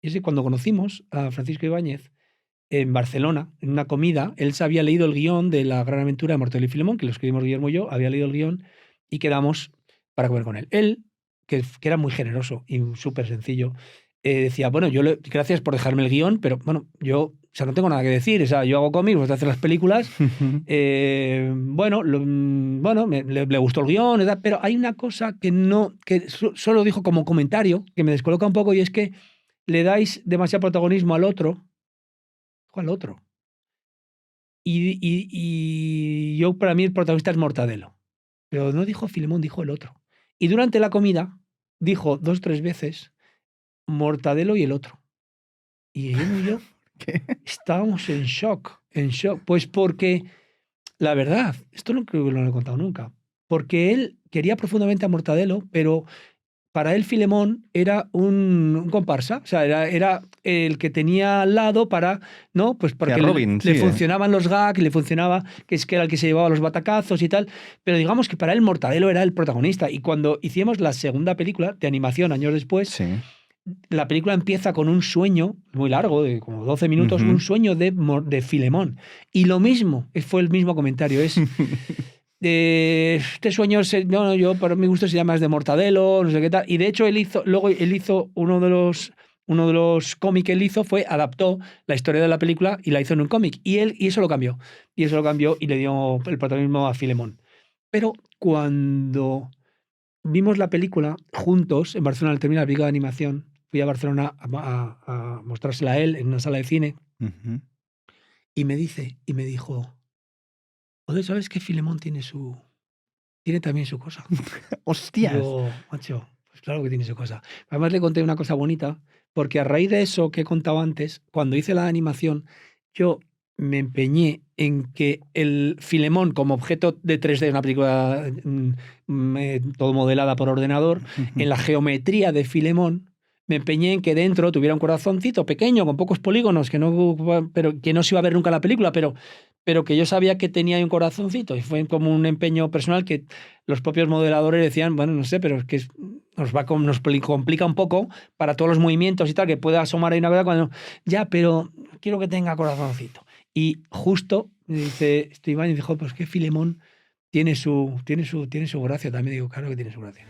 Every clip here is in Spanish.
Y es que cuando conocimos a Francisco Ibáñez en Barcelona, en una comida, él se había leído el guión de La gran aventura de Mortadelo y Filemón, que lo escribimos Guillermo y yo, había leído el guión y quedamos para comer con él. Él, que era muy generoso y súper sencillo, decía, bueno, gracias por dejarme el guión, pero bueno, yo, o sea, no tengo nada que decir, o sea, yo hago cómics, vosotros hacéis las películas, bueno, le gustó el guión, pero hay una cosa que no, que solo dijo como comentario, que me descoloca un poco, y es que le dais demasiado protagonismo al otro. Y yo, para mí, el protagonista es Mortadelo. Pero no dijo Filemón, dijo el otro. Y durante la comida dijo 2 o 3 veces Mortadelo y el otro. Y Guillermo y yo ¿Qué? estábamos en shock, en shock. Pues porque, la verdad, esto no creo que lo he contado nunca, porque él quería profundamente a Mortadelo, pero para él Filemón era un comparsa, o sea, era el que tenía al lado para, ¿no? Pues porque Robin, le sí, funcionaban los gags, le funcionaba, que era el que se llevaba los batacazos y tal, pero digamos que para él Mortadelo era el protagonista. Y cuando hicimos la segunda película de animación años después, sí. la película empieza con un sueño muy largo, de como 12 minutos, un sueño de Filemón. Y lo mismo, fue el mismo comentario, es... este sueño, no, yo para mi gusto se llama es de Mortadelo, no sé qué tal. Y de hecho él hizo uno de los cómics que él hizo adaptó la historia de la película y la hizo en un cómic. Y eso lo cambió. Y eso lo cambió y le dio el protagonismo a Filemón. Pero cuando vimos la película juntos en Barcelona, al terminar la película de animación, fui a Barcelona a mostrársela a él en una sala de cine y me dijo, joder, ¿sabes que Filemón tiene también su cosa? ¡Hostias! Digo, macho, pues claro que tiene su cosa. Además le conté una cosa bonita, porque a raíz de eso que he contado antes, cuando hice la animación, yo me empeñé en que el Filemón como objeto de 3D, una película todo modelada por ordenador, en la geometría de Filemón, me empeñé en que dentro tuviera un corazoncito pequeño, con pocos polígonos, pero que no se iba a ver nunca en la película, pero que yo sabía que tenía ahí un corazoncito. Y fue como un empeño personal que los propios modeladores decían, bueno, no sé, pero es que nos complica un poco para todos los movimientos y tal, que pueda asomar ahí una cosa cuando... Ya, pero quiero que tenga corazoncito. Y justo dice Iván y dijo, pues que Filemón tiene su gracia. También digo, claro que tiene su gracia.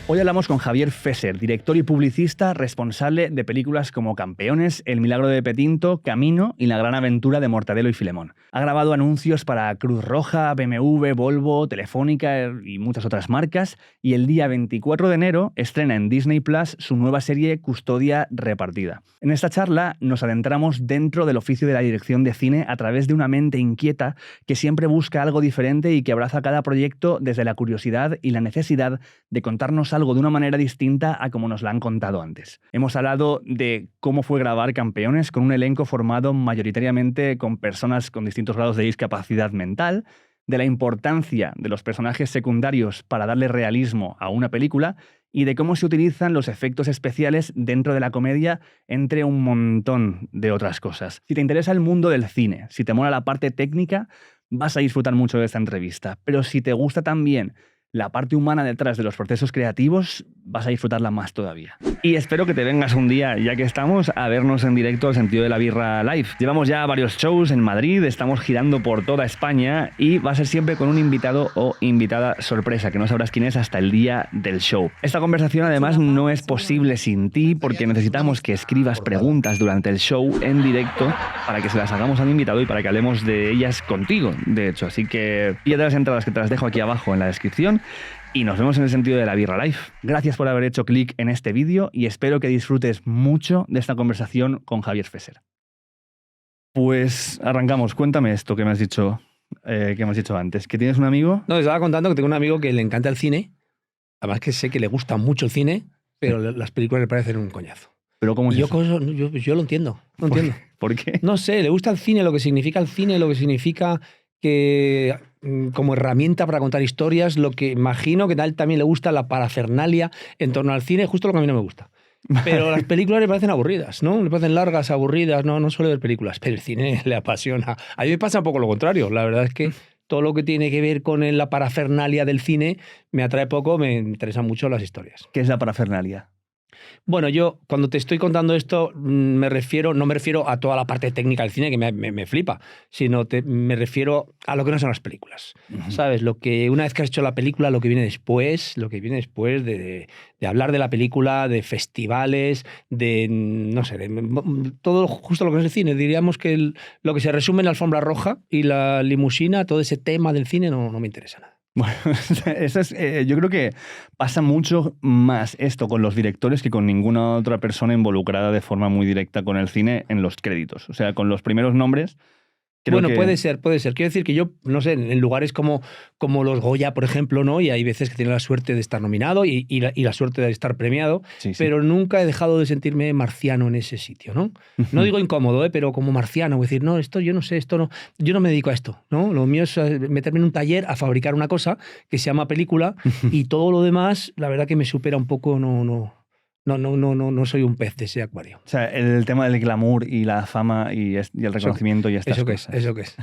Hoy hablamos con Javier Fesser, director y publicista responsable de películas como Campeones, El milagro de Petinto, Camino y La gran aventura de Mortadelo y Filemón. Ha grabado anuncios para Cruz Roja, BMW, Volvo, Telefónica y muchas otras marcas, y el día 24 de enero estrena en Disney Plus su nueva serie Custodia Repartida. En esta charla nos adentramos dentro del oficio de la dirección de cine a través de una mente inquieta que siempre busca algo diferente y que abraza cada proyecto desde la curiosidad y la necesidad de contarnos algo de una manera distinta a como nos la han contado antes. Hemos hablado de cómo fue grabar Campeones con un elenco formado mayoritariamente con personas con distintos grados de discapacidad mental, de la importancia de los personajes secundarios para darle realismo a una película y de cómo se utilizan los efectos especiales dentro de la comedia, entre un montón de otras cosas. Si te interesa el mundo del cine, si te mola la parte técnica, vas a disfrutar mucho de esta entrevista. Pero si te gusta también la parte humana detrás de los procesos creativos, vas a disfrutarla más todavía. Y espero que te vengas un día, ya que estamos, a vernos en directo al Sentido de la Birra Live. Llevamos ya varios shows en Madrid, estamos girando por toda España y va a ser siempre con un invitado o invitada sorpresa, que no sabrás quién es hasta el día del show. Esta conversación además no es posible sin ti, porque necesitamos que escribas preguntas durante el show en directo para que se las hagamos al invitado y para que hablemos de ellas contigo, de hecho. Así que pídete las entradas, que te las dejo aquí abajo en la descripción. Y nos vemos en el Sentido de la Birra Live. Gracias por haber hecho clic en este vídeo y espero que disfrutes mucho de esta conversación con Javier Fesser. Pues arrancamos. Cuéntame esto que me has dicho antes. ¿Que tienes un amigo? No, estaba contando que tengo un amigo que le encanta el cine. Además que sé que le gusta mucho el cine, pero las películas le parecen un coñazo. ¿Pero cómo es eso? Yo lo entiendo. No entiendo. ¿Por qué? No sé, le gusta el cine, lo que significa el cine, lo que significa que como herramienta para contar historias, lo que imagino que a él también le gusta la parafernalia en torno al cine, justo lo que a mí no me gusta. Pero las películas le parecen aburridas, ¿no? Le parecen largas, aburridas, no suele ver películas, pero el cine le apasiona. A mí me pasa un poco lo contrario, la verdad es que todo lo que tiene que ver con la parafernalia del cine me atrae poco, me interesan mucho las historias. ¿Qué es la parafernalia? Bueno, yo cuando te estoy contando esto no me refiero a toda la parte técnica del cine que me flipa, sino me refiero a lo que no son las películas. Ujú. ¿Sabes? Lo que una vez que has hecho la película, lo que viene después de hablar de la película, de festivales, no sé, todo justo lo que es el cine. Diríamos que lo que se resume en la alfombra roja y la limusina, todo ese tema del cine no me interesa nada. Bueno, eso es, yo creo que pasa mucho más esto con los directores que con ninguna otra persona involucrada de forma muy directa con el cine en los créditos. O sea, con los primeros nombres, creo Bueno, que... puede ser. Quiero decir que yo, no sé, en lugares como los Goya, por ejemplo, ¿no? Y hay veces que tienes la suerte de estar nominado y la suerte de estar premiado, Sí, sí. pero nunca he dejado de sentirme marciano en ese sitio, ¿no? No digo incómodo, pero como marciano, es decir, no, esto yo no sé, esto no, yo no me dedico a esto, ¿no? Lo mío es meterme en un taller a fabricar una cosa que se llama película y todo lo demás, la verdad que me supera un poco, no soy un pez de ese acuario. O sea, el tema del glamour y la fama y el reconocimiento y estas cosas. ¿Eso qué es?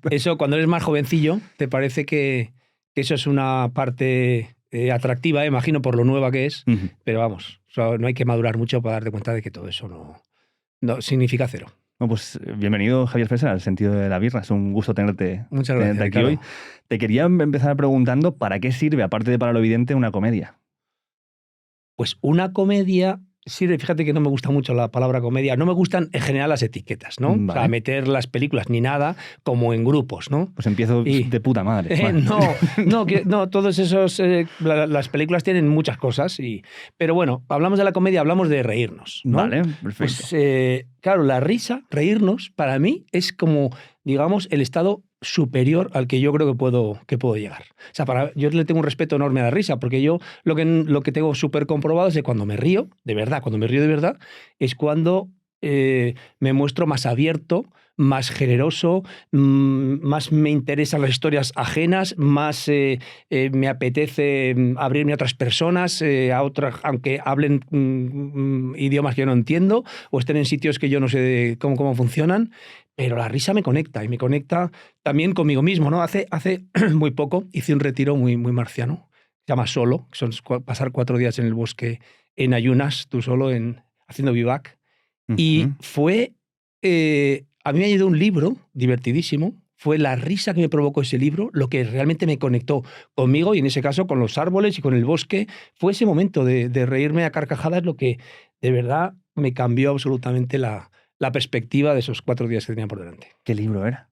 Eso, cuando eres más jovencillo, te parece que eso es una parte atractiva, imagino, por lo nueva que es, Ujú. pero vamos, o sea, no hay que madurar mucho para darte cuenta de que todo eso no significa cero. Bueno, pues bienvenido, Javier Fesser, al sentido de la birra. Es un gusto tenerte Muchas gracias, aquí Ricardo. hoy. Te quería empezar preguntando ¿para qué sirve, aparte de para lo evidente, una comedia? Pues una comedia, sí, fíjate que no me gusta mucho la palabra comedia, no me gustan en general las etiquetas, ¿no? O sea, Vale. meter las películas ni nada como en grupos, ¿no? Pues empiezo Y- de puta madre. Vale. No, todos esos. Las películas tienen muchas cosas, pero bueno, hablamos de la comedia, hablamos de reírnos, ¿no? Vale, perfecto. Pues claro, la risa, reírnos, para mí es como, digamos, el estado superior al que yo creo que puedo llegar. O sea, yo le tengo un respeto enorme a la risa, porque yo lo que tengo súper comprobado es que cuando me río, de verdad, es cuando me muestro más abierto, más generoso, más me interesan las historias ajenas, más me apetece abrirme a otras personas, aunque hablen idiomas que yo no entiendo o estén en sitios que yo no sé cómo funcionan, pero la risa me conecta y me conecta también conmigo mismo, ¿no? Hace muy poco hice un retiro muy marciano, se llama Solo, que son pasar 4 días en el bosque en ayunas, tú solo, haciendo vivac. Y Ujú. fue, a mí me ha ayudado un libro divertidísimo, fue la risa que me provocó ese libro, lo que realmente me conectó conmigo y en ese caso con los árboles y con el bosque, fue ese momento de reírme a carcajadas lo que de verdad me cambió absolutamente la perspectiva de esos 4 días que tenía por delante. ¿Qué libro era?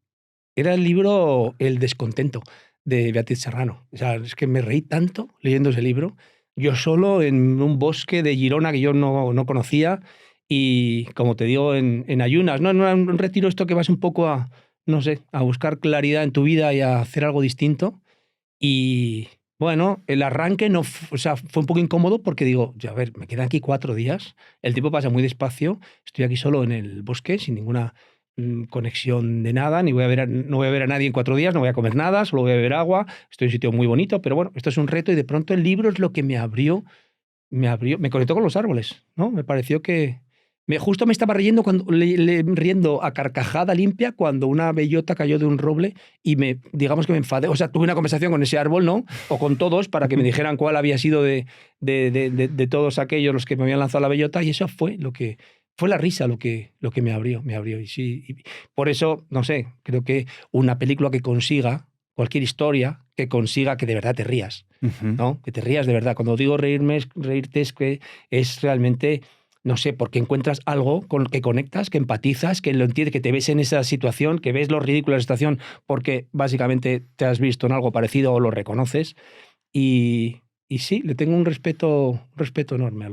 Era el libro El descontento, de Beatriz Serrano. O sea, es que me reí tanto leyendo ese libro, yo solo en un bosque de Girona que yo no conocía y, como te digo, en ayunas, ¿no? En un retiro esto que vas un poco a, no sé, a buscar claridad en tu vida y a hacer algo distinto. Y bueno, el arranque o sea, fue un poco incómodo porque digo, ya, a ver, me quedan aquí 4 días, el tiempo pasa muy despacio, estoy aquí solo en el bosque sin ninguna conexión de nada, no voy a ver a nadie en 4 días, no voy a comer nada, solo voy a beber agua, estoy en un sitio muy bonito, pero bueno, esto es un reto y de pronto el libro es lo que me conectó con los árboles, ¿no? Me pareció que justo me estaba riendo riendo a carcajada limpia cuando una bellota cayó de un roble y digamos que me enfadé. O sea, tuve una conversación con ese árbol, ¿no? O con todos para que me dijeran cuál había sido de todos aquellos los que me habían lanzado la bellota y eso fue fue la risa lo que me abrió. Y sí, y por eso, no sé, creo que una película que consiga, cualquier historia, que consiga que de verdad te rías, Ujú. ¿no? Que te rías de verdad. Cuando digo reírte es que es realmente, no sé, porque encuentras algo con lo que conectas, que empatizas, que lo entiendes, que te ves en esa situación, que ves lo ridículo de la situación porque básicamente te has visto en algo parecido o lo reconoces. Y sí, le tengo un respeto enorme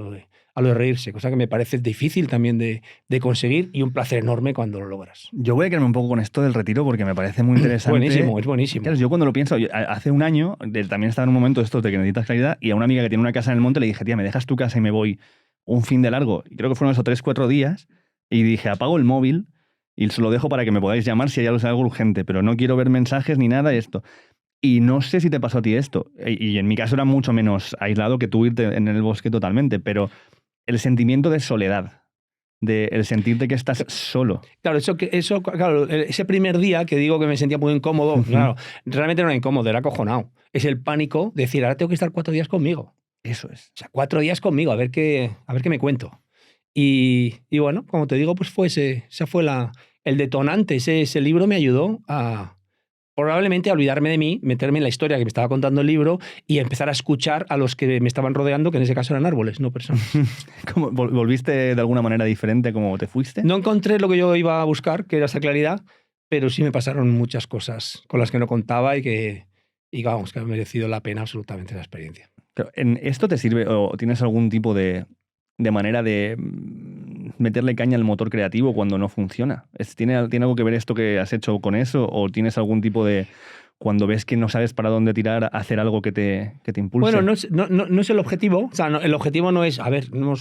a lo de reírse, cosa que me parece difícil también de conseguir y un placer enorme cuando lo logras. Yo voy a quedarme un poco con esto del retiro porque me parece muy interesante. Buenísimo, es buenísimo. Claro, yo cuando lo pienso, hace un año también estaba en un momento de estos de que necesitas claridad y a una amiga que tiene una casa en el monte le dije, tía, ¿me dejas tu casa y me voy un fin de largo? Y creo que fueron esos 3-4 días y dije, apago el móvil y se lo dejo para que me podáis llamar si hay algo urgente, pero no quiero ver mensajes ni nada de esto. Y no sé si te pasó a ti esto, y en mi caso era mucho menos aislado que tú irte en el bosque totalmente, pero el sentimiento de soledad de el sentirte que estás solo. Claro, claro, ese primer día que digo que me sentía muy incómodo, claro, realmente no era incómodo, era acojonado. Es el pánico de decir, ahora tengo que estar 4 días conmigo. Eso es. O sea, 4 días conmigo, a ver qué me cuento. Y bueno, como te digo, pues fue esa fue el detonante. Ese libro me ayudó a probablemente a olvidarme de mí, meterme en la historia que me estaba contando el libro y empezar a escuchar a los que me estaban rodeando, que en ese caso eran árboles, no personas. ¿Cómo, volviste de alguna manera diferente como te fuiste? No encontré lo que yo iba a buscar, que era esa claridad, pero sí me pasaron muchas cosas con las que no contaba y vamos, que ha merecido la pena absolutamente la experiencia. ¿En esto te sirve o tienes algún tipo de manera de meterle caña al motor creativo cuando no funciona? ¿Tiene algo que ver esto que has hecho con eso? ¿O tienes algún tipo de, cuando ves que no sabes para dónde tirar, hacer algo que te impulse? Bueno, no es el objetivo. O sea, el objetivo no es, a ver, no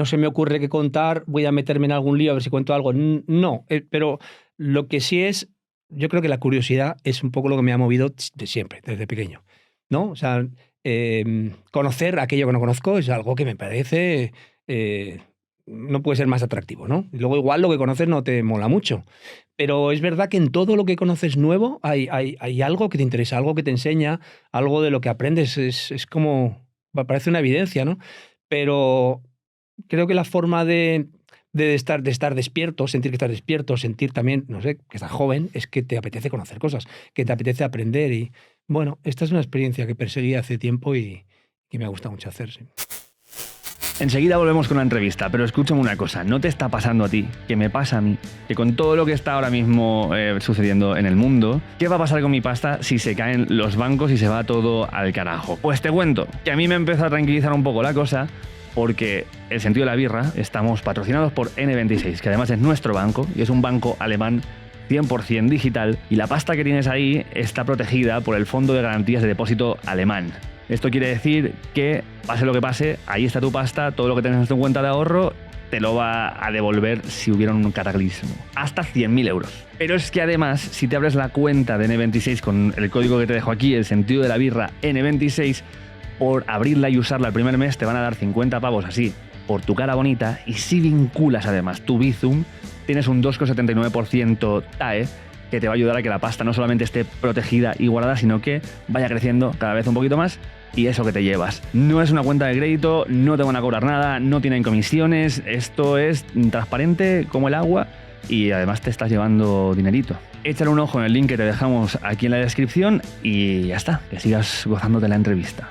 se me ocurre qué contar, voy a meterme en algún lío a ver si cuento algo. No, pero lo que sí es, yo creo que la curiosidad es un poco lo que me ha movido de siempre, desde pequeño, ¿no? O sea, conocer aquello que no conozco es algo que me parece no puede ser más atractivo, ¿no? Y luego igual lo que conoces no te mola mucho. Pero es verdad que en todo lo que conoces nuevo hay algo que te interesa, algo que te enseña, algo de lo que aprendes. Es como, parece una evidencia, ¿no? Pero creo que la forma de estar despierto, sentir que estás despierto, sentir también, no sé, que estás joven, es que te apetece conocer cosas, que te apetece aprender. Y bueno, esta es una experiencia que perseguí hace tiempo y me ha gustado mucho hacer, sí. Enseguida volvemos con la entrevista, pero escúchame una cosa, ¿no te está pasando a ti, que me pasa a mí, que con todo lo que está ahora mismo sucediendo en el mundo, qué va a pasar con mi pasta si se caen los bancos y se va todo al carajo? Pues te cuento que a mí me empezó a tranquilizar un poco la cosa, porque el Sentido de la Birra estamos patrocinados por N26, que además es nuestro banco y es un banco alemán 100% digital, y la pasta que tienes ahí está protegida por el Fondo de Garantías de Depósito alemán. Esto quiere decir que, pase lo que pase, ahí está tu pasta, todo lo que tengas en tu cuenta de ahorro te lo va a devolver si hubiera un cataclismo. Hasta 100.000 euros. Pero es que además, si te abres la cuenta de N26 con el código que te dejo aquí, el Sentido de la Birra N26, por abrirla y usarla el primer mes te van a dar 50 pavos así, por tu cara bonita, y si vinculas además tu Bizum, tienes un 2,79% TAE, que te va a ayudar a que la pasta no solamente esté protegida y guardada, sino que vaya creciendo cada vez un poquito más, y eso que te llevas. No es una cuenta de crédito, no te van a cobrar nada, no tienen comisiones, esto es transparente como el agua y además te estás llevando dinerito. Échale un ojo en el link que te dejamos aquí en la descripción y ya está, que sigas gozándote la entrevista.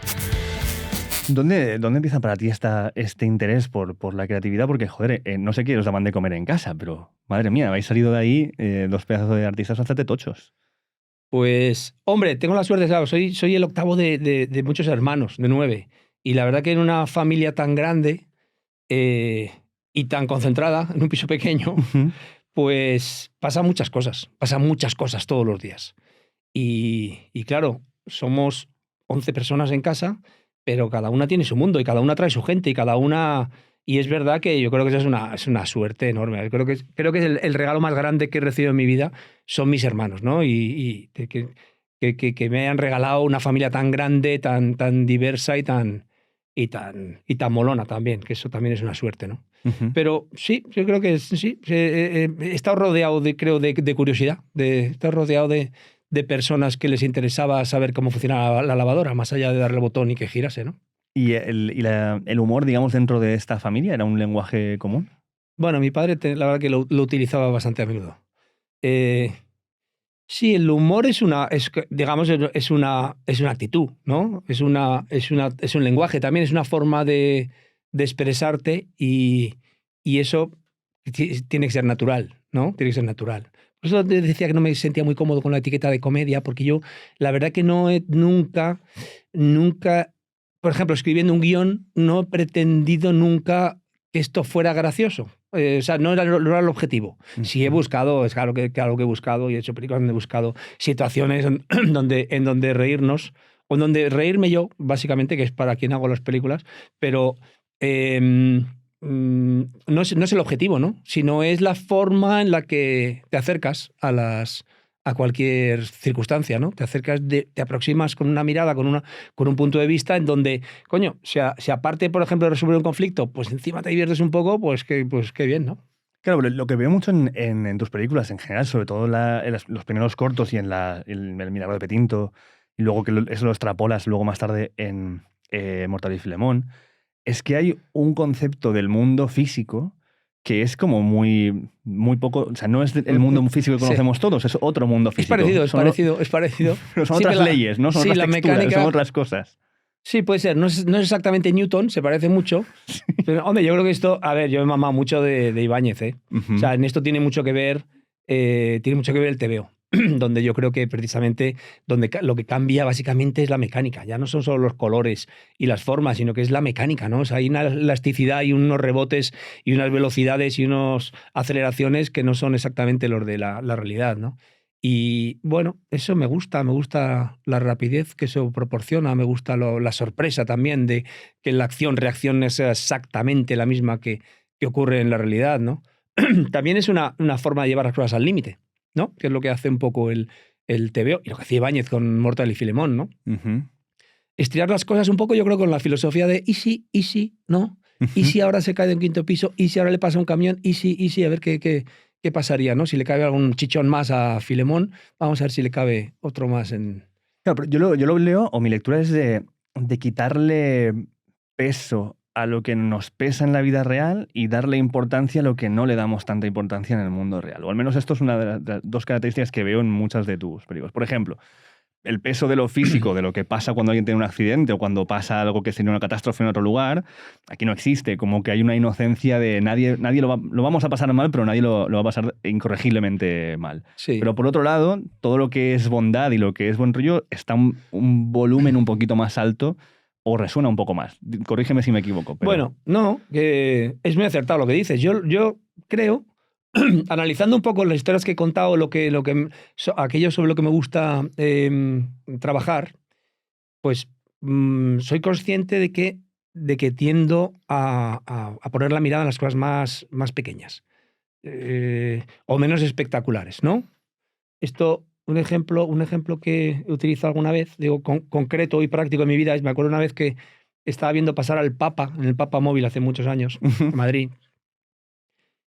¿Dónde empieza para ti este interés por la creatividad? Porque, joder, no sé qué os daban de comer en casa, pero madre mía, habéis salido de ahí 2 pedazos de artistas bastante tochos. Pues, hombre, tengo la suerte, claro, soy el octavo de muchos hermanos, de 9. Y la verdad que en una familia tan grande y tan concentrada, en un piso pequeño, pues pasan muchas cosas todos los días. Y claro, somos 11 personas en casa, pero cada una tiene su mundo y cada una trae su gente y cada una... Y es verdad que yo creo que esa es una suerte enorme. Creo que es el regalo más grande que he recibido en mi vida son mis hermanos, ¿no? Y que me hayan regalado una familia tan grande, tan diversa y tan molona también, que eso también es una suerte, ¿no? Pero sí, yo creo que sí. He estado rodeado de curiosidad, he estado rodeado de personas que les interesaba saber cómo funcionaba la lavadora, más allá de darle el botón y que girase, ¿no? ¿Y el humor, digamos, dentro de esta familia era un lenguaje común? Bueno, mi padre, la verdad que lo utilizaba bastante a menudo. Sí, el humor es una actitud, ¿no? Es un lenguaje, también es una forma de expresarte y eso tiene que ser natural, ¿no? Tiene que ser natural. Por eso te decía que no me sentía muy cómodo con la etiqueta de comedia, porque yo, la verdad que no he nunca, por ejemplo, escribiendo un guión, no he pretendido nunca que esto fuera gracioso. O sea, no era el objetivo. Sí he buscado, es claro que he buscado y he hecho películas donde he buscado situaciones en donde reírnos, o en donde reírme yo, básicamente, que es para quien hago las películas, pero no es el objetivo, ¿no? Sino es la forma en la que te acercas a las a cualquier circunstancia, ¿no? Te acercas, te aproximas con una mirada, con un punto de vista en donde, coño, si aparte, por ejemplo, de resolver un conflicto, pues encima te diviertes un poco, pues qué bien, ¿no? Claro, pero lo que veo mucho en tus películas en general, sobre todo en los primeros cortos y en El Milagro de Petinto, y luego que eso lo extrapolas luego más tarde en Mortadelo y Filemón, es que hay un concepto del mundo físico que es como muy poco, o sea, no es el mundo físico que Sí. conocemos todos, es otro mundo Es físico. parecido, es Son parecido. Pero son Sí, otras que leyes, ¿no? Son sí, otras la texturas, mecánica. son otras cosas. Sí, puede ser. No es exactamente Newton, se parece mucho. Pero, hombre, yo creo que esto, a ver, yo me he mamado mucho de Ibáñez, ¿eh? Ujú. O sea, en esto tiene mucho que ver el TVO, donde yo creo que precisamente lo que cambia básicamente es la mecánica. Ya no son solo los colores y las formas, sino que es la mecánica, ¿no? O sea, hay una elasticidad y unos rebotes y unas velocidades y unas aceleraciones que no son exactamente los de la realidad, ¿no? Y bueno, eso me gusta la rapidez que eso proporciona, me gusta la sorpresa también de que la acción-reacción es exactamente la misma que ocurre en la realidad, ¿no? También es una forma de llevar las cosas al límite, ¿no? Que es lo que hace un poco el TVO y lo que hacía Ibáñez con Mortal y Filemón, ¿no? Ujú. Estirar las cosas un poco, yo creo, con la filosofía de ¿y si, no? ¿Y si ahora se cae de un quinto piso? ¿Y si ahora le pasa un camión? ¿Y si, a ver qué pasaría, ¿no? Si le cabe algún chichón más a Filemón, vamos a ver si le cabe otro más en... Claro, pero yo lo leo, o mi lectura es de quitarle peso a lo que nos pesa en la vida real y darle importancia a lo que no le damos tanta importancia en el mundo real. O al menos esto es una de las dos características que veo en muchas de tus películas. Por ejemplo, el peso de lo físico, de lo que pasa cuando alguien tiene un accidente o cuando pasa algo que sería una catástrofe en otro lugar, aquí no existe. Como que hay una inocencia de nadie lo vamos a pasar mal, pero nadie lo va a pasar incorregiblemente mal. Sí. Pero por otro lado, todo lo que es bondad y lo que es buen rollo está un volumen un poquito más alto o resuena un poco más. Corrígeme si me equivoco. Pero... Bueno, no, que es muy acertado lo que dices. Yo creo, analizando un poco las historias que he contado, aquello sobre lo que me gusta trabajar, pues soy consciente de que tiendo a poner la mirada en las cosas más pequeñas o menos espectaculares, ¿no? Esto, un ejemplo que he utilizado alguna vez, digo, concreto y práctico en mi vida, es, me acuerdo una vez que estaba viendo pasar al Papa, en el Papa Móvil hace muchos años, en Madrid,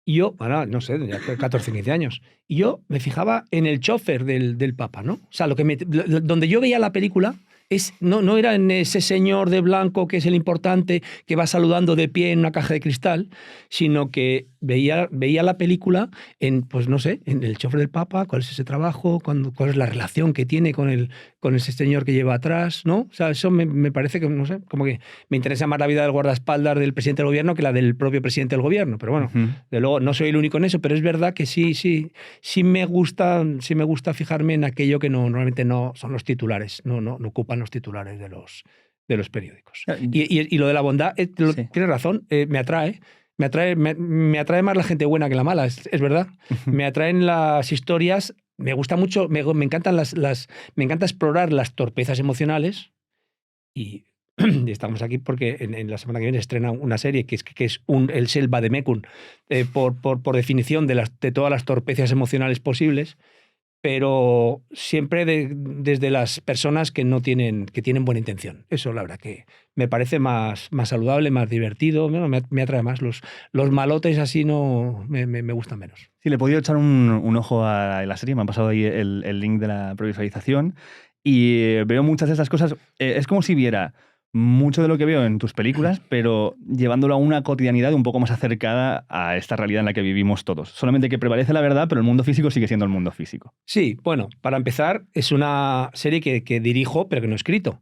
y yo, bueno, no sé, ya 14, 15 años, y yo me fijaba en el chofer del Papa, ¿no? O sea, donde yo veía la película no era en ese señor de blanco que es el importante, que va saludando de pie en una caja de cristal, sino que veía la película en, pues no sé, en el chofer del Papa, cuál es ese trabajo, cuál es la relación que tiene con ese señor que lleva atrás, ¿no? O sea, eso me parece que, no sé, como que me interesa más la vida del guardaespaldas del presidente del gobierno que la del propio presidente del gobierno, pero bueno, de luego no soy el único en eso, pero es verdad que sí me gusta fijarme en aquello que normalmente no son los titulares, no ocupan los titulares de los periódicos. Y lo de la bondad, Sí. tienes razón, me atrae. Me atrae más la gente buena que la mala, es verdad. Me atraen las historias, me gusta mucho, me encantan me encanta explorar las torpezas emocionales y estamos aquí porque en la semana que viene estrena una serie que es el Selva de Mekun, por definición de todas las torpezas emocionales posibles, pero siempre desde las personas que tienen buena intención. Eso, la verdad, que me parece más saludable, más divertido, me atrae más. Los malotes así no me gustan menos. Sí, le he podido echar un ojo a la serie, me han pasado ahí el link de la previsualización y veo muchas de esas cosas. Es como si viera mucho de lo que veo en tus películas, pero llevándolo a una cotidianidad un poco más acercada a esta realidad en la que vivimos todos. Solamente que prevalece la verdad, pero el mundo físico sigue siendo el mundo físico. Sí, bueno, para empezar, es una serie que dirijo, pero que no he escrito.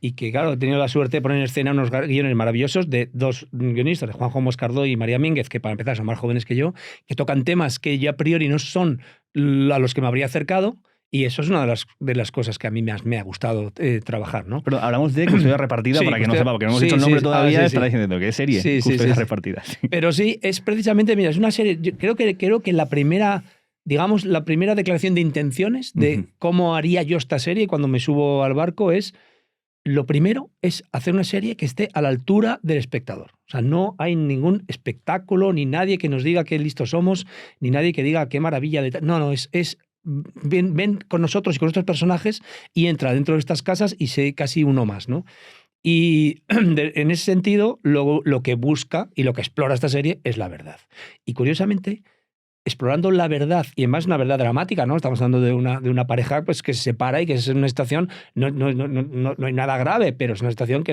Y que, claro, he tenido la suerte de poner en escena unos guiones maravillosos de dos guionistas, de Juanjo Moscardó y María Mínguez, que para empezar son más jóvenes que yo, que tocan temas que ya a priori no son a los que me habría acercado. Y eso es una de las cosas que a mí me ha gustado trabajar, ¿no? Pero hablamos de Custodia Repartida, Sí, para que no sepa, porque no hemos sí, dicho el nombre sí, todavía, sí, estará sí. diciendo que es serie, Sí, Custodia sí. Repartida. Sí. Pero sí, es precisamente, mira, es una serie, yo creo que la primera declaración de intenciones de cómo haría yo esta serie cuando me subo al barco es, lo primero es hacer una serie que esté a la altura del espectador. O sea, no hay ningún espectáculo, ni nadie que nos diga qué listos somos, ni nadie que diga qué maravilla de... No, es ven con nosotros y con estos personajes y entra dentro de estas casas y sé casi uno más, ¿no? Y en ese sentido, lo que busca y lo que explora esta serie es la verdad. Y curiosamente, explorando la verdad, y además una verdad dramática, ¿no? Estamos hablando de una pareja pues, que se separa y que es una situación, no hay nada grave, pero es una situación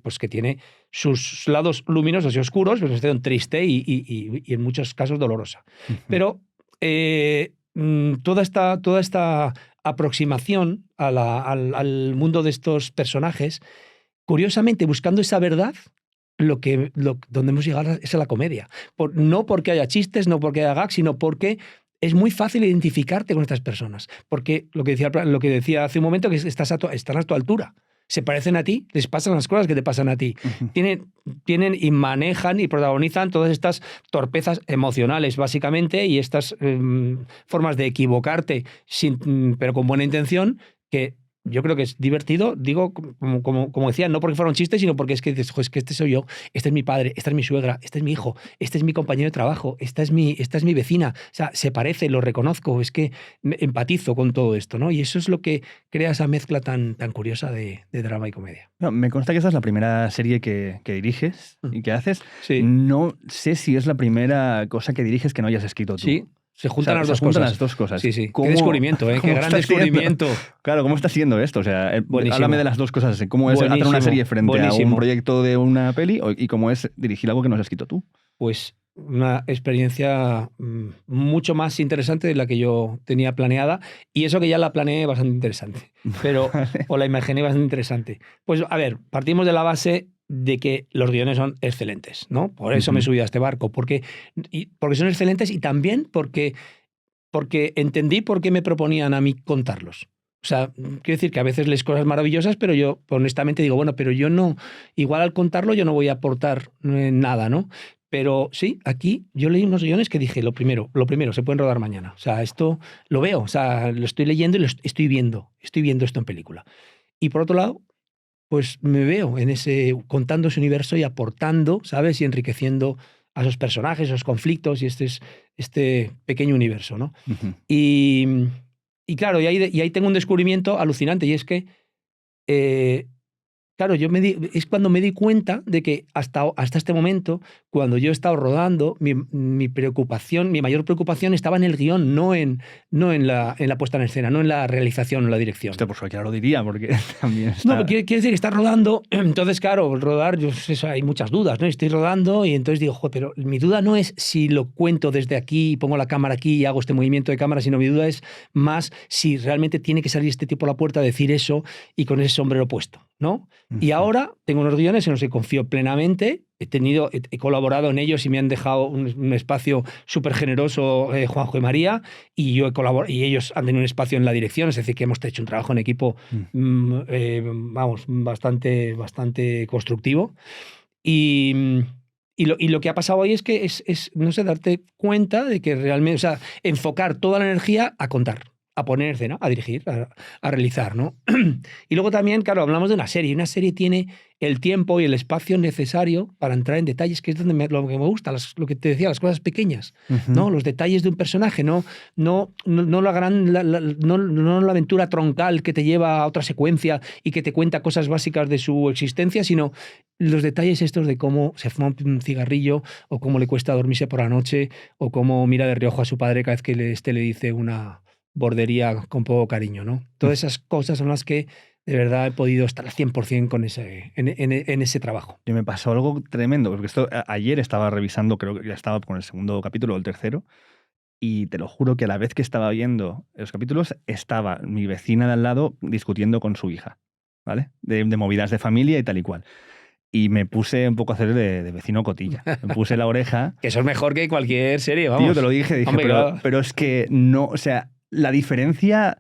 pues, que tiene sus lados luminosos y oscuros, pues es una situación triste y en muchos casos dolorosa. Pero toda esta aproximación al mundo de estos personajes, curiosamente, buscando esa verdad, donde hemos llegado es a la comedia. No porque haya chistes, no porque haya gags, sino porque es muy fácil identificarte con estas personas. Porque lo que decía hace un momento, que están a tu altura. Se parecen a ti, les pasan las cosas que te pasan a ti. Tienen y manejan y protagonizan todas estas torpezas emocionales, básicamente, y estas formas de equivocarte, pero con buena intención, que yo creo que es divertido, digo, como decía, no porque fuera un chiste, sino porque es que dices, es que este soy yo, este es mi padre, esta es mi suegra, este es mi hijo, este es mi compañero de trabajo, esta es mi vecina. O sea, se parece, lo reconozco, es que empatizo con todo esto, ¿no? Y eso es lo que crea esa mezcla tan curiosa de drama y comedia. No, me consta que esta es la primera serie que diriges y que haces. Sí. No sé si es la primera cosa que diriges que no hayas escrito tú. Sí. Se juntan, las dos cosas. Sí, sí. Qué descubrimiento, qué gran descubrimiento. Claro, ¿cómo está siendo esto? O sea, háblame de las dos cosas. ¿Cómo es hacer una serie frente a un proyecto de una peli y cómo es dirigir algo que no has escrito tú? Pues una experiencia mucho más interesante de la que yo tenía planeada, y eso que ya la planeé bastante interesante, pero o la imaginé bastante interesante. Pues a ver, partimos de la base de que los guiones son excelentes, ¿no? Por eso me subí a este barco, porque son excelentes y también porque entendí por qué me proponían a mí contarlos. O sea, quiero decir que a veces lees cosas maravillosas, pero yo honestamente digo, bueno, pero yo no, igual al contarlo yo no voy a aportar nada, ¿no? Pero sí, aquí yo leí unos guiones que dije, lo primero, se pueden rodar mañana. O sea, esto lo veo, o sea, lo estoy leyendo y lo estoy viendo esto en película. Y por otro lado, pues me veo contando ese universo y aportando, ¿sabes? Y enriqueciendo a esos personajes, esos conflictos y este pequeño universo, ¿no? Y claro, y ahí tengo un descubrimiento alucinante, y es que claro, es cuando me di cuenta de que hasta este momento, cuando yo he estado rodando, mi preocupación, mi mayor preocupación estaba en el guión, no en la puesta en escena, no en la realización o la dirección. Hostia, pues cualquiera lo diría, porque también está... No, pero quiere decir que estás rodando, entonces, claro, rodar, hay muchas dudas, ¿no? Estoy rodando y entonces digo, joder, pero mi duda no es si lo cuento desde aquí, pongo la cámara aquí y hago este movimiento de cámara, sino mi duda es más si realmente tiene que salir este tipo a la puerta a decir eso y con ese sombrero puesto, ¿no? Y ahora tengo unos guiones en los que confío plenamente. He colaborado en ellos y me han dejado un espacio súper generoso, Juanjo y María, y yo he colaborado, y ellos han tenido un espacio en la dirección, es decir, que hemos hecho un trabajo en equipo, vamos, bastante constructivo. Y lo que ha pasado hoy es que no sé, darte cuenta de que realmente, o sea, enfocar toda la energía a contar, a poner en escena, a dirigir, a realizar, ¿no? Y luego también, claro, hablamos de una serie. Una serie tiene el tiempo y el espacio necesario para entrar en detalles, que es donde lo que me gusta, lo que te decía, las cosas pequeñas, ¿no? Los detalles de un personaje, no la aventura troncal que te lleva a otra secuencia y que te cuenta cosas básicas de su existencia, sino los detalles estos de cómo se fuma un cigarrillo, o cómo le cuesta dormirse por la noche, o cómo mira de reojo a su padre cada vez que le dice una bordería con poco cariño, ¿no? Todas esas cosas son las que de verdad he podido estar al 100% en ese trabajo. Y me pasó algo tremendo, porque ayer estaba revisando, creo que ya estaba con el segundo capítulo o el tercero, y te lo juro que a la vez que estaba viendo los capítulos, estaba mi vecina de al lado discutiendo con su hija, ¿vale? De movidas de familia y tal y cual. Y me puse un poco a hacer de vecino cotilla. Me puse la oreja. Que eso es mejor que cualquier serie, vamos. Tío, te lo dije, hombre, pero es que no, o sea, la diferencia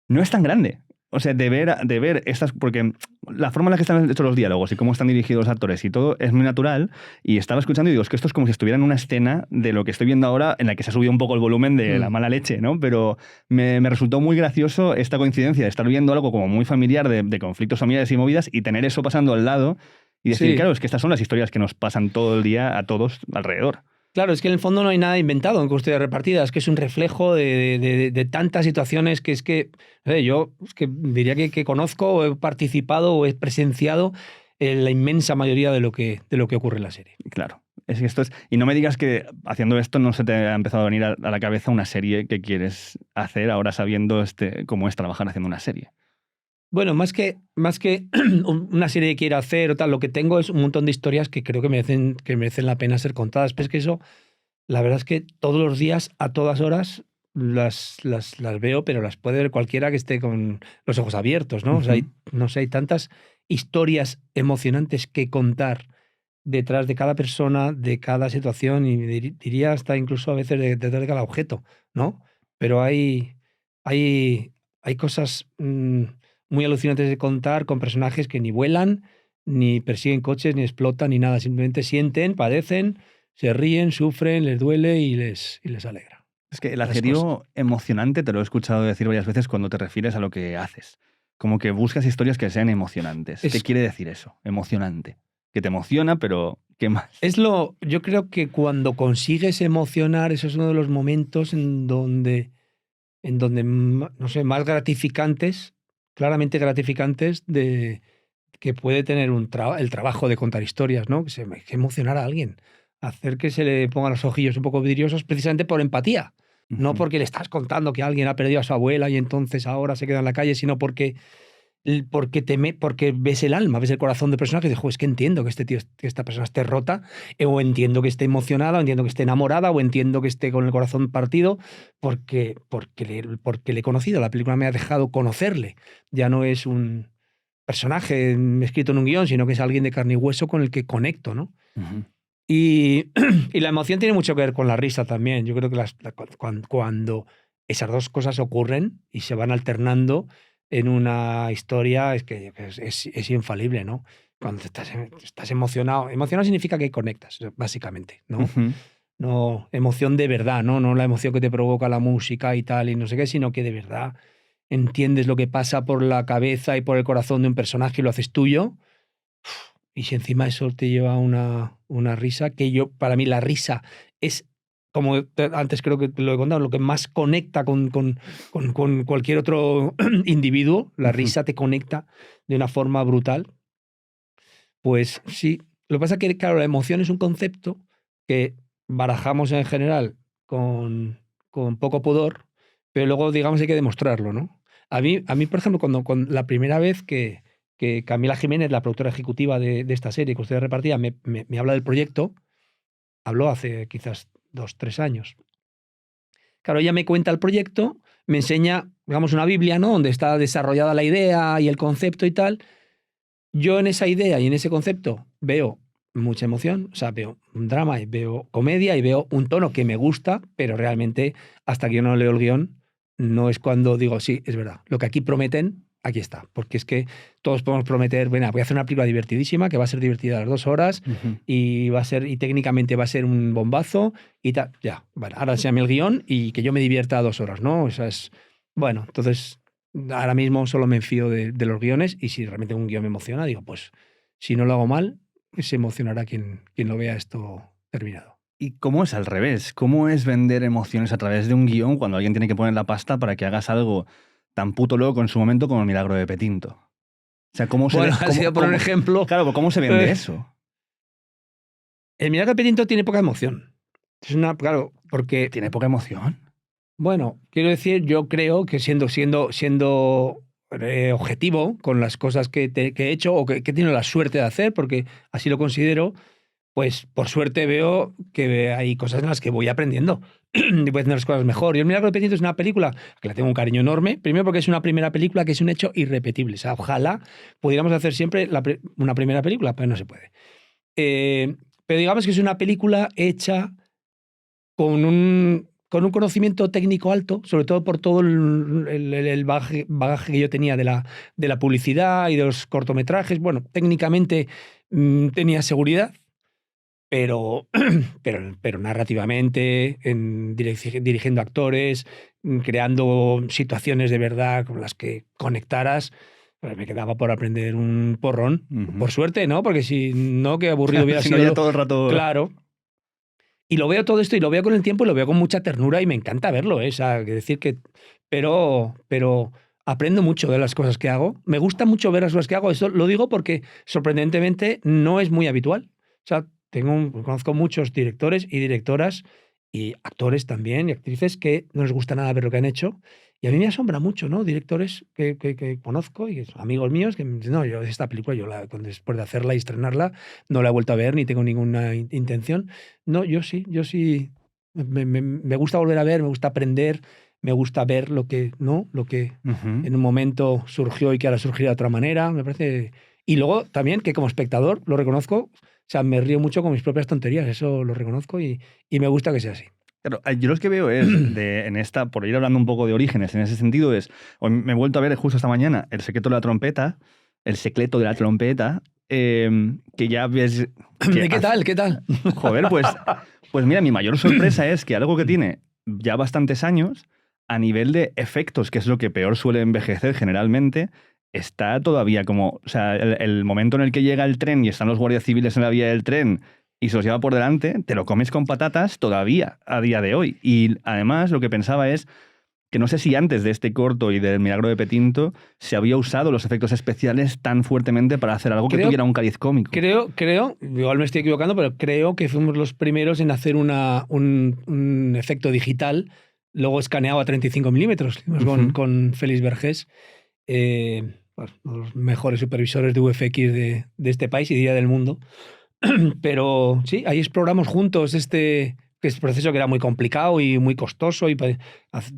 no es tan grande. O sea, de ver estas... Porque la forma en la que están hechos los diálogos y cómo están dirigidos los actores y todo es muy natural. Y estaba escuchando y digo, es que esto es como si estuviera en una escena de lo que estoy viendo ahora, en la que se ha subido un poco el volumen de la mala leche, ¿no? Pero me resultó muy gracioso esta coincidencia de estar viendo algo como muy familiar de conflictos familiares y movidas, y tener eso pasando al lado y decir, claro, es que estas son las historias que nos pasan todo el día a todos alrededor. Claro, es que en el fondo no hay nada inventado en Custodia Repartida, es que es un reflejo de tantas situaciones que es que yo es que diría que conozco o he participado o he presenciado la inmensa mayoría de lo que ocurre en la serie. Claro. Es que esto es. Y no me digas que haciendo esto no se te ha empezado a venir a la cabeza una serie que quieres hacer ahora sabiendo cómo es trabajar haciendo una serie. Bueno, más que una serie que quiera hacer o tal, lo que tengo es un montón de historias que creo que merecen la pena ser contadas. Pero es que eso, la verdad es que todos los días, a todas horas, las veo, pero las puede ver cualquiera que esté con los ojos abiertos, ¿no? O sea, no sé, hay tantas historias emocionantes que contar detrás de cada persona, de cada situación, y diría hasta incluso a veces detrás de cada objeto, ¿no? Pero hay, hay cosas muy alucinantes de contar con personajes que ni vuelan, ni persiguen coches, ni explotan, ni nada. Simplemente sienten, padecen, se ríen, sufren, les duele y les alegra. Es que el Las cosas. adjetivo emocionante te lo he escuchado decir varias veces cuando te refieres a lo que haces. Como que buscas historias que sean emocionantes. ¿Qué Es, quiere decir eso? Emocionante. Que te emociona, pero ¿qué más? yo creo que cuando consigues emocionar, eso es uno de los momentos en donde no sé, más gratificantes, claramente gratificantes que puede tener el trabajo de contar historias, ¿no? Que emocionar a alguien, hacer que se le pongan los ojillos un poco vidriosos precisamente por empatía, no Ujú. porque le estás contando que alguien ha perdido a su abuela y entonces ahora se queda en la calle, sino porque ves el alma, ves el corazón del personaje y dices, "Jo, es que entiendo que que esta persona esté rota, o entiendo que esté emocionada, o entiendo que esté enamorada, o entiendo que esté con el corazón partido, porque le he conocido, la película me ha dejado conocerle. Ya no es un personaje escrito en un guión, sino que es alguien de carne y hueso con el que conecto, ¿no? Ujú. Y, y la emoción tiene mucho que ver con la risa también. Yo creo que cuando esas dos cosas ocurren y se van alternando en una historia, es que es infalible, ¿no? Cuando estás emocionado. Emocionado significa que conectas, básicamente, ¿no? Ujú. No emoción de verdad, ¿no? No la emoción que te provoca la música y tal, y no sé qué, sino que de verdad entiendes lo que pasa por la cabeza y por el corazón de un personaje y lo haces tuyo. Y si encima eso te lleva a una risa, para mí la risa es, como antes creo que te lo he contado, lo que más conecta con cualquier otro individuo, la Ujú. risa te conecta de una forma brutal, pues sí. Lo que pasa es que, claro, la emoción es un concepto que barajamos en general con poco pudor, pero luego, digamos, hay que demostrarlo, ¿no? A mí por ejemplo, cuando la primera vez que Camila Jiménez, la productora ejecutiva de esta serie, Custodia Repartida, me habla del proyecto, habló hace quizás 2, 3 años. Claro, ella me cuenta el proyecto, me enseña, digamos, una Biblia, ¿no? Donde está desarrollada la idea y el concepto y tal. Yo en esa idea y en ese concepto veo mucha emoción, o sea, veo un drama y veo comedia y veo un tono que me gusta, pero realmente hasta que yo no leo el guión no es cuando digo, sí, es verdad, lo que aquí prometen, aquí está, porque es que todos podemos prometer, bueno, voy a hacer una película divertidísima, que va a ser divertida a las 2 horas Ujú. y técnicamente va a ser un bombazo y tal, ya, vale, ahora enséñame el guión y que yo me divierta 2 horas, ¿no? O sea, bueno, entonces ahora mismo solo me fío de los guiones y si realmente un guión me emociona, digo, pues si no lo hago mal, se emocionará quien lo vea esto terminado. ¿Y cómo es al revés? ¿Cómo es vender emociones a través de un guión cuando alguien tiene que poner la pasta para que hagas algo tan puto loco en su momento como el Milagro de Petinto? O sea, ¿cómo se Bueno, ve? ha sido por un ejemplo. Claro, ¿cómo se eh, vende eso? el Milagro de Petinto tiene poca emoción. Claro, porque, Tiene poca emoción. bueno, quiero decir, yo creo que siendo objetivo con las cosas que he hecho o que he tenido la suerte de hacer, porque así lo considero, pues por suerte veo que hay cosas en las que voy aprendiendo y voy haciendo las cosas mejor. Y El Milagro de Petinto es una película que le tengo un cariño enorme, primero porque es una primera película que es un hecho irrepetible. O sea, ojalá pudiéramos hacer siempre una primera película, pero no se puede. Eh, pero digamos que es una película hecha con un conocimiento técnico alto, sobre todo por todo el bagaje que yo tenía de la publicidad y de los cortometrajes. Bueno, técnicamente tenía seguridad, pero, pero narrativamente, dirigiendo actores, creando situaciones de verdad con las que conectaras, pues me quedaba por aprender un porrón. Ujú. Por suerte, ¿no? Porque si no, qué aburrido hubiera Si no, sido. ya todo el rato. Claro. Y lo veo todo esto y lo veo con el tiempo y lo veo con mucha ternura y me encanta verlo, ¿eh? O sea, que decir que... Pero aprendo mucho de las cosas que hago. Me gusta mucho ver las cosas que hago. Eso lo digo porque sorprendentemente no es muy habitual. O sea, conozco muchos directores y directoras y actores también y actrices que no les gusta nada ver lo que han hecho. Y a mí me asombra mucho, ¿no? Directores que conozco y que son amigos míos que me dicen, no, yo esta película, después de hacerla y estrenarla, no la he vuelto a ver ni tengo ninguna intención. No, yo sí, me gusta volver a ver, me gusta aprender, me gusta ver lo que, ¿no? Lo que Ujú. en un momento surgió y que ahora surgirá de otra manera, me parece... Y luego también que como espectador, lo reconozco, o sea, me río mucho con mis propias tonterías, eso lo reconozco y me gusta que sea así. Claro, yo lo que veo es, en esta, por ir hablando un poco de orígenes, en ese sentido es, hoy me he vuelto a ver justo esta mañana El secreto de la trompeta, El secreto de la trompeta, que ya ves que ¿Y qué tal? ¿Qué tal? joder, pues mira, mi mayor sorpresa es que algo que tiene ya bastantes años, a nivel de efectos, que es lo que peor suele envejecer generalmente, está todavía como, o sea, el momento en el que llega el tren y están los guardias civiles en la vía del tren y se los lleva por delante, te lo comes con patatas todavía a día de hoy. Y además lo que pensaba es que no sé si antes de este corto y del Milagro de Petinto se había usado los efectos especiales tan fuertemente para hacer algo que Creo, tuviera un cariz cómico. igual me estoy equivocando, pero creo que fuimos los primeros en hacer un efecto digital, luego escaneado a 35 milímetros, Ujú. con Félix Vergés, bueno, uno de los mejores supervisores de VFX de este país y diría del mundo. Pero sí, ahí exploramos juntos este proceso que era muy complicado y muy costoso y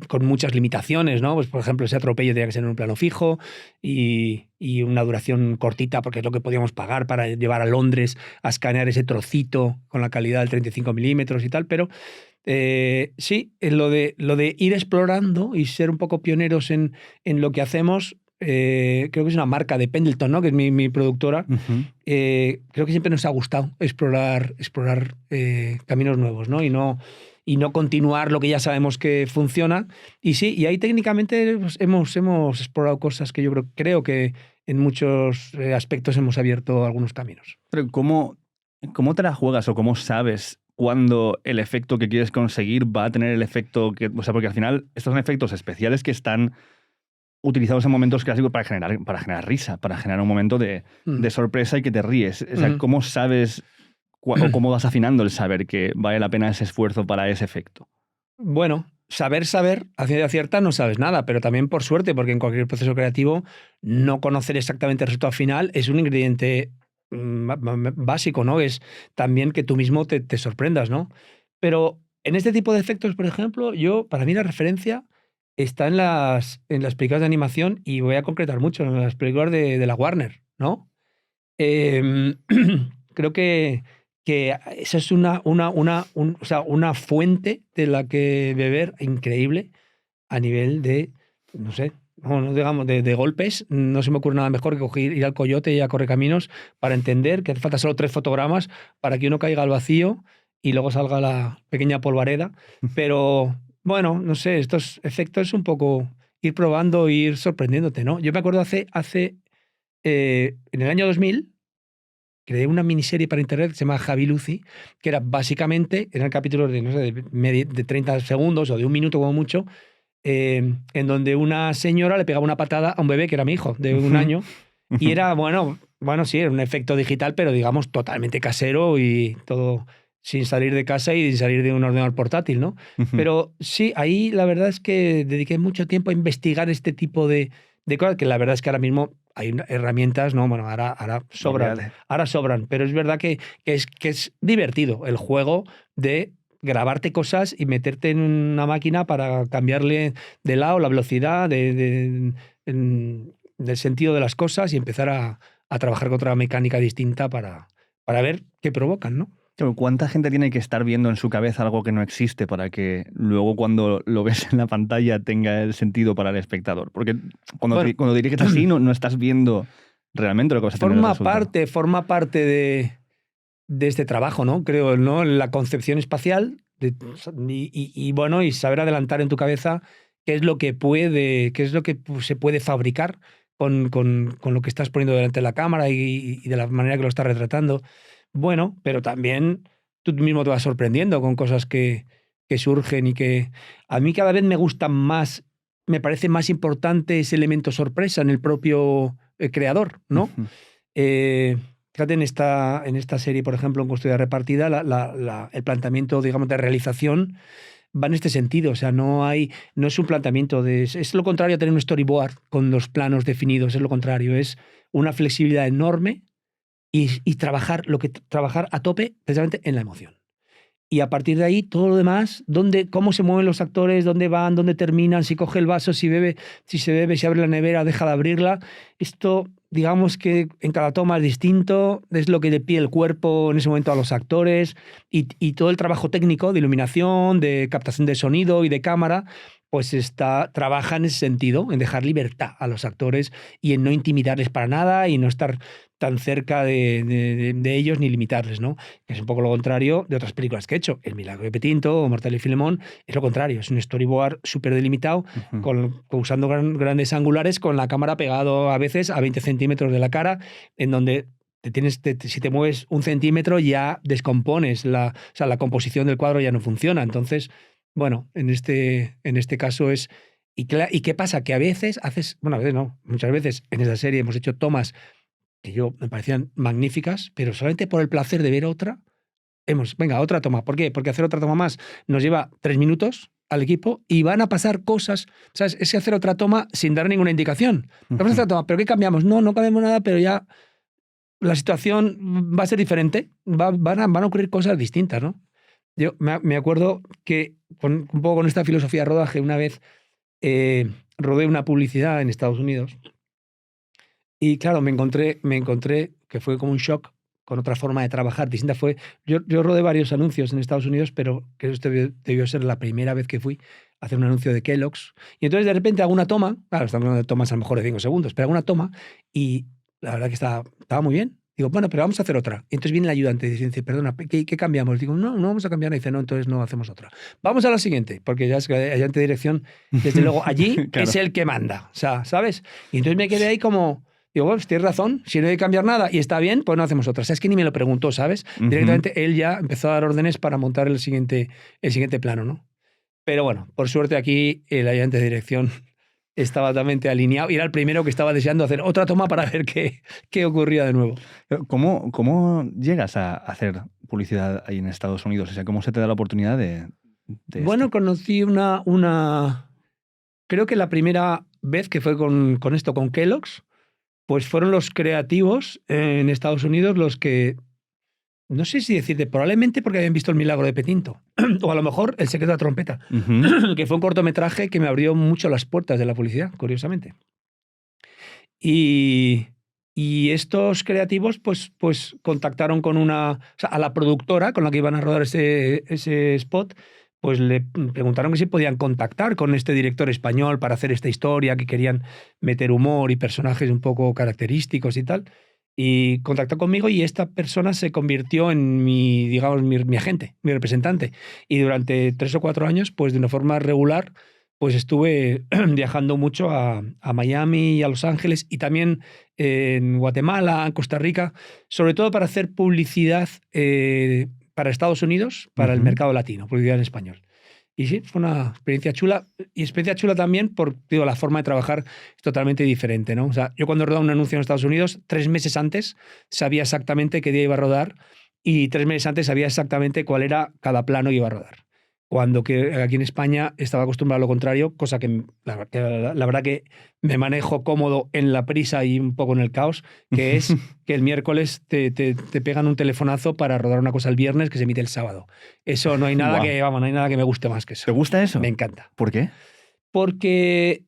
con muchas limitaciones, ¿no? Pues, por ejemplo, ese atropello tenía que ser en un plano fijo y una duración cortita porque es lo que podíamos pagar para llevar a Londres a escanear ese trocito con la calidad del 35 milímetros y tal, pero sí, lo de ir explorando y ser un poco pioneros en lo que hacemos, creo que es una marca de Pendleton, ¿no? Que es mi productora. Ujú. Creo que siempre nos ha gustado explorar caminos nuevos, ¿no? Y no continuar lo que ya sabemos que funciona. Y sí, y ahí técnicamente pues, hemos explorado cosas que yo creo que en muchos aspectos hemos abierto algunos caminos. Pero ¿cómo te la juegas o cómo sabes cuándo el efecto que quieres conseguir va a tener el efecto que... O sea, porque al final estos son efectos especiales que están utilizados en momentos clásicos para generar risa, para generar un momento Mm. de sorpresa y que te ríes. O sea, Ujú. ¿cómo sabes o cómo vas afinando el saber que vale la pena ese esfuerzo para ese efecto? Bueno, saber, a ciencia cierta no sabes nada, pero también por suerte, porque en cualquier proceso creativo no conocer exactamente el resultado final es un ingrediente básico, ¿no? Es también que tú mismo te sorprendas, ¿no? Pero en este tipo de efectos, por ejemplo, para mí la referencia está en las películas de animación y voy a concretar mucho, en las películas de la Warner, ¿no? Em, creo que esa es o sea, una fuente de la que beber increíble a nivel de, no sé, no digamos, de golpes. No se me ocurre nada mejor que ir al Coyote y a Correcaminos para entender que hace falta solo 3 fotogramas para que uno caiga al vacío y luego salga la pequeña polvareda. Pero bueno, no sé, estos efectos es un poco ir probando e ir sorprendiéndote, ¿no? Yo me acuerdo en el año 2000 creé una miniserie para internet que se llama Javi Lucy, que era básicamente, eran capítulos de, no sé, de 30 segundos o de un minuto como mucho, en donde una señora le pegaba una patada a un bebé que era mi hijo, de un Ujú, año, y ujú. era, bueno, sí, era un efecto digital, pero digamos totalmente casero y todo sin salir de casa y sin salir de un ordenador portátil, ¿no? Ujú. Pero sí, ahí la verdad es que dediqué mucho tiempo a investigar este tipo de cosas, que la verdad es que ahora mismo hay herramientas, ¿no? Bueno, Genial. ahora sobran, pero es verdad que es divertido el juego de grabarte cosas y meterte en una máquina para cambiarle de lado la velocidad, del sentido de las cosas y empezar a trabajar con otra mecánica distinta para ver qué provocan, ¿no? Claro, ¿cuánta gente tiene que estar viendo en su cabeza algo que no existe para que luego cuando lo ves en la pantalla tenga el sentido para el espectador? Porque cuando, Bueno, cuando diriges así no estás viendo realmente lo que vas a tener el resultado. forma parte de este trabajo, ¿no? Creo, ¿no? La concepción espacial bueno, y saber adelantar en tu cabeza qué es lo que se puede fabricar con lo que estás poniendo delante de la cámara y de la manera que lo estás retratando. Bueno, pero también tú mismo te vas sorprendiendo con cosas que surgen y que a mí cada vez me gustan más, me parece más importante ese elemento sorpresa en el propio creador, ¿no? Ujú. Fíjate, en esta serie, por ejemplo, en Custodia Repartida, el planteamiento, digamos, de realización va en este sentido. O sea, no es un planteamiento es lo contrario a tener un storyboard con los planos definidos, es lo contrario, es una flexibilidad enorme y trabajar a tope precisamente en la emoción. Y a partir de ahí, todo lo demás, cómo se mueven los actores, dónde van, dónde terminan, si coge el vaso, si bebe, si se bebe, si abre la nevera, deja de abrirla. Esto, digamos que en cada toma es distinto, es lo que le pide el cuerpo en ese momento a los actores y todo el trabajo técnico de iluminación, de captación de sonido y de cámara, pues trabaja en ese sentido, en dejar libertad a los actores y en no intimidarles para nada y no estar tan cerca de ellos ni limitarles, ¿no? Que es un poco lo contrario de otras películas que he hecho. El Milagro de Petinto o Mortadelo y Filemón es lo contrario, es un storyboard súper delimitado, Ujú. usando grandes angulares, con la cámara pegado a veces a 20 centímetros de la cara, en donde si te mueves un centímetro ya descompones, o sea, la composición del cuadro ya no funciona. Entonces, bueno, en este caso es... ¿Y qué pasa? Que a veces bueno, a veces no, muchas veces en esa serie hemos hecho tomas que me parecían magníficas, pero solamente por el placer de ver otra, venga, otra toma. ¿Por qué? Porque hacer otra toma más nos lleva 3 minutos al equipo y van a pasar cosas, ¿sabes? Es hacer otra toma sin dar ninguna indicación. Vamos a hacer Ujú. otra toma, ¿pero qué cambiamos? No cambiamos nada, pero ya la situación va a ser diferente, van a ocurrir cosas distintas, ¿no? Yo me acuerdo que un poco con esta filosofía de rodaje, una vez rodé una publicidad en Estados Unidos y claro, me encontré que fue como un shock con otra forma de trabajar distinta. Yo rodé varios anuncios en Estados Unidos, pero que esto debió ser la primera vez que fui a hacer un anuncio de Kellogg's. Y entonces de repente hago una toma, claro, estamos hablando de tomas a lo mejor de 5 segundos, pero hago una toma y la verdad que estaba muy bien. Digo, bueno, pero vamos a hacer otra. Y entonces viene el ayudante y dice, perdona, ¿qué cambiamos? Digo, no vamos a cambiar. Y dice, no, entonces no hacemos otra. Vamos a la siguiente, porque ya es que el ayudante de dirección, desde luego, allí es Claro. el que manda. O sea, ¿sabes? Y entonces me quedé ahí como... Digo, bueno, pues tienes razón, si no hay que cambiar nada y está bien, pues no hacemos otra. O sea, es que ni me lo preguntó, ¿sabes? Ujú. Directamente él ya empezó a dar órdenes para montar el siguiente plano, ¿no? Pero bueno, por suerte aquí el ayudante de dirección estaba totalmente alineado y era el primero que estaba deseando hacer otra toma para ver qué ocurría de nuevo. Pero ¿cómo llegas a hacer publicidad ahí en Estados Unidos? O sea, ¿cómo se te da la oportunidad de esto? Bueno, conocí creo que la primera vez que fue con Kellogg's, pues fueron los creativos en Estados Unidos los que, no sé si decirte, probablemente porque habían visto El Milagro de Petinto, o a lo mejor El secreto de la trompeta, Ujú. que fue un cortometraje que me abrió mucho las puertas de la publicidad, curiosamente. Y, y estos creativos pues contactaron o sea, a la productora con la que iban a rodar ese spot, pues le preguntaron que si podían contactar con este director español para hacer esta historia, que querían meter humor y personajes un poco característicos y tal. Y contactó conmigo y esta persona se convirtió en digamos, mi agente, mi representante. Y durante 3 o 4 años, pues de una forma regular, pues estuve viajando mucho a Miami y a Los Ángeles y también en Guatemala, en Costa Rica, sobre todo para hacer publicidad para Estados Unidos, para el Ujú. mercado latino, publicidad en español. Y sí, fue una experiencia chula. Y experiencia chula también porque, digo, la forma de trabajar es totalmente diferente, ¿no? O sea, yo cuando rodaba un anuncio en Estados Unidos, 3 meses antes sabía exactamente qué día iba a rodar y 3 meses antes sabía exactamente cuál era cada plano que iba a rodar. Cuando que aquí en España estaba acostumbrado a lo contrario, cosa que la verdad que me manejo cómodo en la prisa y un poco en el caos, que es que el miércoles te pegan un telefonazo para rodar una cosa el viernes que se emite el sábado. Eso no hay nada Guau. que, vamos, no hay nada que me guste más que eso. ¿Te gusta Me eso? encanta. ¿Por qué? Porque,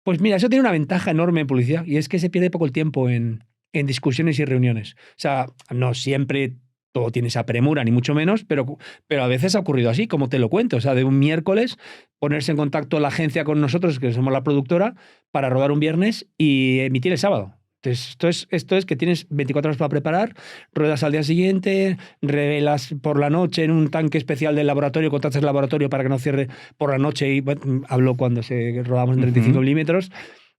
pues mira, eso tiene una ventaja enorme en publicidad y es que se pierde poco el tiempo en discusiones y reuniones. O sea, no siempre todo tiene esa premura, ni mucho menos, pero a veces ha ocurrido así, como te lo cuento. O sea, de un miércoles ponerse en contacto la agencia con nosotros, que somos la productora, para rodar un viernes y emitir el sábado. Entonces, esto es que tienes 24 horas para preparar, ruedas al día siguiente, revelas por la noche en un tanque especial del laboratorio, contratas el laboratorio para que no cierre por la noche y bueno, hablo cuando rodamos en 35 Ujú. milímetros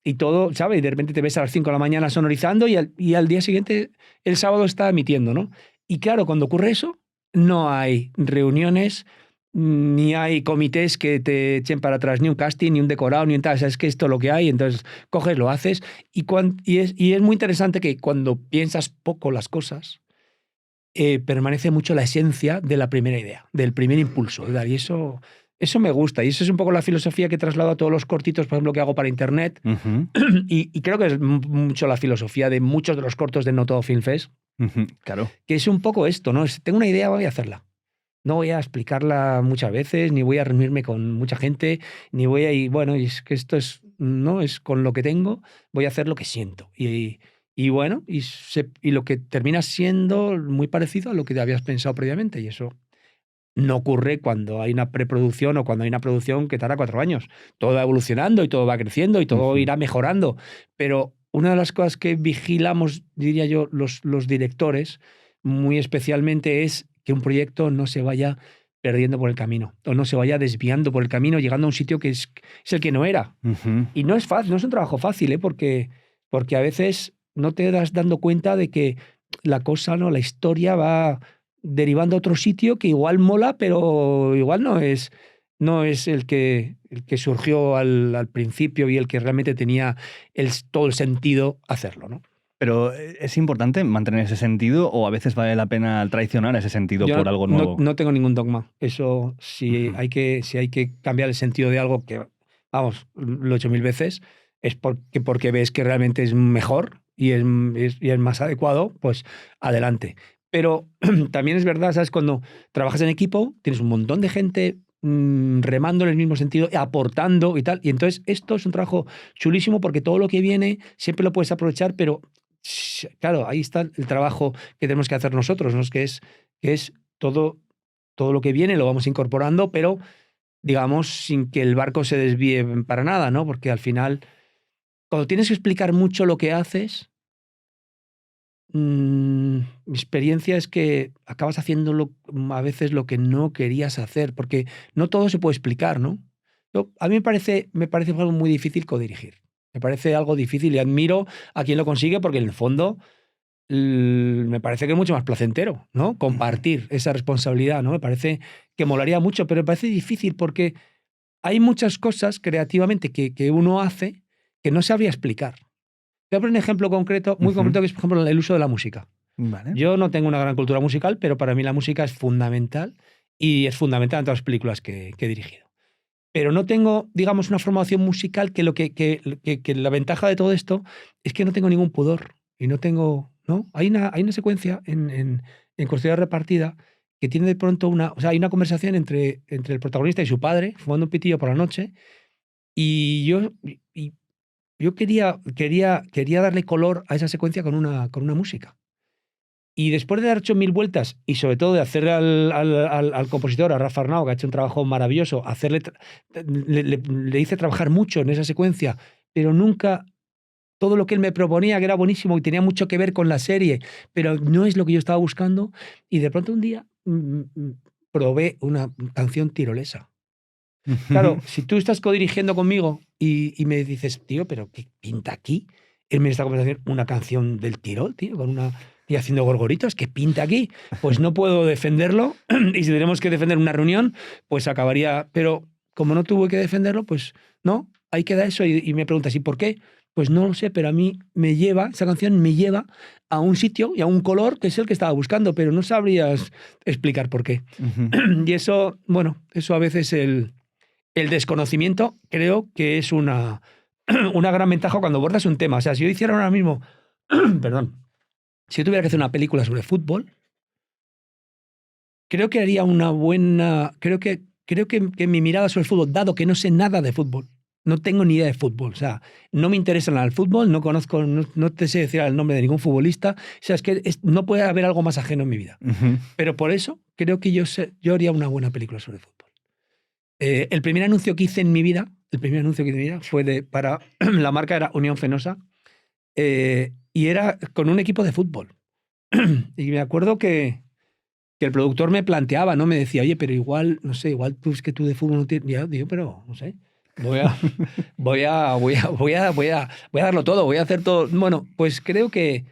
y todo, ¿sabes? Y de repente te ves a las 5 de la mañana sonorizando y al día siguiente, el sábado está emitiendo, ¿no? Y claro, cuando ocurre eso, no hay reuniones, ni hay comités que te echen para atrás, ni un casting, ni un decorado, ni un tal. O sea, es que esto es lo que hay, entonces coges, lo haces. Y es muy interesante que cuando piensas poco las cosas, permanece mucho la esencia de la primera idea, del primer impulso. ¿Verdad? Y eso me gusta. Y eso es un poco la filosofía que traslado a todos los cortitos, por ejemplo, que hago para internet. Ujú, Y creo que es mucho la filosofía de muchos de los cortos de No Todo Film Fest, claro. que es un poco esto, ¿no? Tengo una idea, voy a hacerla. No voy a explicarla muchas veces, ni voy a reunirme con mucha gente, ni voy a ir, bueno, y es que esto es, no, es con lo que tengo, voy a hacer lo que siento. Y bueno, y lo que termina siendo muy parecido a lo que te habías pensado previamente. Y eso no ocurre cuando hay una preproducción o cuando hay una producción que tarda 4 años. Todo va evolucionando y todo va creciendo y todo Ujú. irá mejorando. Pero una de las cosas que vigilamos, diría yo, los directores, muy especialmente, es que un proyecto no se vaya perdiendo por el camino o no se vaya desviando por el camino, llegando a un sitio que es el que no era. Ujú. Y no es fácil, no es un trabajo fácil, ¿eh? Porque a veces no te das dando cuenta de que la cosa, ¿no? La historia va derivando a otro sitio que igual mola, pero igual no es el que surgió al principio y el que realmente tenía todo el sentido hacerlo, ¿no? Pero ¿es importante mantener ese sentido o a veces vale la pena traicionar ese sentido Yo por algo no, nuevo? no tengo ningún dogma. Eso, Ujú. si hay que cambiar el sentido de algo que, vamos, lo he hecho 1000 veces, es porque ves que realmente es mejor y es más adecuado, pues adelante. Pero también es verdad, ¿sabes? Cuando trabajas en equipo, tienes un montón de gente remando en el mismo sentido, aportando y tal. Y entonces esto es un trabajo chulísimo porque todo lo que viene siempre lo puedes aprovechar, pero claro, ahí está el trabajo que tenemos que hacer nosotros, ¿no? Que es todo lo que viene lo vamos incorporando, pero digamos sin que el barco se desvíe para nada, ¿no? Porque al final, cuando tienes que explicar mucho lo que haces, mi experiencia es que acabas haciendo a veces lo que no querías hacer, porque no todo se puede explicar, ¿no? A mí me parece algo muy difícil codirigir. Me parece algo difícil y admiro a quien lo consigue porque en el fondo me parece que es mucho más placentero, ¿no? Ujú. Compartir esa responsabilidad, ¿no? Me parece que molaría mucho, pero me parece difícil porque hay muchas cosas creativamente que uno hace que no sabría explicar. Te voy a poner un ejemplo concreto, muy Ujú. concreto, que es, por ejemplo, el uso de la música. Vale. Yo no tengo una gran cultura musical, pero para mí la música es fundamental y es fundamental en todas las películas que he dirigido. Pero no tengo, digamos, una formación musical que la ventaja de todo esto es que no tengo ningún pudor y no tengo, ¿no? Hay una secuencia en Custodia Repartida que tiene de pronto o sea, hay una conversación entre el protagonista y su padre, fumando un pitillo por la noche, y yo quería darle color a esa secuencia con una música. Y después de dar 8000 vueltas y sobre todo de hacer al compositor, a Rafa Arnau, que ha hecho un trabajo maravilloso, le hice trabajar mucho en esa secuencia, pero nunca todo lo que él me proponía, que era buenísimo y tenía mucho que ver con la serie, pero no es lo que yo estaba buscando. Y de pronto un día probé una canción tirolesa. Ujú. Claro, si tú estás codirigiendo conmigo y me dices, tío, pero ¿qué pinta aquí? En esta conversación, una canción del Tirol, tío, con una tía haciendo gorgoritos, ¿qué pinta aquí? Pues no puedo defenderlo y si tenemos que defender una reunión, pues acabaría. Pero como no tuve que defenderlo, pues no, ahí queda eso. Y me preguntas, ¿y por qué? Pues no lo sé, pero a mí esa canción me lleva a un sitio y a un color que es el que estaba buscando, pero no sabrías explicar por qué. Ujú. Y eso, bueno, eso a veces el desconocimiento creo que es una gran ventaja cuando abordas un tema. O sea, si yo hiciera ahora mismo, perdón, si yo tuviera que hacer una película sobre fútbol, creo que haría una buena, creo que mi mirada sobre el fútbol, dado que no sé nada de fútbol, no tengo ni idea de fútbol, o sea, no me interesa nada el fútbol, no conozco, no te sé decir el nombre de ningún futbolista, o sea, es que no puede haber algo más ajeno en mi vida. Ujú. Pero por eso creo que yo haría una buena película sobre fútbol. El primer anuncio que hice en mi vida, fue para la marca era Unión Fenosa, y era con un equipo de fútbol. Y me acuerdo que el productor me planteaba, ¿no? Me decía, oye, pero igual, no sé, igual tú es que tú de fútbol no tienes. Ya, digo, pero no sé. Voy a, voy a darlo todo, voy a hacer todo. Bueno, pues creo que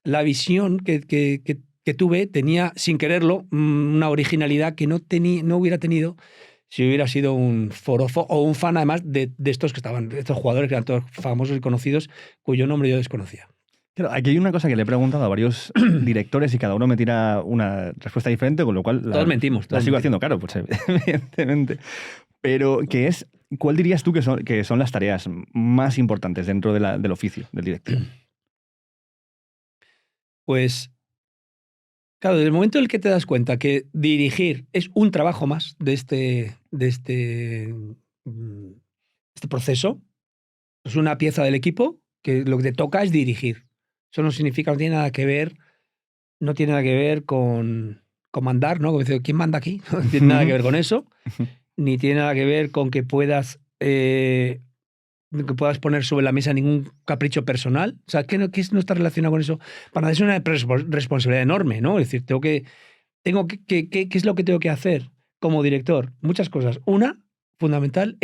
la visión que que tuve tenía, sin quererlo, una originalidad que no hubiera tenido si hubiera sido un forofo o un fan, además, de estos que estaban, de estos jugadores que eran todos famosos y conocidos, cuyo nombre yo desconocía. Claro, aquí hay una cosa que le he preguntado a varios directores y cada uno me tira una respuesta diferente, con lo cual Todos mentimos. la sigo haciendo, claro, pues evidentemente. Pero, ¿cuál dirías tú que son las tareas más importantes dentro del oficio del director? Pues, claro, desde el momento en el que te das cuenta que dirigir es un trabajo más de este proceso, es una pieza del equipo, que lo que te toca es dirigir. Eso no significa, no tiene nada que ver, con mandar, ¿no? Como dice, ¿quién manda aquí? No tiene nada que ver con eso, ni tiene nada que ver con que puedas poner sobre la mesa ningún capricho personal. O sea, que no está relacionado con eso. Para nada es una responsabilidad enorme, ¿no? Es decir, ¿qué es lo que tengo que hacer como director? Muchas cosas. Una, fundamental,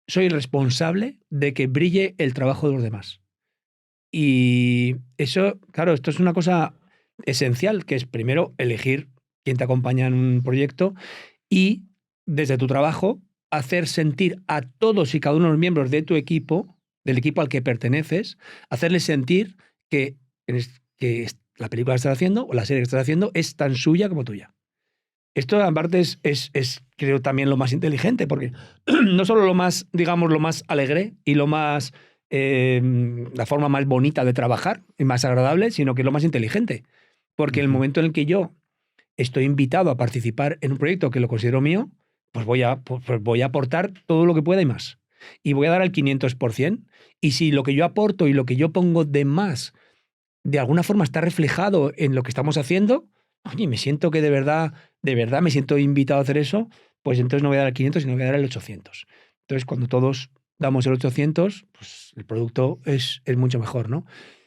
soy el responsable de que brille el trabajo de los demás. Y eso, claro, esto es una cosa esencial, que es primero elegir quién te acompaña en un proyecto y desde tu trabajo hacer sentir a todos y cada uno de los miembros de tu equipo, del equipo al que perteneces, hacerles sentir que la película que estás haciendo o la serie que estás haciendo es tan suya como tuya. Esto, aparte, creo, también lo más inteligente, porque no solo lo más, digamos, lo más alegre y lo más, la forma más bonita de trabajar y más agradable, sino que es lo más inteligente. Porque el momento en el que yo estoy invitado a participar en un proyecto que lo considero mío, pues voy a aportar todo lo que pueda y más. Y voy a dar al 500%. Y si lo que yo aporto y lo que yo pongo de más, de alguna forma está reflejado en lo que estamos haciendo, oye, me siento que de verdad me siento invitado a hacer eso, pues entonces no voy a dar el 500, sino voy a dar el 800. Entonces, cuando todos damos el 800, pues el producto es mucho mejor, ¿no?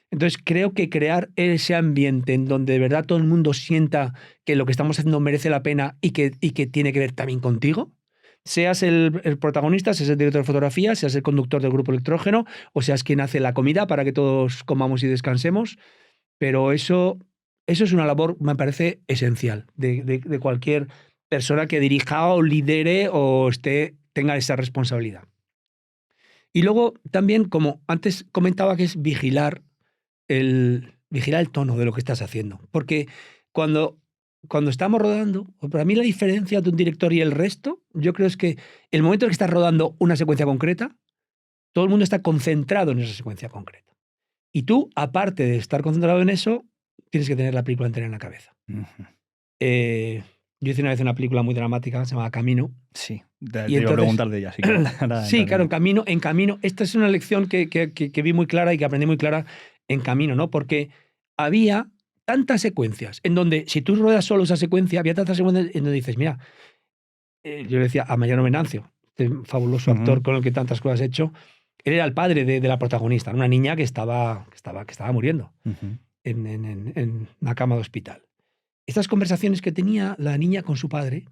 Entonces, creo que crear ese ambiente en donde de verdad todo el mundo sienta que lo que estamos haciendo merece la pena y que tiene que ver también contigo, seas el protagonista, seas el director de fotografía, seas el conductor del grupo Electrógeno, o seas quien hace la comida para que todos comamos y descansemos, pero eso es una labor, me parece, esencial de cualquier persona que dirija o lidere o tenga esa responsabilidad. Y luego también, como antes comentaba, que es vigilar el tono de lo que estás haciendo. Porque cuando estamos rodando, para mí la diferencia de un director y el resto, yo creo es que el momento en que estás rodando una secuencia concreta, todo el mundo está concentrado en esa secuencia concreta. Y tú, aparte de estar concentrado en eso, tienes que tener la película entera en la cabeza. Yo hice una vez una película muy dramática, se llama Camino. Sí, te iba a preguntar de ella. Sí, claro, sí, claro, en Camino. Esta es una lección que vi muy clara y que aprendí muy clara en Camino, ¿no? Porque había tantas secuencias en donde, si tú ruedas solo esa secuencia, había tantas secuencias en donde dices, mira, yo le decía a Mariano Venancio, este fabuloso actor con el que tantas cosas he hecho, él era el padre de la protagonista, una niña que estaba muriendo en una cama de hospital. Estas conversaciones que tenía la niña con su padre,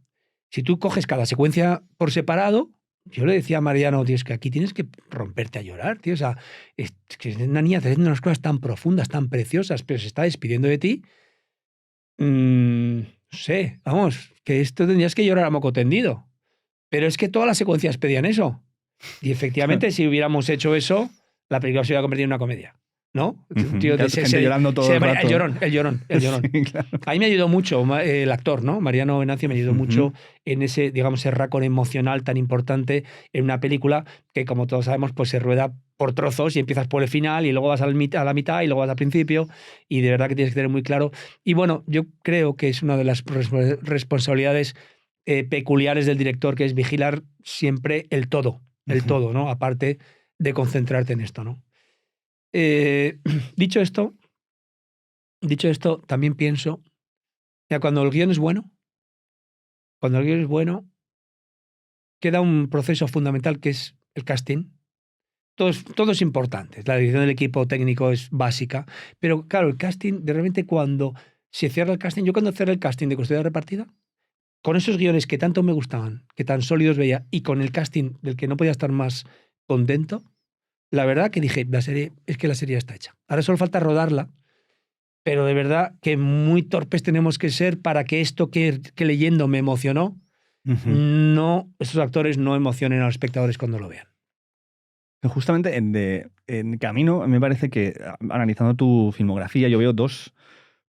si tú coges cada secuencia por separado, yo le decía a Mariano, tío, es que aquí tienes que romperte a llorar, tío. O sea, es que es una niña haciendo unas cosas tan profundas, tan preciosas, pero se está despidiendo de ti. No sé, vamos, que esto tendrías que llorar a moco tendido. Pero es que todas las secuencias pedían eso. Y efectivamente, si hubiéramos hecho eso, la película se hubiera convertido en una comedia. ¿No? Un tío de gente llorando todo el rato. El llorón. Sí, claro. A mí me ayudó mucho el actor, ¿no? Mariano Venancio me ayudó mucho en ese, digamos, ese racón emocional tan importante en una película que, como todos sabemos, pues se rueda por trozos y empiezas por el final y luego vas a la mitad y luego vas al principio, y de verdad que tienes que tener muy claro. Y bueno, yo creo que es una de las responsabilidades peculiares del director, que es vigilar siempre el todo, ¿no? Aparte de concentrarte en esto, ¿no? Dicho esto, también pienso que cuando el guión es bueno, queda un proceso fundamental que es el casting. Todo es importante. La dirección del equipo técnico es básica, pero claro, el casting, de repente cuando se cierra el casting, yo cuando cerré el casting de Custodia Repartida, con esos guiones que tanto me gustaban, que tan sólidos veía, y con el casting del que no podía estar más contento, la verdad que dije, la serie está hecha. Ahora solo falta rodarla. pero de verdad que muy torpes tenemos que ser para que esto que leyendo me emocionó, no, esos actores no emocionen a los espectadores cuando lo vean. Justamente en Camino, me parece que, analizando tu filmografía, yo veo dos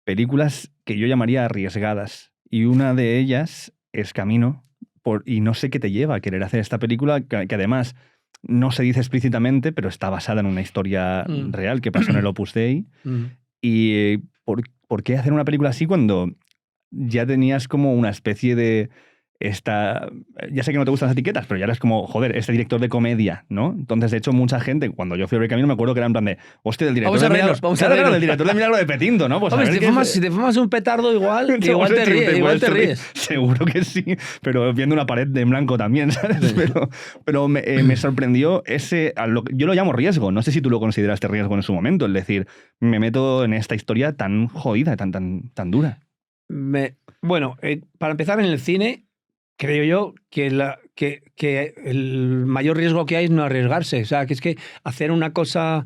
películas que yo llamaría arriesgadas. Y una de ellas es Camino, y no sé qué te lleva a querer hacer esta película, que además no se dice explícitamente, pero está basada en una historia real que pasó en el Opus Dei. ¿Y por qué hacer una película así cuando ya tenías como una especie de... ya sé que no te gustan las etiquetas, pero ya eres como, joder, este director de comedia, ¿no? Entonces, de hecho, mucha gente, cuando yo fui a ver Camino, me acuerdo que era en plan de, hostia, el director Vamos a reírnos, Claro, del director de Milagro de Petinto, ¿no? Pues hombre, a ver si te fumas un petardo igual te ríes. Seguro que sí, pero viendo una pared de blanco también, ¿sabes? Sí. Pero me sorprendió yo lo llamo riesgo, no sé si tú lo consideraste riesgo en su momento, es decir, me meto en esta historia tan jodida, tan dura. Bueno, para empezar, en el cine, creo yo que el mayor riesgo que hay es no arriesgarse. O sea, que es que hacer una cosa...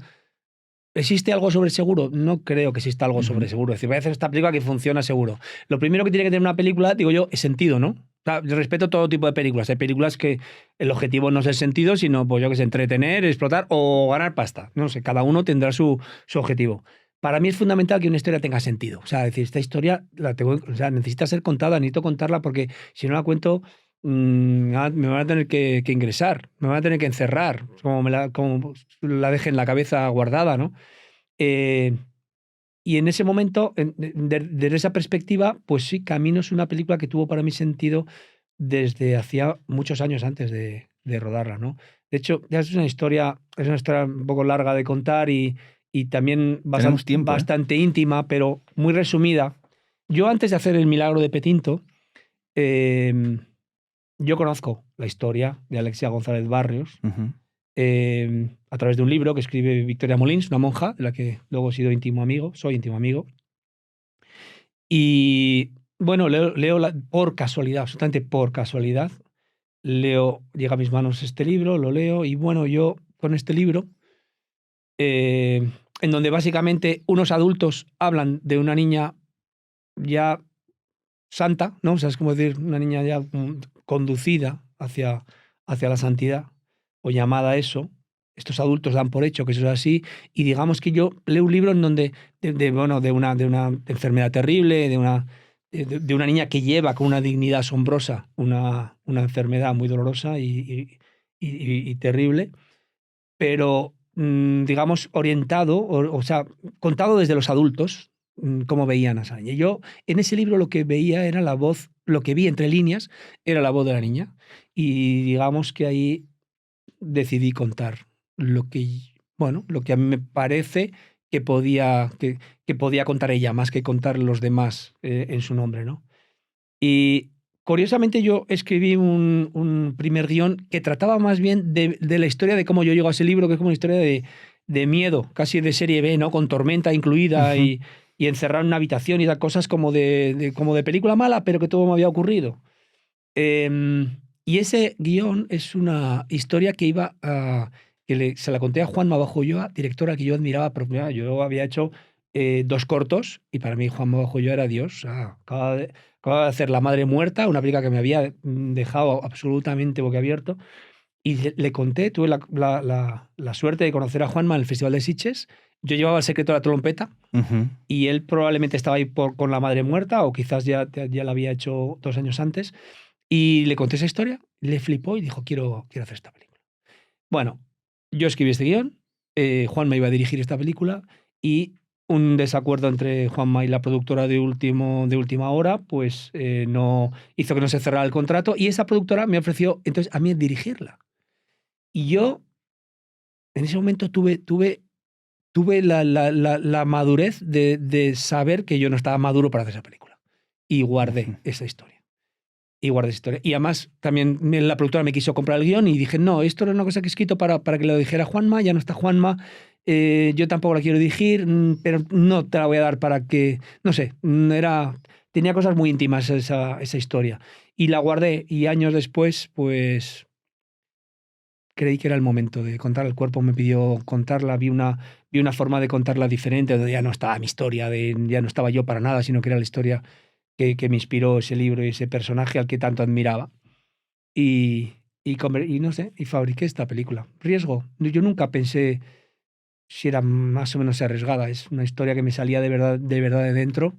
¿Existe algo sobre seguro? No creo que exista algo sobre seguro. Es decir, voy a hacer esta película que funciona seguro. Lo primero que tiene que tener una película, digo yo, es sentido, ¿no? O sea, yo respeto todo tipo de películas. Hay películas que el objetivo no es el sentido, sino, pues yo que sé, entretener, explotar o ganar pasta. No sé, cada uno tendrá su objetivo. Para mí es fundamental que una historia tenga sentido. O sea, decir, esta historia necesita ser contada, necesito contarla porque si no la cuento me van a tener que ingresar, me van a tener que encerrar, como la deje en la cabeza guardada, ¿no? Y en ese momento, desde esa perspectiva, pues sí, Camino es una película que tuvo para mí sentido desde hacía muchos años antes de rodarla, ¿no? De hecho, ya es una historia un poco larga de contar y también bastante íntima, pero muy resumida. Yo antes de hacer El Milagro de Petinto, yo conozco la historia de Alexia González Barrios a través de un libro que escribe Victoria Molins, una monja de la que luego soy íntimo amigo. Y bueno, leo por casualidad, absolutamente por casualidad, llega a mis manos este libro, lo leo y bueno, yo con este libro, en donde básicamente unos adultos hablan de una niña ya santa, ¿no? O sea, es como decir, una niña ya conducida hacia la santidad o llamada a eso. Estos adultos dan por hecho que eso es así y digamos que yo leo un libro en donde de una enfermedad terrible, de una niña que lleva con una dignidad asombrosa una enfermedad muy dolorosa y terrible, pero digamos orientado, o sea, contado desde los adultos, cómo veían a esa niña. Yo en ese libro lo que veía era la voz, lo que vi entre líneas era la voz de la niña y digamos que ahí decidí contar lo que a mí me parece que podía contar ella más que contar los demás en su nombre, ¿no? Y curiosamente yo escribí un primer guión que trataba más bien de la historia de cómo yo llego a ese libro, que es como una historia de miedo, casi de serie B, ¿no? Con tormenta incluida y encerrar en una habitación y dar cosas como de película mala, pero que todo me había ocurrido. Y ese guión es una historia que se la conté a Juanma Bajo Ulloa, directora que yo admiraba. Yo había hecho 2 cortos y para mí Juanma Bajo Ulloa era Dios. O sea, acababa de hacer La Madre Muerta, una película que me había dejado absolutamente boquiabierto. Y le conté, tuve la suerte de conocer a Juanma en el Festival de Sitges. Yo llevaba El secreto de la trompeta y él probablemente estaba ahí con La Madre Muerta o quizás ya la había hecho 2 años antes. Y le conté esa historia, le flipó y dijo, quiero hacer esta película. Bueno, yo escribí este guión, Juanma iba a dirigir esta película y un desacuerdo entre Juanma y la productora de última hora, pues no hizo que no se cerrara el contrato y esa productora me ofreció entonces a mí dirigirla. Y yo en ese momento tuve la madurez de saber que yo no estaba maduro para hacer esa película. Y guardé esa historia. Y además también la productora me quiso comprar el guión y dije, no, esto era una cosa que he escrito para que lo dijera Juanma, ya no está Juanma, yo tampoco la quiero dirigir, pero no te la voy a dar para que, no sé, tenía cosas muy íntimas esa historia. Y la guardé y años después, pues creí que era el momento de contar. El cuerpo me pidió contarla, vi una forma de contarla diferente, donde ya no estaba mi historia, ya no estaba yo para nada, sino que era la historia que me inspiró ese libro y ese personaje al que tanto admiraba. Y no sé, y fabriqué esta película. Riesgo. Yo nunca pensé si era más o menos arriesgada. Es una historia que me salía de verdad de dentro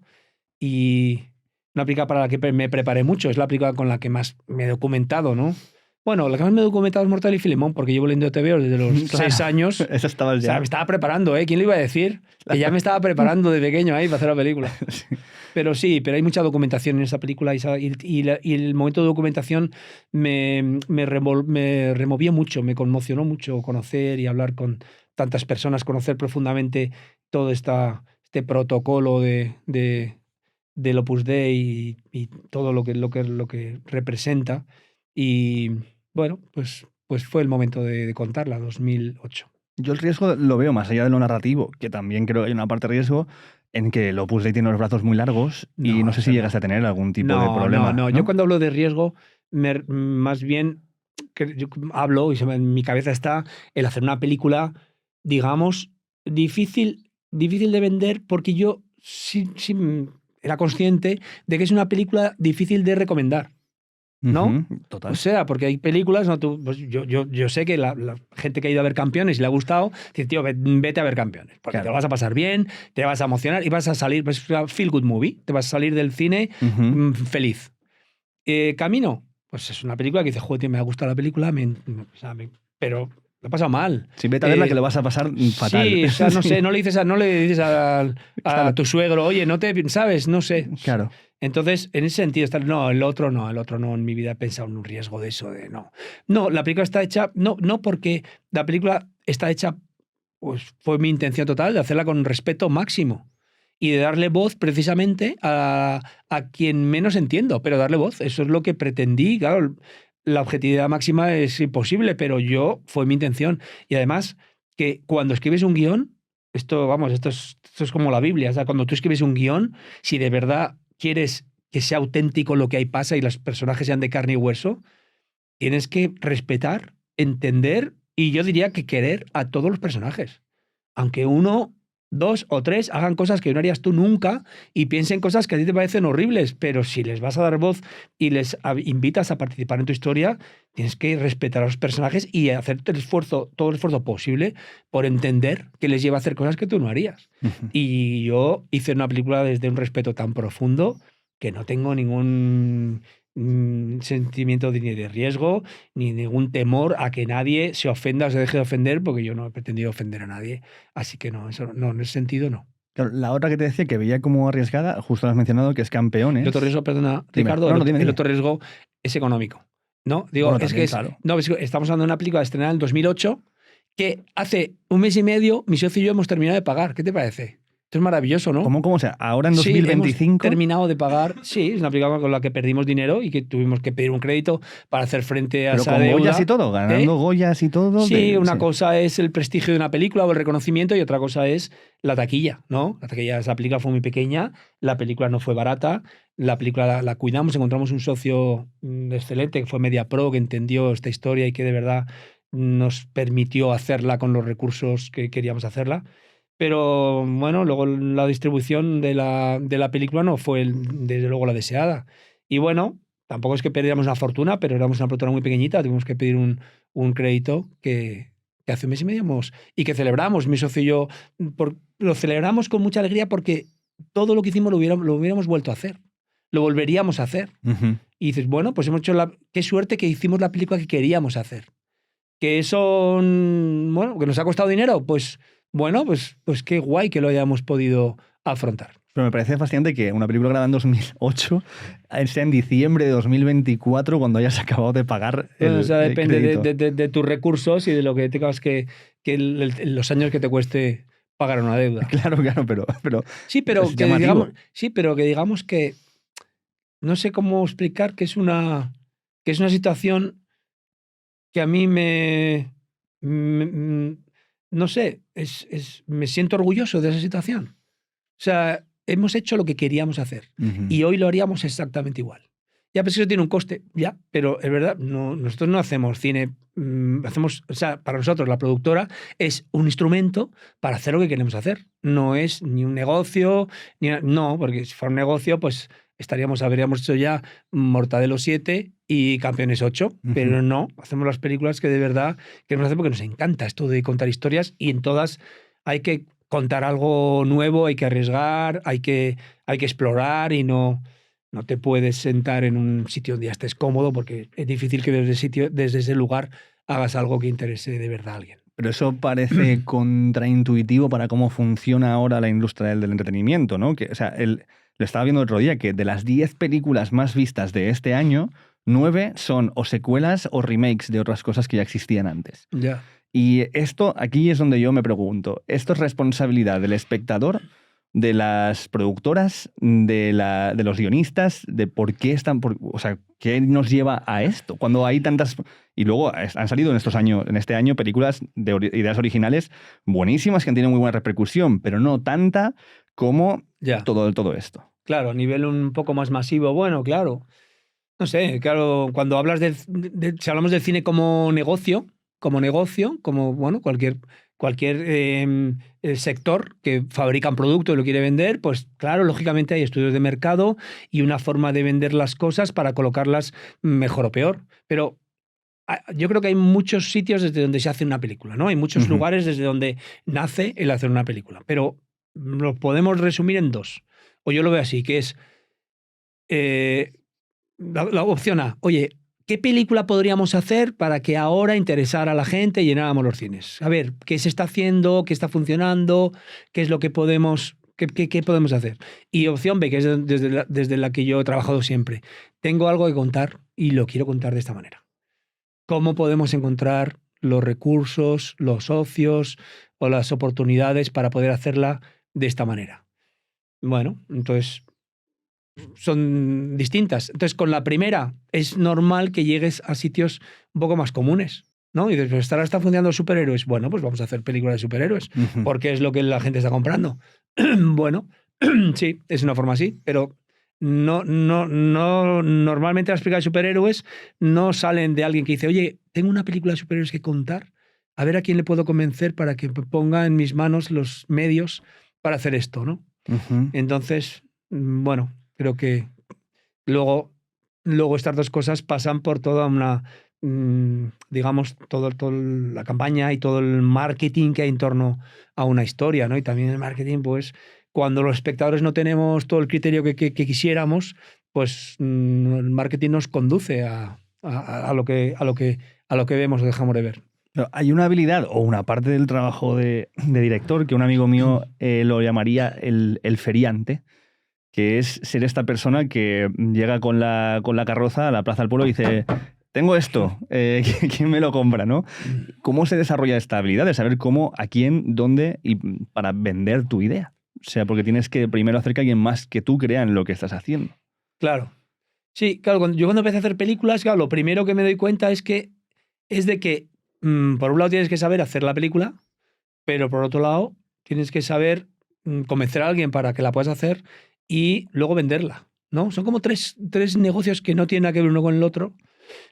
y una película para la que me preparé mucho. Es la película con la que más me he documentado, ¿no? Bueno, la que más me he documentado es Mortadelo y Filemón, porque llevo leyendo TVO desde los Claro, 6 años. Eso estaba O sea, ya. me estaba preparando, ¿eh? ¿Quién le iba a decir? Que ya me estaba preparando de pequeño ahí para hacer la película. Sí. Pero sí, pero hay mucha documentación en esa película y el momento de documentación me removió mucho, me conmocionó mucho conocer y hablar con tantas personas, conocer profundamente todo este protocolo del Opus Dei y todo lo que representa. Y bueno, pues fue el momento de contarla, 2008. Yo el riesgo lo veo más allá de lo narrativo, que también creo que hay una parte de riesgo en que el Opus Dei tiene los brazos muy largos y no sé si eso llegas no. a tener algún tipo de No, problema. no. Yo cuando hablo de riesgo, más bien yo hablo y en mi cabeza está el hacer una película, digamos, difícil de vender porque yo sí era consciente de que es una película difícil de recomendar, ¿no? Ujú, O total. sea, porque hay películas, ¿no? Pues yo sé que la gente que ha ido a ver Campeones y le ha gustado, dice, tío, vete a ver Campeones, porque te Claro. lo vas a pasar bien, te vas a emocionar y vas a salir, pues feel good movie, te vas a salir del cine Ujú. feliz. Camino, pues es una película que dice, joder, tío, me ha gustado la película, o sea, pero lo he pasado mal. Sí, vete a verla que lo vas a pasar fatal. Sí, o sea, no Sí, sé, no le dices a claro, tu suegro, oye, no te, ¿sabes? No sé. claro. Entonces, en ese sentido, no, el otro no, en mi vida he pensado en un riesgo de eso, de no. No, la película está hecha, no porque la película está hecha, pues fue mi intención total de hacerla con respeto máximo y de darle voz precisamente a quien menos entiendo, pero darle voz, eso es lo que pretendí, claro, la objetividad máxima es imposible, pero fue mi intención. Y además, que cuando escribes un guión, vamos, esto es como la Biblia, o sea, cuando tú escribes un guión, si de verdad quieres que sea auténtico lo que ahí pasa y los personajes sean de carne y hueso, tienes que respetar, entender y yo diría que querer a todos los personajes. Aunque uno, dos o tres hagan cosas que no harías tú nunca y piensen cosas que a ti te parecen horribles, pero si les vas a dar voz y les invitas a participar en tu historia, tienes que respetar a los personajes y hacer todo el esfuerzo posible por entender que les lleva a hacer cosas que tú no harías. Ujú. Y yo hice una película desde un respeto tan profundo que no tengo ningún sentimiento ni de riesgo, ni ningún temor a que nadie se ofenda o se deje de ofender, porque yo no he pretendido ofender a nadie. Así que no, eso no, en ese sentido no. Claro, la otra que te decía que veía como arriesgada, justo lo has mencionado, que es El otro Campeones. riesgo, perdona, Dime. Ricardo, No, no, dime, el dime. otro riesgo es económico. ¿No? Digo, Bueno, también, claro. no, es que estamos hablando de una película estrenada en 2008 que hace un mes y medio mi socio y yo hemos terminado de pagar. ¿Qué te parece? Esto es maravilloso, ¿no? ¿Cómo sea? Ahora en Sí, hemos 2025. terminado de pagar. Sí, es una película con la que perdimos dinero y que tuvimos que pedir un crédito para hacer frente a Pero esa con Goyas deuda. y todo, ganando Goyas y todo. Sí, una Sí. cosa es el prestigio de una película o el reconocimiento y otra cosa es la taquilla, ¿no? La taquilla de esa película fue muy pequeña, la película no fue barata, la película la cuidamos, encontramos un socio excelente que fue MediaPro, que entendió esta historia y que de verdad nos permitió hacerla con los recursos que queríamos hacerla. Pero bueno, luego la distribución de la película no fue desde luego la deseada. Y bueno, tampoco es que perdiéramos una fortuna, pero éramos una productora muy pequeñita, tuvimos que pedir un crédito que hace un mes y medio y que celebramos, mi socio y yo, lo celebramos con mucha alegría porque todo lo que hicimos lo hubiéramos vuelto a hacer, lo volveríamos a hacer. Ujú. Y dices, bueno, pues hemos hecho qué suerte que hicimos la película que queríamos hacer. Que eso, bueno, que nos ha costado dinero, pues bueno, pues qué guay que lo hayamos podido afrontar. Pero me parece fascinante que una película grabada en 2008 sea en diciembre de 2024 cuando hayas acabado de pagar O sea, el depende crédito. de tus recursos y de lo que tengas los años que te cueste pagar una deuda. Claro, pero Sí, pero es llamativo. que digamos que no sé cómo explicar que es una situación que a mí no sé, me siento orgulloso de esa situación. O sea, hemos hecho lo que queríamos hacer Ujú. y hoy lo haríamos exactamente igual. Ya, pero eso tiene un coste, ya, pero es verdad, no, nosotros no hacemos cine, o sea, para nosotros la productora es un instrumento para hacer lo que queremos hacer. No es ni un negocio, no, porque si fuera un negocio, pues habríamos hecho ya Mortadelo 7 y Campeones 8, pero no, hacemos las películas que de verdad queremos hacer porque nos encanta esto de contar historias y en todas hay que contar algo nuevo, hay que arriesgar, hay que explorar y no te puedes sentar en un sitio donde ya estés cómodo porque es difícil que desde ese lugar hagas algo que interese de verdad a alguien. Pero eso parece contraintuitivo para cómo funciona ahora la industria del entretenimiento, ¿no? Que, o sea, lo estaba viendo el otro día, que de las 10 películas más vistas de este año, 9 son o secuelas o remakes de otras cosas que ya existían antes. Ya. Y esto, aquí es donde yo me pregunto, ¿esto es responsabilidad del espectador, de las productoras, de los guionistas, de por qué están, o sea, qué nos lleva a esto? Cuando hay tantas... Y luego han salido en este año películas de ideas originales buenísimas que han tenido muy buena repercusión, pero no tanta como todo esto. Claro, a nivel un poco más masivo, bueno, claro. No sé, claro, cuando hablas si hablamos del cine como negocio, como bueno, cualquier sector que fabrica un producto y lo quiere vender, pues claro, lógicamente hay estudios de mercado y una forma de vender las cosas para colocarlas mejor o peor. Pero yo creo que hay muchos sitios desde donde se hace una película, ¿no? Hay muchos lugares desde donde nace el hacer una película. Pero lo podemos resumir en dos. O yo lo veo así, que es la opción A. Oye, ¿qué película podríamos hacer para que ahora interesara a la gente y llenáramos los cines? A ver, ¿qué se está haciendo? ¿Qué está funcionando? ¿Qué es lo que podemos... ¿Qué podemos hacer? Y opción B, que es desde la que yo he trabajado siempre. Tengo algo que contar y lo quiero contar de esta manera. ¿Cómo podemos encontrar los recursos, los socios o las oportunidades para poder hacerla de esta manera? Bueno, entonces son distintas. Entonces, con la primera es normal que llegues a sitios un poco más comunes, ¿no? Y después está funcionando superhéroes. Bueno, pues vamos a hacer películas de superhéroes, porque es lo que la gente está comprando. Bueno, sí, es una forma así, pero no, normalmente las películas de superhéroes no salen de alguien que dice, oye, tengo una película de superhéroes que contar, a ver a quién le puedo convencer para que ponga en mis manos los medios para hacer esto, ¿no? Entonces, bueno, creo que luego estas dos cosas pasan por toda una, digamos, toda la campaña y todo el marketing que hay en torno a una historia, ¿no? Y también el marketing, pues, cuando los espectadores no tenemos todo el criterio que quisiéramos, pues el marketing nos conduce a lo que vemos o dejamos de ver. Pero hay una habilidad o una parte del trabajo de director que un amigo mío lo llamaría el feriante, que es ser esta persona que llega con la carroza a la Plaza del Pueblo y dice, tengo esto, ¿quién me lo compra? ¿No? ¿Cómo se desarrolla esta habilidad de saber cómo, a quién, dónde y para vender tu idea? O sea, porque tienes que primero hacer que alguien más que tú crea en lo que estás haciendo. Claro. Sí, claro, yo cuando empecé a hacer películas, claro, lo primero que me doy cuenta es de que, por un lado tienes que saber hacer la película, pero por otro lado tienes que saber convencer a alguien para que la puedas hacer y luego venderla, ¿no? Son como tres negocios que no tienen nada que ver uno con el otro,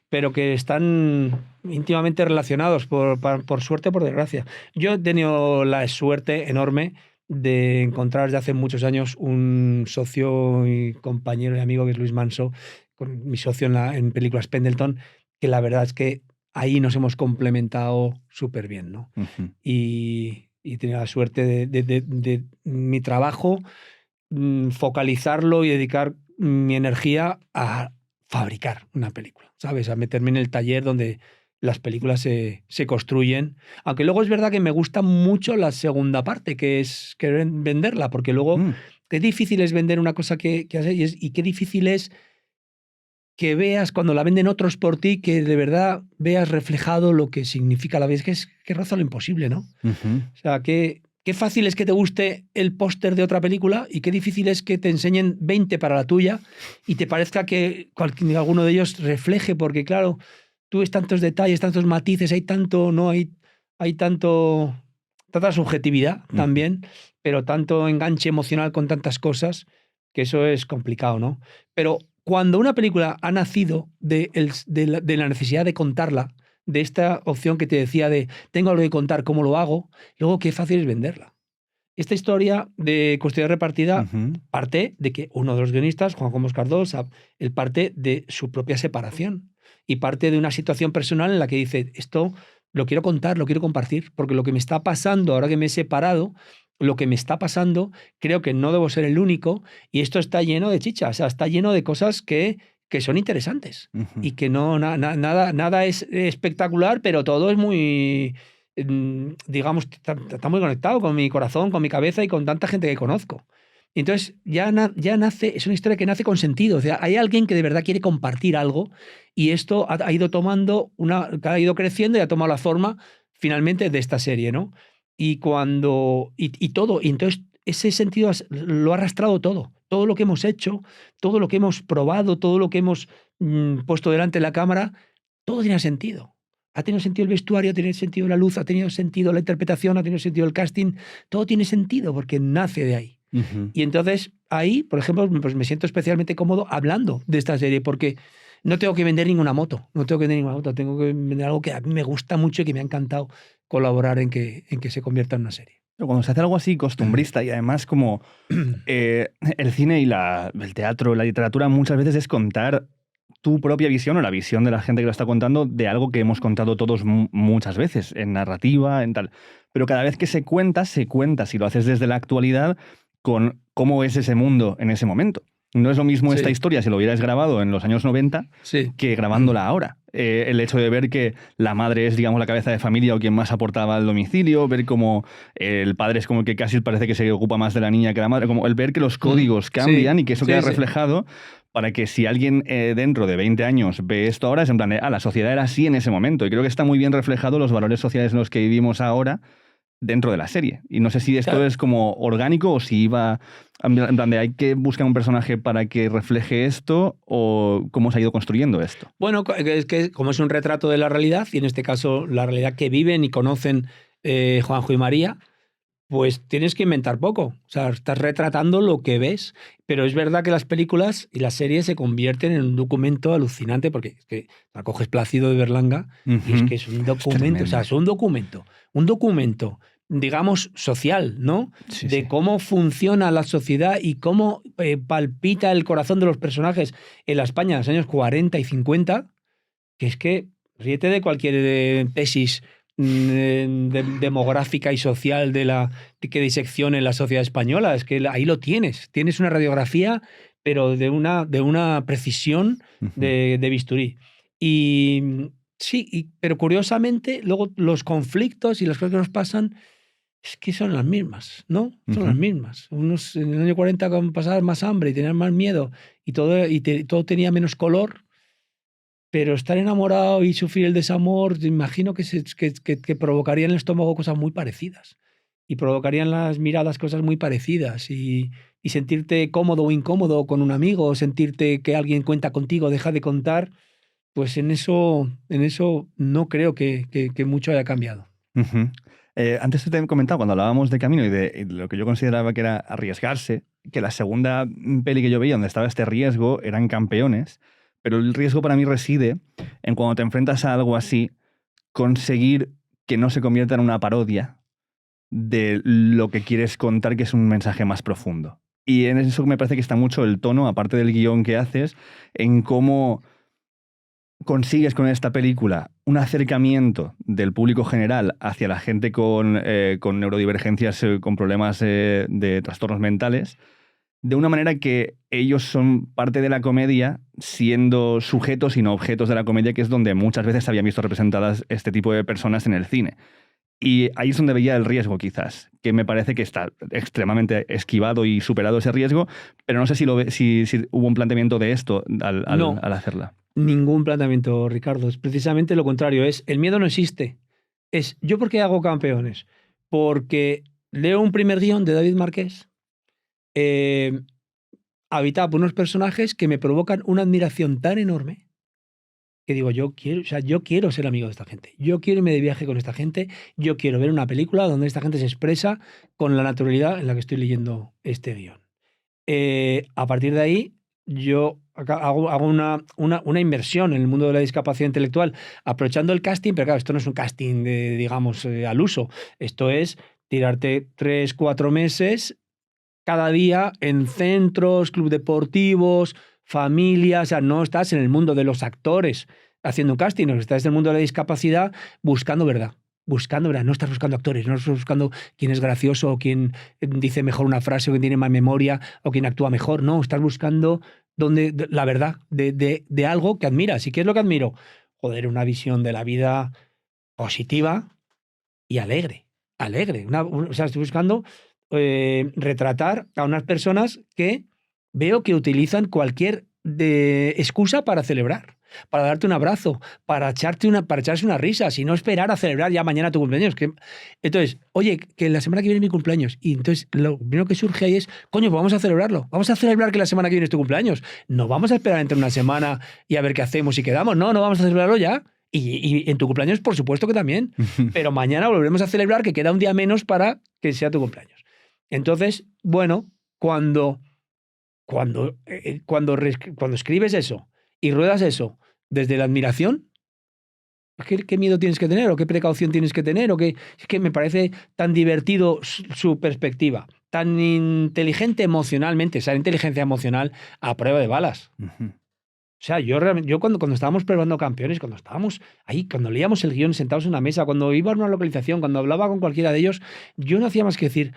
pero que están íntimamente relacionados, por suerte o por desgracia. Yo he tenido la suerte enorme de encontrar desde hace muchos años un socio y compañero y amigo que es Luis Manso, con mi socio en películas Pendleton, que la verdad es que ahí nos hemos complementado súper bien, ¿no? Y he tenido la suerte de mi trabajo focalizarlo y dedicar mi energía a fabricar una película, ¿sabes? A meterme en el taller donde las películas se construyen. Aunque luego es verdad que me gusta mucho la segunda parte, que es querer venderla, porque luego qué difícil es vender una cosa que haces y qué difícil es que veas cuando la venden otros por ti, que de verdad veas reflejado lo que significa la vida. Es que roza lo imposible, ¿no? O sea, qué fácil es que te guste el póster de otra película y qué difícil es que te enseñen 20 para la tuya y te parezca que alguno de ellos refleje, porque claro, tú ves tantos detalles, tantos matices, hay tanto, ¿no? Hay tanta subjetividad también, pero tanto enganche emocional con tantas cosas, que eso es complicado, ¿no? Pero cuando una película ha nacido de la necesidad de contarla, de esta opción que te decía de tengo algo que contar, ¿cómo lo hago? Luego, qué fácil es venderla. Esta historia de custodia repartida parte de que uno de los guionistas, Juan Gómez Cardós, él parte de su propia separación y parte de una situación personal en la que dice, esto lo quiero contar, lo quiero compartir, porque lo que me está pasando ahora que me he separado, lo que me está pasando, creo que no debo ser el único y esto está lleno de chicha, o sea, está lleno de cosas que son interesantes y que no nada es espectacular, pero todo es muy, digamos, está muy conectado con mi corazón, con mi cabeza y con tanta gente que conozco. Y entonces ya nace, es una historia que nace con sentido. O sea, hay alguien que de verdad quiere compartir algo y esto ha ido tomando ha ido creciendo y ha tomado la forma finalmente de esta serie, ¿no? Y todo, y entonces ese sentido lo ha arrastrado todo lo que hemos hecho, todo lo que hemos probado, todo lo que hemos puesto delante de la cámara, todo tiene sentido. Ha tenido sentido el vestuario, ha tenido sentido la luz, ha tenido sentido la interpretación, ha tenido sentido el casting, todo tiene sentido porque nace de ahí. Y entonces ahí, por ejemplo, pues me siento especialmente cómodo hablando de esta serie porque no tengo que vender ninguna moto, tengo que vender algo que a mí me gusta mucho y que me ha encantado colaborar en que se convierta en una serie. Pero cuando se hace algo así costumbrista y además como el cine y el teatro, la literatura muchas veces es contar tu propia visión o la visión de la gente que lo está contando de algo que hemos contado todos muchas veces, en narrativa, en tal. Pero cada vez que se cuenta, si lo haces desde la actualidad, con cómo es ese mundo en ese momento. No es lo mismo esta historia si lo hubieras grabado en los años 90 que grabándola ahora. El hecho de ver que la madre es, digamos, la cabeza de familia o quien más aportaba al domicilio, ver cómo el padre es como que casi parece que se ocupa más de la niña que la madre, como el ver que los códigos cambian y que eso queda reflejado para que si alguien dentro de 20 años ve esto ahora, es en plan de, la sociedad era así en ese momento. Y creo que está muy bien reflejado los valores sociales en los que vivimos ahora dentro de la serie. Y no sé si esto es como orgánico o si iba en plan de hay que buscar un personaje para que refleje esto o cómo se ha ido construyendo esto. Bueno, es que como es un retrato de la realidad y en este caso la realidad que viven y conocen Juanjo y María, pues tienes que inventar poco. O sea, estás retratando lo que ves. Pero es verdad que las películas y las series se convierten en un documento alucinante porque es que la coges Plácido de Berlanga y es que es un documento, o sea, es un documento, digamos, social, ¿no? De cómo funciona la sociedad y cómo palpita el corazón de los personajes en la España de los años 40 y 50, que es que ríete de cualquier tesis demográfica y social que diseccione la sociedad española. Es que ahí lo tienes una radiografía pero de una precisión de bisturí. Y sí, pero curiosamente luego los conflictos y las cosas que nos pasan es que son las mismas, ¿no? Son las mismas. Unos en el año 40 pasaban más hambre y tenían más miedo y todo tenía menos color. Pero estar enamorado y sufrir el desamor, imagino que provocaría en el estómago cosas muy parecidas. Y provocarían las miradas cosas muy parecidas. Y sentirte cómodo o incómodo con un amigo, o sentirte que alguien cuenta contigo, deja de contar, pues en eso no creo que mucho haya cambiado. Antes te he comentado, cuando hablábamos de Camino y de lo que yo consideraba que era arriesgarse, que la segunda peli que yo veía donde estaba este riesgo eran Campeones. Pero el riesgo para mí reside en cuando te enfrentas a algo así, conseguir que no se convierta en una parodia de lo que quieres contar, que es un mensaje más profundo. Y en eso me parece que está mucho el tono, aparte del guión que haces, en cómo consigues con esta película un acercamiento del público general hacia la gente con neurodivergencias, con problemas de trastornos mentales, de una manera que ellos son parte de la comedia, siendo sujetos y no objetos de la comedia, que es donde muchas veces se habían visto representadas este tipo de personas en el cine. Y ahí es donde veía el riesgo, quizás, que me parece que está extremadamente esquivado y superado ese riesgo, pero no sé si hubo un planteamiento de esto al hacerla. Ningún planteamiento, Ricardo. Es precisamente lo contrario. El miedo no existe. ¿Yo por qué hago Campeones? Porque leo un primer guión de David Marqués, habitado por unos personajes que me provocan una admiración tan enorme que digo, yo quiero ser amigo de esta gente. Yo quiero irme de viaje con esta gente. Yo quiero ver una película donde esta gente se expresa con la naturalidad en la que estoy leyendo este guión. A partir de ahí, yo hago una inversión en el mundo de la discapacidad intelectual, aprovechando el casting, pero claro, esto no es un casting, digamos, al uso. Esto es tirarte 3, 4 meses cada día en centros, clubes deportivos, familias. O sea, no estás en el mundo de los actores haciendo un casting, no, estás en el mundo de la discapacidad buscando verdad. Buscando verdad, no estás buscando actores, no estás buscando quién es gracioso o quién dice mejor una frase o quién tiene más memoria o quién actúa mejor. No, estás buscando la verdad de algo que admiras. ¿Y qué es lo que admiro? Joder, una visión de la vida positiva y alegre. Alegre. O sea, estoy buscando retratar a unas personas que veo que utilizan cualquier excusa para celebrar, para darte un abrazo, para echarse una risa, y no esperar a celebrar ya mañana tu cumpleaños. Entonces, oye, que la semana que viene es mi cumpleaños. Y entonces lo primero que surge ahí es, coño, pues vamos a celebrarlo. Vamos a celebrar que la semana que viene es tu cumpleaños. No vamos a esperar entre una semana y a ver qué hacemos y quedamos. No, no vamos a celebrarlo ya. Y en tu cumpleaños, por supuesto que también. Pero mañana volveremos a celebrar que queda un día menos para que sea tu cumpleaños. Entonces, bueno, cuando escribes eso y ruedas eso desde la admiración, ¿qué miedo tienes que tener? ¿O qué precaución tienes que tener? Es que me parece tan divertido su perspectiva, tan inteligente emocionalmente, esa inteligencia emocional a prueba de balas. O sea, yo cuando estábamos probando Campeones, cuando estábamos ahí, cuando leíamos el guión sentados en una mesa, cuando iba a una localización, cuando hablaba con cualquiera de ellos, yo no hacía más que decir,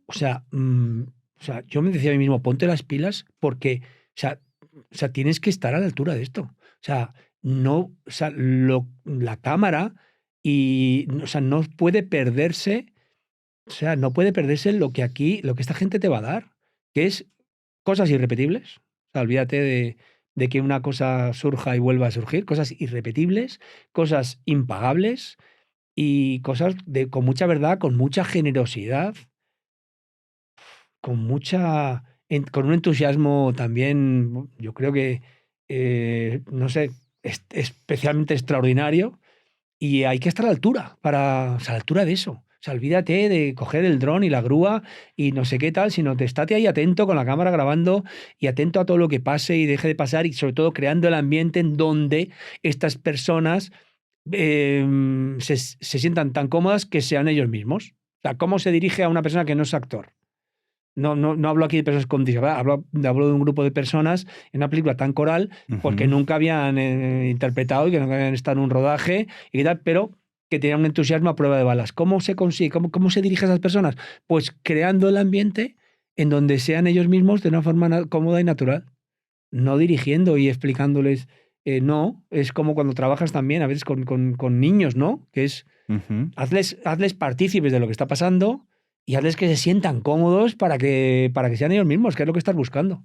o sea, yo me decía a mí mismo, ponte las pilas porque, o sea, tienes que estar a la altura de esto. O sea, no, o sea, la cámara o sea, no puede perderse, o sea, no puede perderse lo que esta gente te va a dar, que es cosas irrepetibles. O sea, olvídate de que una cosa surja y vuelva a surgir, cosas irrepetibles, cosas impagables y cosas con mucha verdad, con mucha generosidad, con un entusiasmo también, yo creo que, no sé, especialmente extraordinario, y hay que estar a la altura, o sea, a la altura de eso. O sea, olvídate de coger el dron y la grúa y no sé qué tal, sino te estate ahí atento con la cámara grabando y atento a todo lo que pase y deje de pasar, y sobre todo creando el ambiente en donde estas personas se sientan tan cómodas que sean ellos mismos. O sea, cómo se dirige a una persona que no es actor. No hablo aquí de personas con discapacidad, hablo de un grupo de personas en una película tan coral, porque nunca habían interpretado y que nunca habían estado en un rodaje y tal, pero que tenían un entusiasmo a prueba de balas. ¿Cómo se consigue? ¿Cómo se dirige a esas personas? Pues creando el ambiente en donde sean ellos mismos de una forma cómoda y natural. No dirigiendo y explicándoles. No, es como cuando trabajas también a veces con niños, ¿no? Que es, hazles partícipes de lo que está pasando y hazles que se sientan cómodos para que sean ellos mismos, que es lo que estás buscando.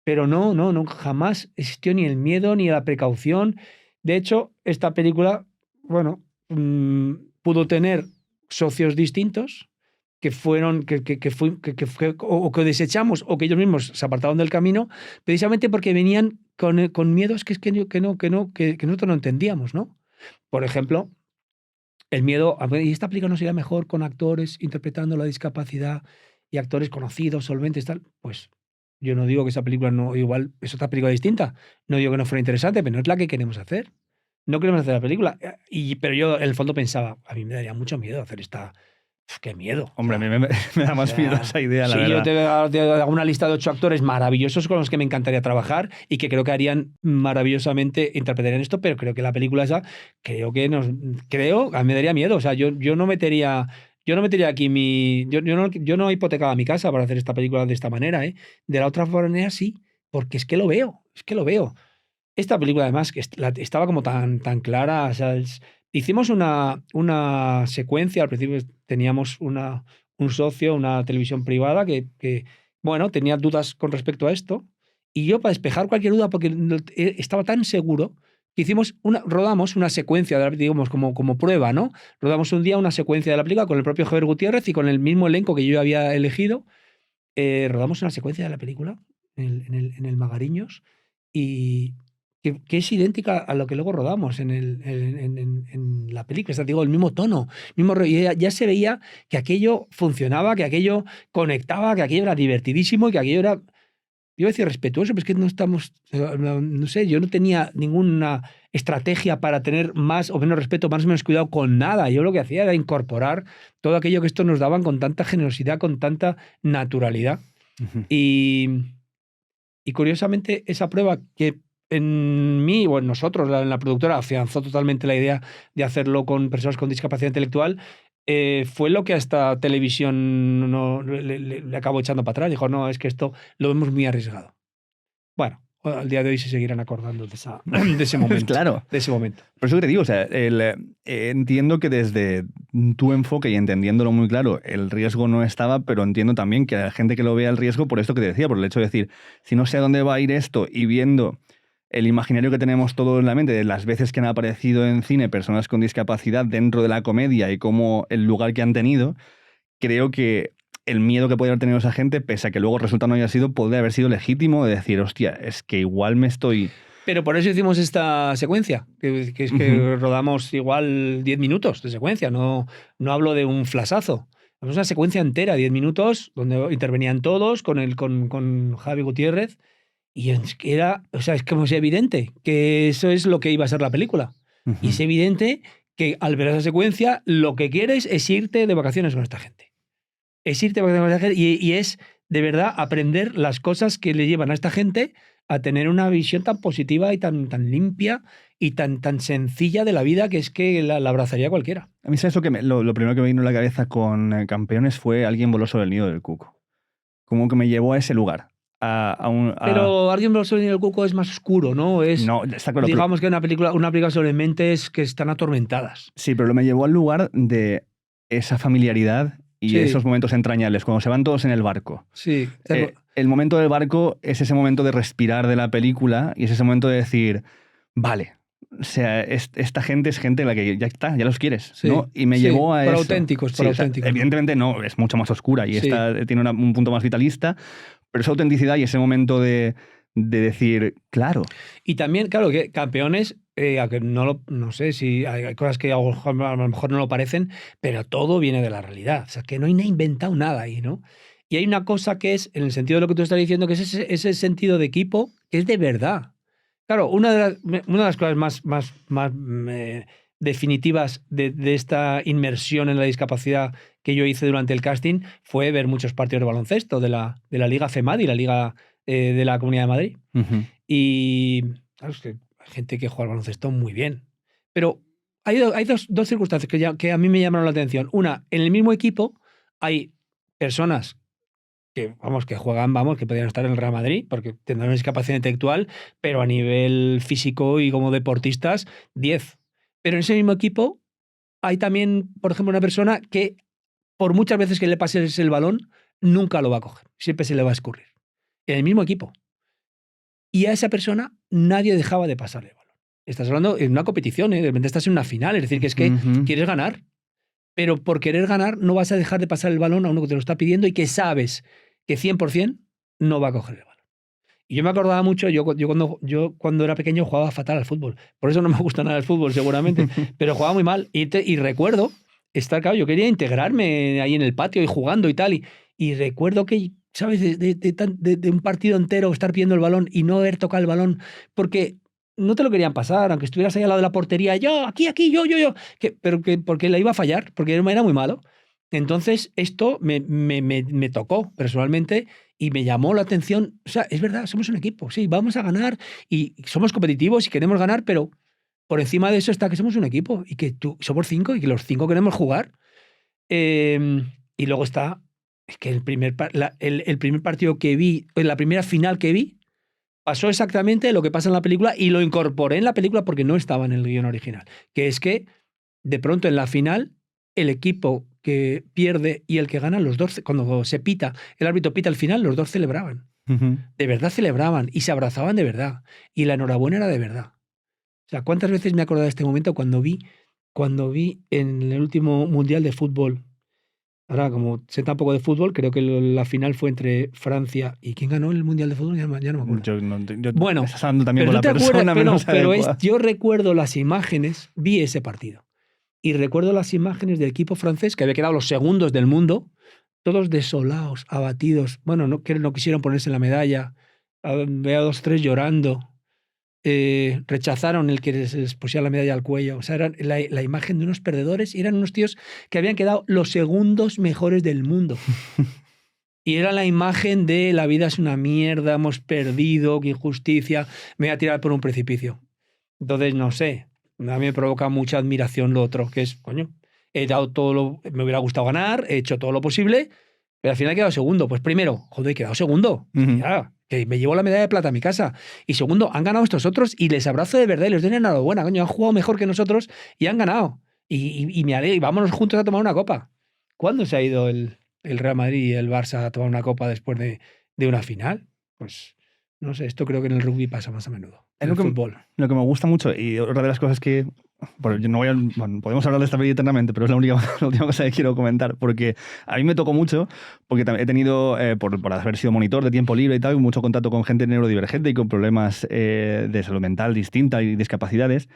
Pero no, jamás existió ni el miedo ni la precaución. De hecho, esta película, bueno, pudo tener socios distintos que fueron, o que desechamos, o que ellos mismos se apartaron del camino, precisamente porque venían con miedos que nosotros no entendíamos, ¿no? Por ejemplo, el miedo, ¿y esta película no sería mejor con actores interpretando la discapacidad y actores conocidos, solventes, tal? Pues yo no digo que esa película no, igual es otra película distinta. No digo que no fuera interesante, pero no es la que queremos hacer. No queremos hacer la película. Pero yo en el fondo pensaba, a mí me daría mucho miedo hacer esta. ¡Qué miedo! Hombre, a mí me da más miedo esa idea, la verdad. Sí, yo te hago una lista de 8 actores maravillosos con los que me encantaría trabajar y que creo que harían maravillosamente, interpretarían esto, pero creo que la película esa, a mí me daría miedo. O sea, yo no metería aquí yo no hipotecaba mi casa para hacer esta película de esta manera, ¿eh? De la otra manera sí, porque es que lo veo. Esta película, además, que estaba como tan clara. O sea, hicimos una secuencia. Al principio teníamos un socio, una televisión privada bueno, tenía dudas con respecto a esto. Y yo, para despejar cualquier duda, porque estaba tan seguro, que rodamos una secuencia, digamos, como prueba, ¿no? Rodamos un día una secuencia de la película con el propio Javier Gutiérrez y con el mismo elenco que yo había elegido. Rodamos una secuencia de la película en el Magariños, y que es idéntica a lo que luego rodamos en la película. O sea, digo, el mismo tono, y ya se veía que aquello funcionaba, que aquello conectaba, que aquello era divertidísimo y que aquello era... iba a decir respetuoso, pero es que no estamos, no sé, yo no tenía ninguna estrategia para tener más o menos respeto, más o menos cuidado con nada. Yo lo que hacía era incorporar todo aquello que estos nos daban con tanta generosidad, con tanta naturalidad. Ujú. Y curiosamente, esa prueba que en mí o en nosotros, en la productora, afianzó totalmente la idea de hacerlo con personas con discapacidad intelectual, fue lo que hasta televisión le acabó echando para atrás. Dijo, no, es que esto lo vemos muy arriesgado. Bueno, al día de hoy se seguirán acordando de ese momento. Claro. De ese momento. Por eso que te digo, o sea, entiendo que desde tu enfoque y entendiéndolo muy claro, el riesgo no estaba, pero entiendo también que la gente que lo vea el riesgo, por esto que te decía, por el hecho de decir, si no sé a dónde va a ir esto y viendo el imaginario que tenemos todo en la mente de las veces que han aparecido en cine personas con discapacidad dentro de la comedia y cómo el lugar que han tenido, creo que el miedo que puede haber tenido esa gente, pese a que luego el resultado no haya sido, podría haber sido legítimo de decir, hostia, es que igual me estoy... Pero por eso hicimos esta secuencia, que es que rodamos igual 10 minutos de secuencia, no hablo de un flasazo. Es una secuencia entera, 10 minutos, donde intervenían todos con Javi Gutiérrez. Y es que o sea, es como es evidente que eso es lo que iba a ser la película. Y es evidente que al ver esa secuencia, lo que quieres es irte de vacaciones con esta gente. Es irte de vacaciones con esta gente y es de verdad aprender las cosas que le llevan a esta gente a tener una visión tan positiva y tan limpia y tan sencilla de la vida que es que la abrazaría cualquiera. A mí, ¿sabes lo lo primero que me vino a la cabeza con Campeones fue Alguien voló sobre el nido del cuco? Como que me llevó a ese lugar. Pero Alguien voló sobre el cuco es más oscuro, ¿no? Es, no, está claro, digamos que una película sobre mentes que están atormentadas. Sí, pero me llevó al lugar de esa familiaridad y Sí. esos momentos entrañables, cuando se van todos en el barco. Sí. El momento del barco es ese momento de respirar de la película y es ese momento de decir, vale, o sea, esta gente es gente a la que ya está, ya los quieres, Sí, ¿no? Y me sí, llevó a por eso. auténticos, por Sí, o sea, auténticos. evidentemente no, es mucho más oscura y Sí. esta tiene un punto más vitalista, pero esa autenticidad y ese momento de decir, claro. Y también, claro, que Campeones, aunque no sé si hay cosas que a lo mejor no lo parecen, pero todo viene de la realidad. O sea, que no hay inventado nada ahí, ¿no? Y hay una cosa que es, en el sentido de lo que tú estás diciendo, que es ese sentido de equipo, que es de verdad. Claro, una de las cosas más definitivas de esta inmersión en la discapacidad que yo hice durante el casting fue ver muchos partidos de baloncesto de la Liga FEMAD y la Liga de la Comunidad de Madrid. Ujú. Y claro, es que hay gente que juega al baloncesto muy bien. Pero hay dos circunstancias que a mí me llamaron la atención. Una, en el mismo equipo hay personas que juegan, que podrían estar en el Real Madrid, porque tendrán una discapacidad intelectual, pero a nivel físico y como deportistas, 10. Pero en ese mismo equipo hay también, por ejemplo, una persona que, por muchas veces que le pases el balón, nunca lo va a coger. Siempre se le va a escurrir. En el mismo equipo. Y a esa persona nadie dejaba de pasarle el balón. Estás hablando en una competición, de repente estás en una final, es decir, que es que quieres ganar, pero por querer ganar no vas a dejar de pasar el balón a uno que te lo está pidiendo y que sabes que 100% no va a coger el balón. Y yo me acordaba mucho, yo cuando era pequeño jugaba fatal al fútbol, por eso no me gusta nada el fútbol seguramente, pero jugaba muy mal y recuerdo estar, claro, yo quería integrarme ahí en el patio y jugando y tal, y recuerdo que, ¿sabes? De un partido entero estar pidiendo el balón y no haber tocado el balón, porque no te lo querían pasar, aunque estuvieras ahí al lado de la portería, yo, aquí, yo, porque la iba a fallar, porque era muy malo. Entonces, esto me tocó personalmente y me llamó la atención. O sea, es verdad, somos un equipo, sí, vamos a ganar y somos competitivos y queremos ganar, pero por encima de eso está que somos un equipo y que somos 5 y que los 5 queremos jugar. Y luego está, es que el primer partido que vi, la primera final que vi, pasó exactamente lo que pasa en la película y lo incorporé en la película porque no estaba en el guión original. Que es que, de pronto, en la final, el equipo que pierde y el que gana, los dos, cuando se pita, el árbitro pita al final, los dos celebraban. De verdad celebraban y se abrazaban de verdad. Y la enhorabuena era de verdad. O sea, ¿cuántas veces me he acordado de este momento cuando vi en el último Mundial de Fútbol? Ahora, como sé tan poco de fútbol, creo que la final fue entre Francia y ¿quién ganó el Mundial de Fútbol? Ya no me acuerdo. Bueno, estás hablando también pero con tú la te acuerdas, persona menos adecuada. yo recuerdo las imágenes, vi ese partido. Y recuerdo las imágenes del equipo francés, que había quedado los segundos del mundo, todos desolados, abatidos. Bueno, no quisieron ponerse la medalla. Veo a 2-3 llorando. Rechazaron el que les pusiera la medalla al cuello. O sea, eran la imagen de unos perdedores y eran unos tíos que habían quedado los segundos mejores del mundo. Y era la imagen de la vida es una mierda, hemos perdido, qué injusticia, me voy a tirar por un precipicio. Entonces, no sé, a mí me provoca mucha admiración lo otro, que es, coño, he dado todo lo... Me hubiera gustado ganar, he hecho todo lo posible, pero al final he quedado segundo. Pues primero, joder, he quedado segundo. Ya, que me llevo la medalla de plata a mi casa. Y segundo, han ganado estos otros y les abrazo de verdad y les doy enhorabuena, coño, han jugado mejor que nosotros y han ganado. Y me alegro, y vámonos juntos a tomar una copa. ¿Cuándo se ha ido el Real Madrid y el Barça a tomar una copa después de una final? Pues no sé, esto creo que en el rugby pasa más a menudo. En el fútbol. Lo que me gusta mucho, y otra de las cosas que... Bueno, yo no voy a, bueno, podemos hablar de esta peli eternamente, pero es la última cosa que quiero comentar, porque a mí me tocó mucho, porque he tenido, por haber sido monitor de tiempo libre y tal, mucho contacto con gente neurodivergente y con problemas de salud mental distinta y discapacidades,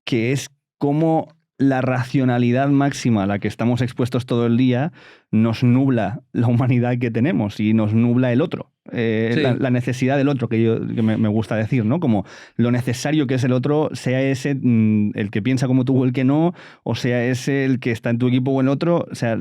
que es cómo la racionalidad máxima a la que estamos expuestos todo el día nos nubla la humanidad que tenemos y nos nubla el otro. Sí. La necesidad del otro, que me gusta decir, ¿no? Como lo necesario que es el otro, sea ese el que piensa como tú o el que no, o sea ese el que está en tu equipo o el otro. O sea,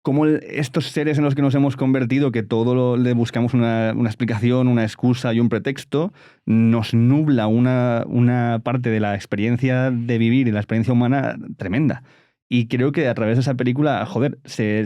cómo estos seres en los que nos hemos convertido, que todo le buscamos una explicación, una excusa y un pretexto, nos nubla una parte de la experiencia de vivir y la experiencia humana tremenda. Y creo que a través de esa película, joder, se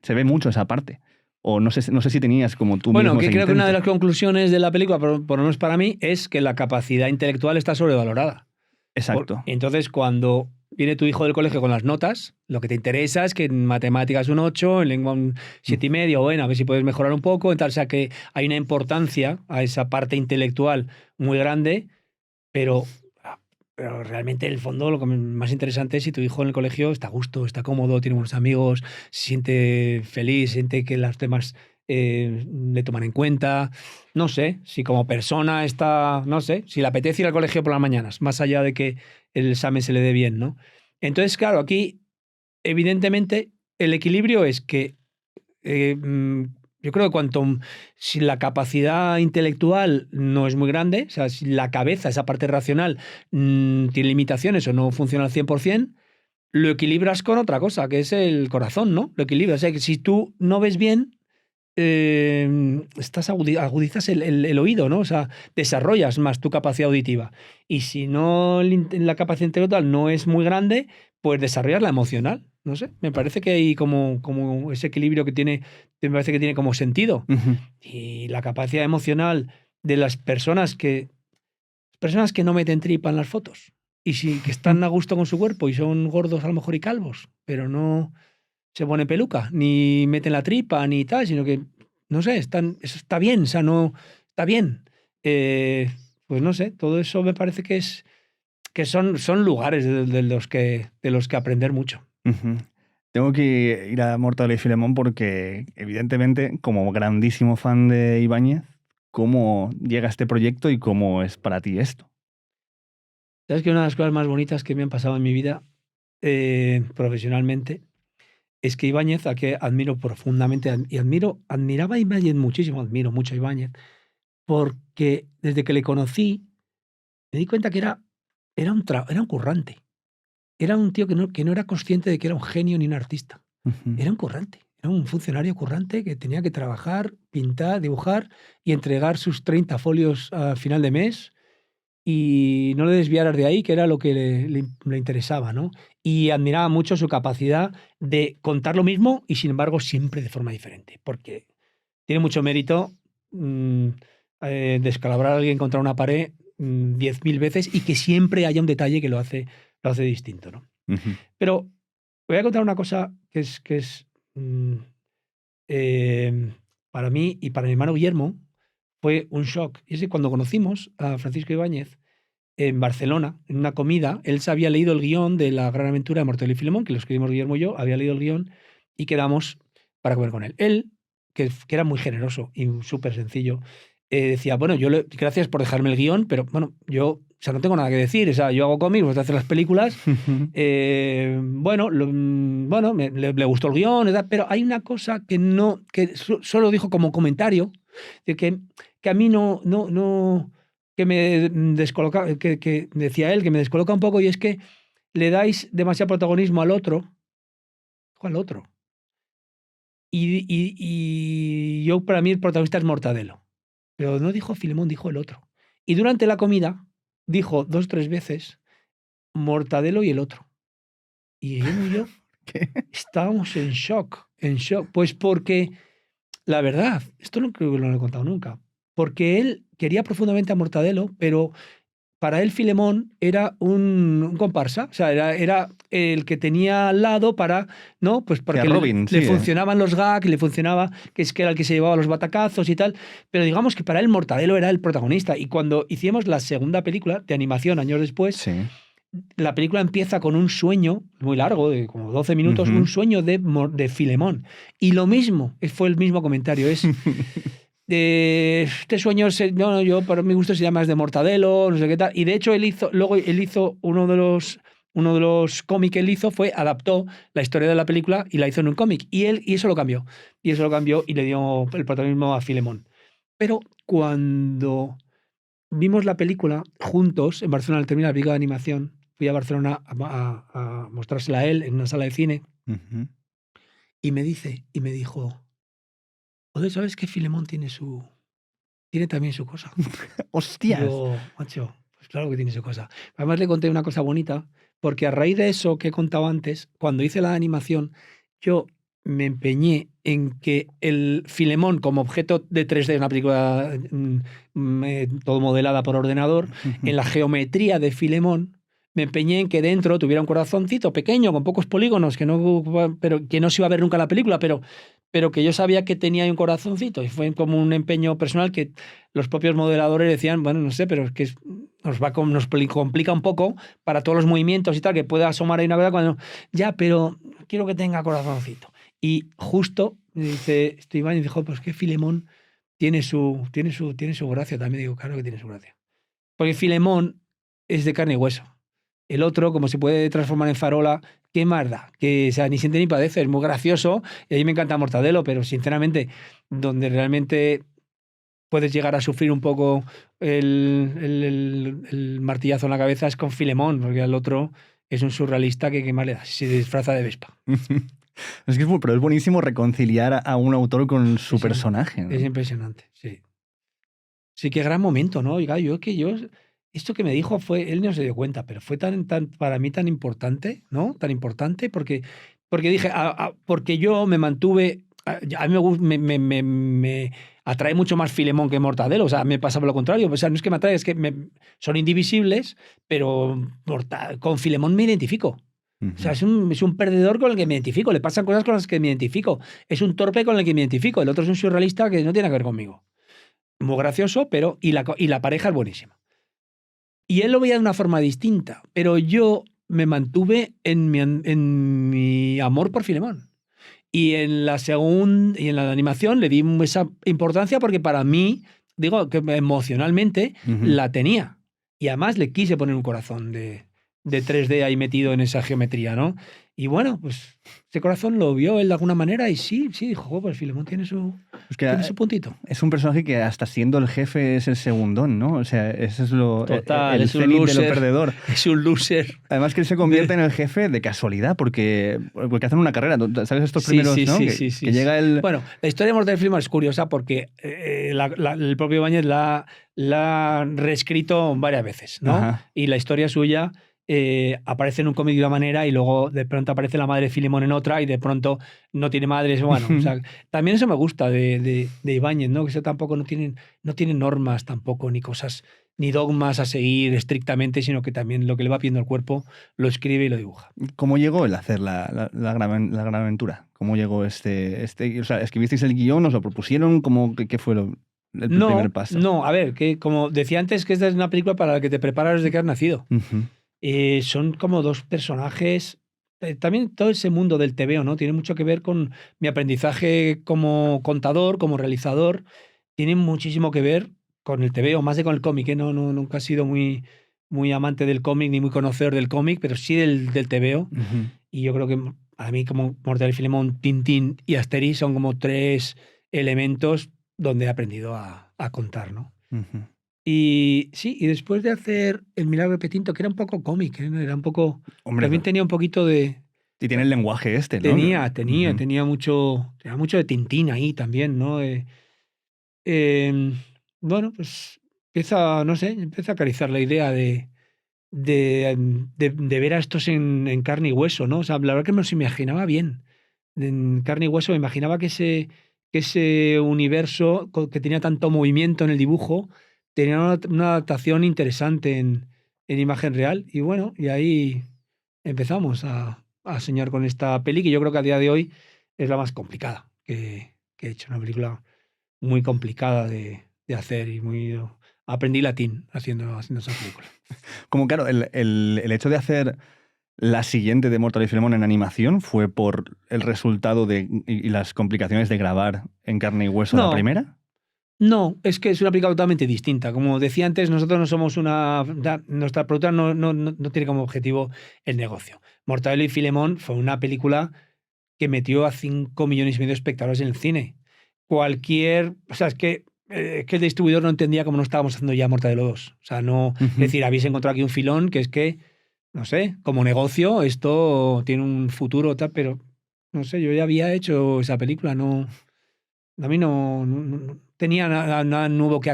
ve mucho esa parte. O no sé si tenías como tú bueno, mismo que ese creo intento. Que una de las conclusiones de la película, por lo menos para mí, es que la capacidad intelectual está sobrevalorada. Exacto. Entonces, cuando viene tu hijo del colegio con las notas, lo que te interesa es que en matemáticas un 8, en lengua un 7,5, bueno, a ver si puedes mejorar un poco. O sea, que hay una importancia a esa parte intelectual muy grande, pero realmente en el fondo lo que más interesante es si tu hijo en el colegio está a gusto, está cómodo, tiene buenos amigos, se siente feliz, siente que los demás le toman en cuenta. No sé, si como persona está, no sé, si le apetece ir al colegio por las mañanas, más allá de que el examen se le dé bien, ¿no? Entonces, claro, aquí evidentemente el equilibrio es que yo creo que si la capacidad intelectual no es muy grande, o sea, si la cabeza, esa parte racional, tiene limitaciones o no funciona al 100%, lo equilibras con otra cosa, que es el corazón, ¿no? Lo equilibras. O sea, que si tú no ves bien, agudizas el oído, ¿no? O sea, desarrollas más tu capacidad auditiva. Y si no la capacidad intelectual no es muy grande, pues desarrollas la emocional. No sé, me parece que hay como ese equilibrio que tiene, me parece que tiene como sentido. Uh-huh. Y la capacidad emocional de las personas que no meten tripa en las fotos y que están a gusto con su cuerpo y son gordos a lo mejor y calvos, pero no se pone peluca, ni meten la tripa, ni tal, sino que, no sé, eso está bien, o sea, no, está bien. Pues no sé, todo eso me parece que son lugares de los que aprender mucho. Uh-huh. Tengo que ir a Mortadelo y Filemón porque, evidentemente, como grandísimo fan de Ibáñez, ¿cómo llega este proyecto y cómo es para ti esto? ¿Sabes que una de las cosas más bonitas que me han pasado en mi vida profesionalmente es que Ibáñez, a que admiro profundamente, y admiraba a Ibáñez muchísimo, admiro mucho a Ibáñez, porque desde que le conocí me di cuenta que era un currante. Era un tío que no era consciente de que era un genio ni un artista. Uh-huh. Era un currante, era un funcionario currante que tenía que trabajar, pintar, dibujar y entregar sus 30 folios a final de mes y no le desviaras de ahí, que era lo que le interesaba, ¿no? Y admiraba mucho su capacidad de contar lo mismo y, sin embargo, siempre de forma diferente, porque tiene mucho mérito descalabrar a alguien contra una pared 10.000 veces y que siempre haya un detalle que lo hace distinto, ¿no? Uh-huh. Pero voy a contar una cosa que es para mí y para mi hermano Guillermo fue un shock. Y es que cuando conocimos a Francisco Ibáñez en Barcelona, en una comida, él se había leído el guión de La gran aventura de Mortadelo y Filemón, que lo escribimos Guillermo y yo, había leído el guión y quedamos para comer con él. Él, que era muy generoso y súper sencillo, decía, bueno, gracias por dejarme el guión, pero bueno, yo no tengo nada que decir, o sea, yo hago cómics, vosotros hacéis las películas, le gustó el guión, pero hay una cosa que solo dijo como comentario, Que a mí no que me descoloca, que decía él, que me descoloca un poco, y es que le dais demasiado protagonismo al otro. Al otro. Y yo, para mí, el protagonista es Mortadelo. Pero no dijo Filemón, dijo el otro. Y durante la comida dijo 2 o 3 veces Mortadelo y el otro. Y Guillermo y yo ¿Qué? estábamos en shock, en shock. Pues porque, la verdad, esto no creo que lo he contado nunca, porque él quería profundamente a Mortadelo, pero para él Filemón era un comparsa, o sea, era el que tenía al lado para, ¿no? Pues Sí, a porque Robin, le sí, funcionaban los gags, le funcionaba, que es que era el que se llevaba los batacazos y tal, pero digamos que para él Mortadelo era el protagonista. Y cuando hicimos la segunda película de animación años después, Sí. la película empieza con un sueño muy largo, de como 12 minutos, Ujú. un sueño de Filemón. Y lo mismo, fue el mismo comentario, es... este sueño, no, yo para mi gusto sería más de Mortadelo, no sé qué tal. Y de hecho luego él hizo uno de los cómics que él hizo adaptó la historia de la película y la hizo en un cómic. Y eso lo cambió. Y eso lo cambió y le dio el protagonismo a Filemón. Pero cuando vimos la película juntos en Barcelona, al terminar la película de animación, fui a Barcelona a mostrársela a él en una sala de cine Ujú. y me dijo, joder, ¿sabes que Filemón tiene también su cosa? ¡Hostias! Yo, macho, pues claro que tiene su cosa. Además le conté una cosa bonita, porque a raíz de eso que he contado antes, cuando hice la animación, yo me empeñé en que el Filemón como objeto de 3D, una película todo modelada por ordenador, en la geometría de Filemón, me empeñé en que dentro tuviera un corazoncito pequeño, con pocos polígonos, pero que no se iba a ver nunca en la película, pero que yo sabía que tenía ahí un corazoncito. Y fue como un empeño personal que los propios modeladores decían, bueno, no sé, pero es que nos complica un poco para todos los movimientos y tal, que pueda asomar ahí una cosa cuando... Ya, pero quiero que tenga corazoncito. Y justo, dice Iván, y dijo, pues que Filemón tiene su gracia. También digo, claro que tiene su gracia. Porque Filemón es de carne y hueso. El otro, como se puede transformar en farola, qué más da. Que, o sea, ni siente ni padece, es muy gracioso. Y a mí me encanta Mortadelo, pero sinceramente, donde realmente puedes llegar a sufrir un poco el martillazo en la cabeza es con Filemón, porque el otro es un surrealista que más le da, se disfraza de Vespa. Es que pero es buenísimo reconciliar a un autor con su Sí, personaje, ¿no? es impresionante, sí. Sí, qué gran momento, ¿no? Oiga, esto que me dijo él no se dio cuenta, pero fue para mí tan importante, ¿no? Tan importante porque dije, porque yo me mantuve, a mí me atrae mucho más Filemón que Mortadelo, o sea, me pasa por lo contrario, o sea, no es que me atrae, es que son indivisibles, pero con Filemón me identifico. O sea, es un perdedor con el que me identifico, le pasan cosas con las que me identifico, es un torpe con el que me identifico, el otro es un surrealista que no tiene que ver conmigo. Muy gracioso, pero y la pareja es buenísima. Y él lo veía de una forma distinta, pero yo me mantuve en mi amor por Filemón. Y en la animación le di esa importancia porque para mí, digo, que emocionalmente Ujú. la tenía. Y además le quise poner un corazón de 3D ahí metido en esa geometría, ¿no? Y bueno, pues ese corazón lo vio él de alguna manera y sí, dijo, "Jo, pues Filemón tiene Es que su puntito". es un personaje que hasta siendo el jefe es el segundón, ¿no? O sea, ese es Total, el es un cenit de lo loser. perdedor. Es un loser. Además que él se convierte en el jefe de casualidad porque hacen una carrera. ¿Sabes estos Sí, primeros, sí, no? sí, Que, sí, sí, que llega sí. el... Bueno, la historia de Mortal Kombat es curiosa porque el propio Ibáñez la ha reescrito varias veces, ¿no? Ajá. Y la historia suya aparece en un cómic de una manera y luego de pronto aparece la madre de Filemón en otra y de pronto no tiene madres. Bueno, o sea, también eso me gusta de Ibáñez, ¿no? Que eso tampoco no tiene normas tampoco, ni cosas, ni dogmas a seguir estrictamente, sino que también lo que le va pidiendo el cuerpo lo escribe y lo dibuja. ¿Cómo llegó el hacer la gran aventura? ¿Cómo llegó o sea, escribisteis el guión, os lo propusieron? ¿Qué fue el primer paso? No, a ver, que como decía antes, que esta es una película para la que te preparas desde que has nacido. Ujú. Son como dos personajes. También todo ese mundo del TVO, ¿no? Tiene mucho que ver con mi aprendizaje como contador, como realizador. Tiene muchísimo que ver con el TVO, más de con el cómic, ¿eh? Nunca he sido muy amante del cómic ni muy conocedor del cómic, pero sí del TVO. Ujú. Y yo creo que a mí como Mortadelo y Filemón, Tintín y Asterix son como 3 elementos donde he aprendido a contar, ¿no? Ujú. Y sí, y después de hacer El milagro de Petinto, que era un poco cómic, ¿eh? Era un poco, Hombre, también tenía un poquito de, y tiene el lenguaje este, ¿no? Ujú. tenía mucho de Tintín ahí también, ¿no? Em, bueno, pues no sé, empieza a acariciar la idea de ver a estos en carne y hueso, ¿no? O sea, la verdad que me los imaginaba bien. En carne y hueso me imaginaba que ese universo que tenía tanto movimiento en el dibujo tenía una adaptación interesante en imagen real. Y bueno, y ahí empezamos a soñar con esta peli, que yo creo que a día de hoy es la más complicada que he hecho. Una película muy complicada de hacer y muy... Aprendí latín haciendo esa película. Como claro, el hecho de hacer la siguiente de Mortal y Filemón en animación fue por el resultado y las complicaciones de grabar en carne y hueso la No, primera. no, es que es una película totalmente distinta. Como decía antes, nosotros no somos nuestra productora no tiene como objetivo el negocio. Mortadelo y Filemón fue una película que metió a 5,5 millones de espectadores en el cine. O sea, es que el distribuidor no entendía cómo no estábamos haciendo ya Mortadelo 2. O sea, no, es Ujú. decir, habéis encontrado aquí un filón que es que, no sé, como negocio esto tiene un futuro tal, pero no sé, yo ya había hecho esa película, no. A mí no tenía nada nuevo que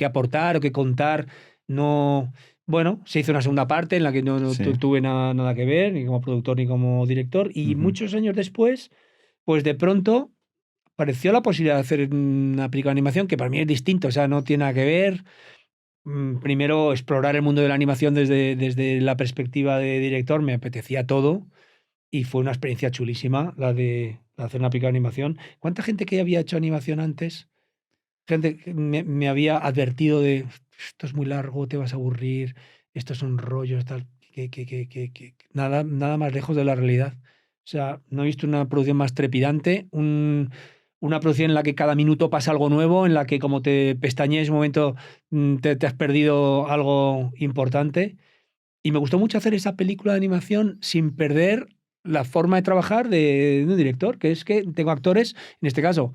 aportar o que contar. No, bueno, se hizo una segunda parte en la que no Sí. tuve nada que ver, ni como productor ni como director. Y Ujú. muchos años después, pues de pronto apareció la posibilidad de hacer una película de animación que para mí es distinto, o sea, no tiene nada que ver. Primero, explorar el mundo de la animación desde la perspectiva de director, me apetecía todo. Y fue una experiencia chulísima la de hacer una película de animación. ¿Cuánta gente que había hecho animación antes? Gente que me había advertido de esto es muy largo, te vas a aburrir, estos son rollos, tal, que nada más lejos de la realidad. O sea, no he visto una producción más trepidante, una producción en la que cada minuto pasa algo nuevo, en la que como te pestañees un momento te has perdido algo importante. Y me gustó mucho hacer esa película de animación sin perder la forma de trabajar de un director, que es que tengo actores, en este caso,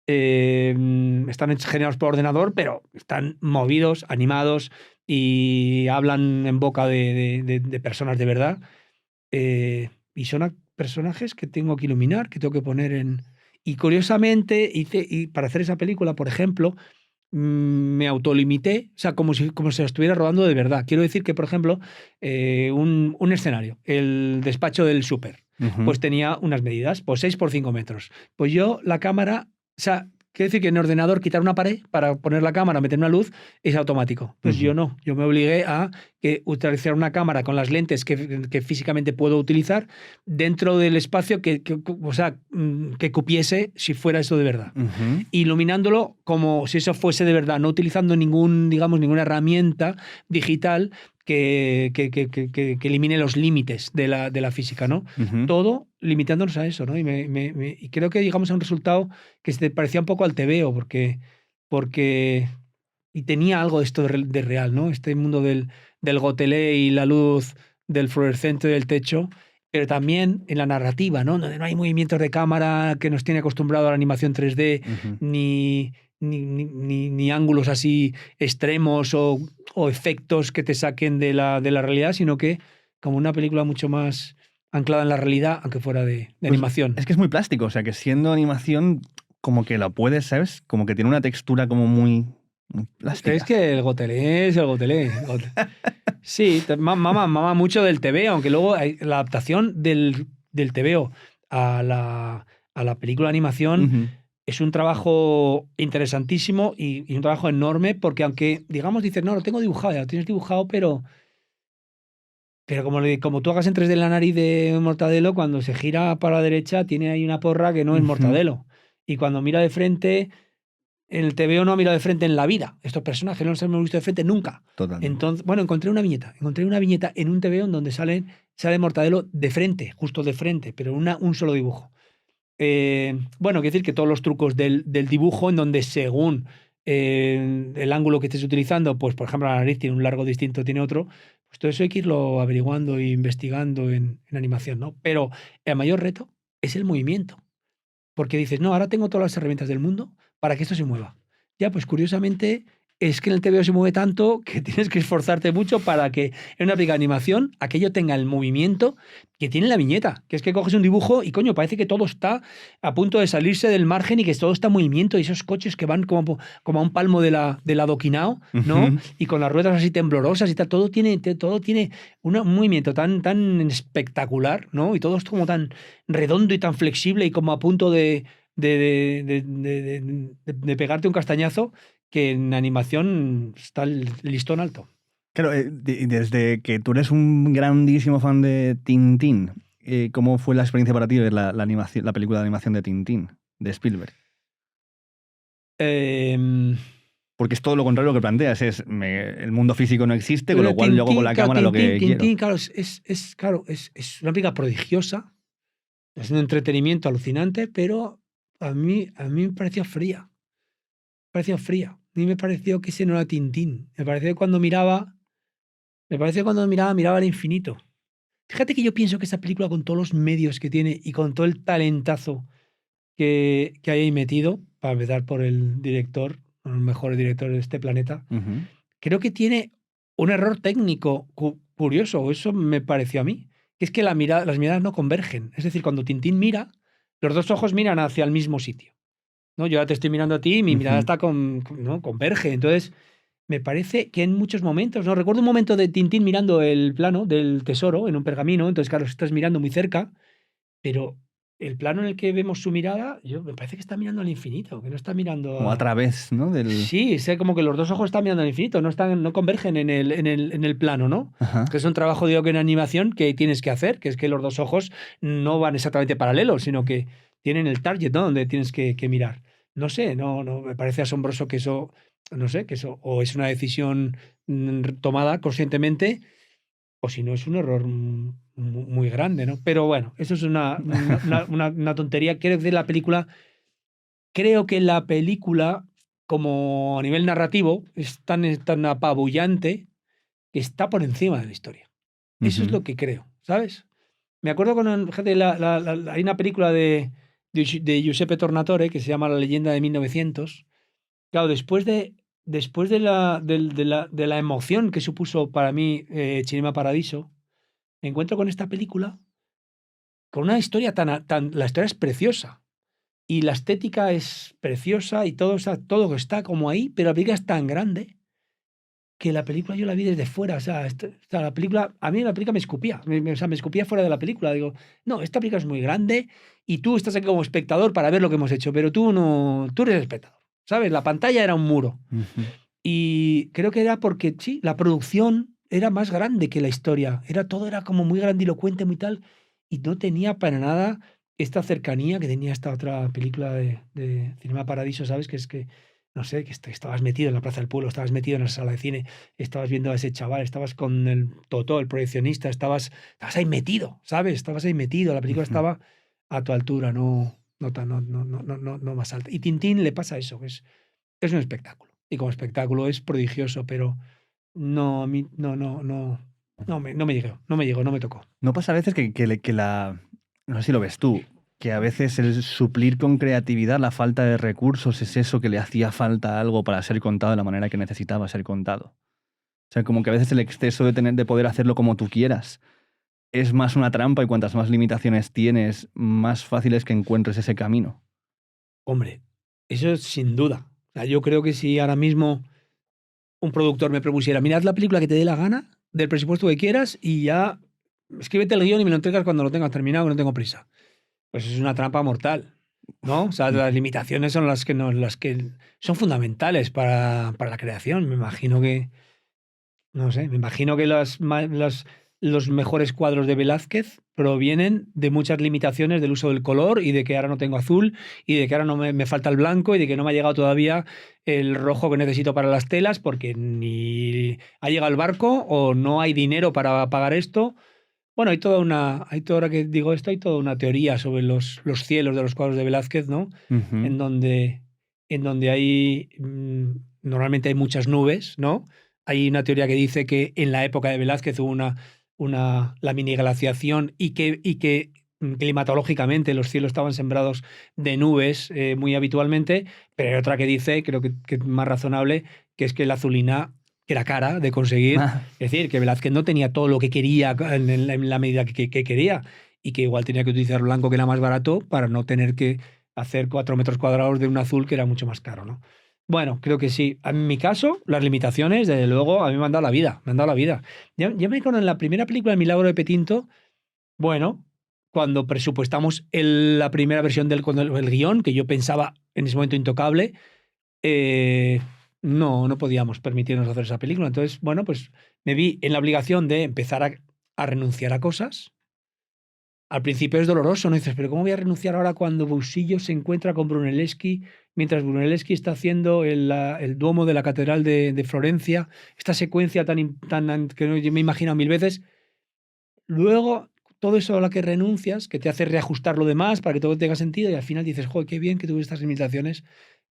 están generados por ordenador, pero están movidos, animados y hablan en boca de personas de verdad. Y son personajes que tengo que iluminar, que tengo que poner en... Y curiosamente, y para hacer esa película, por ejemplo, me autolimité, o sea, como si la estuviera rodando de verdad. Quiero decir que, por ejemplo, un escenario, el despacho del súper, Ujú. pues tenía unas medidas, pues 6 por 5 metros. Pues yo la cámara, o sea, quiero decir que en el ordenador quitar una pared para poner la cámara, meter una luz, es automático. Pues Ujú. yo no, yo me obligué a utilizar una cámara con las lentes que físicamente puedo utilizar dentro del espacio o sea, que cupiese si fuera eso de verdad, Ujú. iluminándolo como si eso fuese de verdad, no utilizando ninguna herramienta digital que elimine los límites de la física, ¿no? Ujú. Todo limitándonos a eso, ¿no? Y creo que llegamos a un resultado que se parecía un poco al TVO, porque y tenía algo de esto de real, ¿no? Este mundo del gotelé y la luz del fluorescente del techo, pero también en la narrativa, ¿no? Donde no hay movimientos de cámara que nos tiene acostumbrado a la animación 3D, Ujú. ni ángulos así extremos o efectos que te saquen de la realidad, sino que como una película mucho más anclada en la realidad, aunque fuera de Pues es animación. que es muy plástico, o sea que siendo animación, como que la puedes, ¿sabes? Como que tiene una textura como muy Es plástica. que el gotelé es el gotelé. Sí, mama mucho del TVO, aunque luego la adaptación del TVO a la película de animación Ujú. es un trabajo interesantísimo y un trabajo enorme, porque aunque, digamos, dices, no, lo tengo dibujado, ya lo tienes dibujado, pero como tú hagas en 3D la nariz de Mortadelo, cuando se gira para la derecha, tiene ahí una porra que no es Ujú. Mortadelo. Y cuando mira de frente, en el TVO no ha mirado de frente en la vida. Estos personajes no los hemos visto de frente nunca. Totalmente. Entonces, bueno, encontré una viñeta en un TVO en donde sale Mortadelo de frente, justo de frente, pero un solo dibujo. Bueno, quiero decir que todos los trucos del dibujo, en donde según el ángulo que estés utilizando, pues por ejemplo la nariz tiene un largo distinto, tiene otro, pues todo eso hay que irlo averiguando e investigando en animación, ¿no? Pero el mayor reto es el movimiento. Porque dices, no, ahora tengo todas las herramientas del mundo para que esto se mueva. Ya, pues curiosamente es que en el TVO se mueve tanto que tienes que esforzarte mucho para que en una película de animación aquello tenga el movimiento que tiene la viñeta, que es que coges un dibujo y coño, parece que todo está a punto de salirse del margen y que todo está en movimiento y esos coches que van como a un palmo del adoquinado, ¿no? Ujú. Y con las ruedas así temblorosas y tal, todo tiene un movimiento tan espectacular, ¿no? Y todo es como tan redondo y tan flexible y como a punto de pegarte un castañazo que en animación está el listón alto. Claro, desde que tú eres un grandísimo fan de Tintín, ¿cómo fue la experiencia para ti ver la animación, la película de animación de Tintín, de Spielberg? Eh, Porque es todo lo contrario a lo que planteas, el mundo físico no existe, con lo cual yo hago con Tintín, la claro, cámara lo que quiero. Tintín, claro, claro, es una película prodigiosa, es un entretenimiento alucinante, pero a mí me pareció fría. Pareció fría. A mí me pareció que ese no era Tintín. Me pareció que cuando miraba, miraba al infinito. Fíjate que yo pienso que esa película, con todos los medios que tiene y con todo el talentazo que hay ahí metido, para empezar por el director, uno de los mejores directores de este planeta, Ujú. creo que tiene un error técnico curioso, o eso me pareció a mí, que es que las miradas no convergen. Es decir, cuando Tintín mira, los dos ojos miran hacia el mismo sitio. ¿No? Yo ahora te estoy mirando a ti y mi mirada Ujú. está ¿no? Converge. Entonces, me parece que en muchos momentos, ¿no? Recuerdo un momento de Tintín mirando el plano del tesoro en un pergamino, entonces, claro, estás mirando muy cerca, pero el plano en el que vemos su mirada, me parece que está mirando al infinito, que no está mirando Como a a... través, ¿no? Sí, sé como que los dos ojos están mirando al infinito, no convergen en el plano, ¿no? Ajá. Que es un trabajo, digo, que en animación que tienes que hacer, que es que los dos ojos no van exactamente paralelos, sino que tienen el target, ¿no? Donde tienes que mirar. No sé, no, me parece asombroso que eso, no sé, que eso o es una decisión tomada conscientemente, o si no es un error muy grande, ¿no? Pero bueno, eso es una tontería. Creo que la película, como a nivel narrativo, es tan apabullante que está por encima de la historia. Eso es Ujú. lo que creo, ¿sabes? Me acuerdo fíjate, hay una película de Giuseppe Tornatore que se llama La leyenda de 1900. Claro, después de la emoción que supuso para mí Cinema Paradiso, me encuentro con esta película, con una historia la historia es preciosa. Y la estética es preciosa y todo está como ahí, pero la película es tan grande que la película yo la vi desde fuera. O sea, la película, a mí la película me escupía. O sea, me escupía fuera de la película. Digo, no, esta película es muy grande y tú estás aquí como espectador para ver lo que hemos hecho, pero tú no, tú eres espectador. ¿Sabes? La pantalla era un muro. Ujú. Y creo que era porque, sí, la producción era más grande que la historia. Todo era como muy grandilocuente, muy tal, y no tenía para nada esta cercanía que tenía esta otra película de Cinema Paradiso, ¿sabes? Que es que, no sé, que estabas metido en la Plaza del Pueblo, estabas metido en la sala de cine, estabas viendo a ese chaval, estabas con el Totó, el proyeccionista, estabas ahí metido, ¿sabes? Estabas ahí metido, la película Ujú. estaba a tu altura, no más alta. Y Tintín le pasa eso, que es un espectáculo. Y como espectáculo es prodigioso, pero no, a mí, no me llegó, no me tocó. ¿No pasa a veces no sé si lo ves tú, que a veces el suplir con creatividad la falta de recursos es eso que le hacía falta a algo para ser contado de la manera que necesitaba ser contado? O sea, como que a veces el exceso de poder hacerlo como tú quieras es más una trampa y cuantas más limitaciones tienes, más fácil es que encuentres ese camino. Hombre, eso es sin duda. O sea, yo creo que si ahora mismo un productor me propusiera, mirad la película que te dé la gana, del presupuesto que quieras, y ya escríbete el guión y me lo entregas cuando lo tengas terminado, que no tengo prisa. Pues es una trampa mortal, ¿no? O sea, las Ujú. limitaciones son las que son fundamentales para la creación. Me imagino que, no sé, me imagino que los mejores cuadros de Velázquez provienen de muchas limitaciones del uso del color y de que ahora no tengo azul y de que ahora no me falta el blanco y de que no me ha llegado todavía el rojo que necesito para las telas porque ni ha llegado el barco o no hay dinero para pagar esto. Bueno, ahora que digo esto, hay toda una teoría sobre los cielos de los cuadros de Velázquez, ¿no? Ujú. En donde, en donde normalmente hay muchas nubes, ¿no? Hay una teoría que dice que en la época de Velázquez hubo la mini glaciación y que climatológicamente los cielos estaban sembrados de nubes muy habitualmente, pero hay otra que dice, creo que es más razonable, que es que la azulina que era cara de conseguir, es decir, que Velázquez no tenía todo lo que quería en la medida que quería y que igual tenía que utilizar blanco que era más barato para no tener que hacer 4 metros cuadrados de un azul que era mucho más caro, ¿no? Bueno, creo que sí. En mi caso, las limitaciones, desde luego, a mí me han dado la vida, me han dado la vida. Ya me acuerdo en la primera película, El Milagro de Petinto, bueno, cuando presupuestamos la primera versión cuando el guión, que yo pensaba en ese momento intocable, eh, no podíamos permitirnos hacer esa película. Entonces, bueno, pues me vi en la obligación de empezar a renunciar a cosas. Al principio es doloroso, ¿no? Dices, pero ¿cómo voy a renunciar ahora cuando Busillo se encuentra con Brunelleschi mientras Brunelleschi está haciendo el Duomo de la Catedral de Florencia? Esta secuencia tan que yo me he imaginado 1000 veces. Luego, todo eso a lo que renuncias, que te hace reajustar lo demás para que todo tenga sentido, y al final dices, joder, qué bien que tuve estas limitaciones,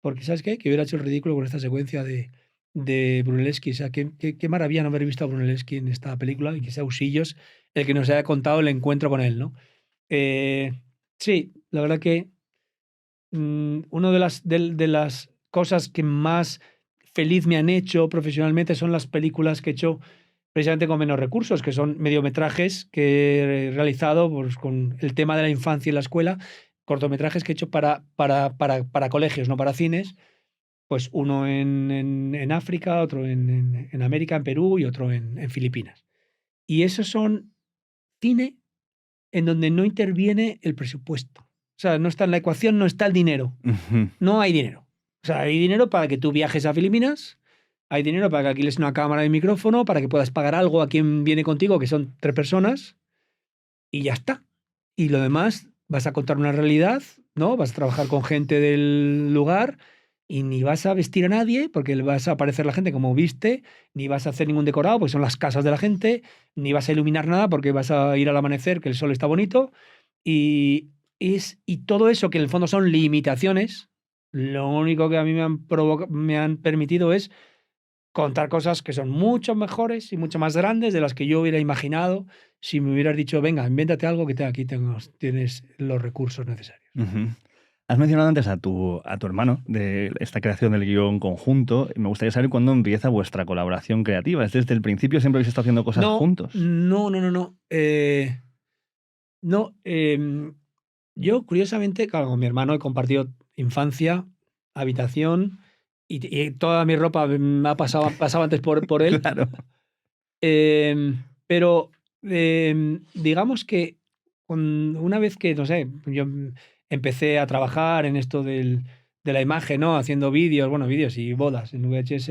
porque ¿sabes qué? Que hubiera hecho el ridículo con esta secuencia de Brunelleschi. O sea, qué maravilla no haber visto a Brunelleschi en esta película y que sea Usillos el que nos haya contado el encuentro con él, ¿no? Eh, sí, la verdad que una de las cosas que más feliz me han hecho profesionalmente son las películas que he hecho precisamente con menos recursos, que son mediometrajes que he realizado pues, con el tema de la infancia y la escuela, cortometrajes que he hecho para colegios, no para cines, pues uno en África, otro en América, en Perú y otro en Filipinas. Y esos son cine en donde no interviene el presupuesto. O sea, no está en la ecuación, no está el dinero. No hay dinero. O sea, hay dinero para que tú viajes a Filipinas, hay dinero para que alquiles una cámara y micrófono, para que puedas pagar algo a quien viene contigo, que son 3 personas, y ya está. Y lo demás, vas a contar una realidad, ¿no? Vas a trabajar con gente del lugar y ni vas a vestir a nadie, porque le vas a aparecer la gente como viste, ni vas a hacer ningún decorado, porque son las casas de la gente, ni vas a iluminar nada, porque vas a ir al amanecer, que el sol está bonito. Y todo eso, que en el fondo son limitaciones, lo único que a mí me han permitido es contar cosas que son mucho mejores y mucho más grandes de las que yo hubiera imaginado si me hubieras dicho, venga, invéntate algo que aquí tienes los recursos necesarios. Has mencionado antes a tu hermano de esta creación del guión conjunto. Me gustaría saber cuándo empieza vuestra colaboración creativa. ¿Es desde el principio? ¿Siempre habéis estado haciendo cosas juntos? No. No, yo, curiosamente, claro, con mi hermano he compartido infancia, habitación y toda mi ropa pasaba antes por él. Claro. Pero digamos que una vez que, no sé, yo empecé a trabajar en esto de la imagen, ¿no? Haciendo vídeos y bodas en VHS,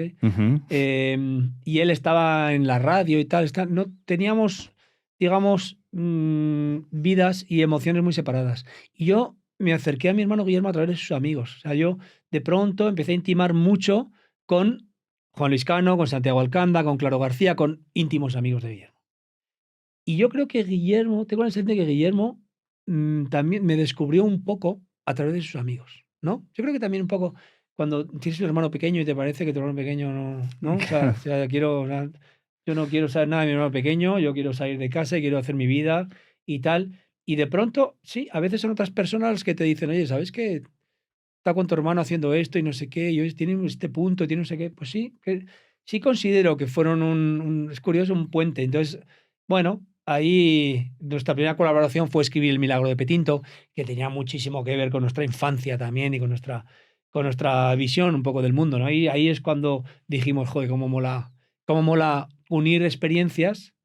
y él estaba en la radio y tal, no teníamos, digamos, vidas y emociones muy separadas. Y yo me acerqué a mi hermano Guillermo a través de sus amigos. O sea, yo de pronto empecé a intimar mucho con Juan Luis Cano, con Santiago Alcanda, con Claro García, con íntimos amigos de Guillermo. Y yo creo que Guillermo, tengo la sensación de que Guillermo también me descubrió un poco a través de sus amigos, ¿no? Yo creo que también un poco cuando tienes un hermano pequeño y te parece que tu hermano pequeño no, o sea, yo no quiero saber nada de mi hermano pequeño, yo quiero salir de casa y quiero hacer mi vida y tal. Y de pronto, sí, a veces son otras personas las que te dicen, oye, ¿sabes qué? Está con tu hermano haciendo esto y no sé qué, y hoy tiene este punto, tiene no sé qué. Pues sí, sí considero que fueron es curioso, un puente. Entonces, bueno, ahí nuestra primera colaboración fue escribir El Milagro de Petinto, que tenía muchísimo que ver con nuestra infancia también y con nuestra visión un poco del mundo, ¿no? Ahí es cuando dijimos, joder, cómo mola unir experiencias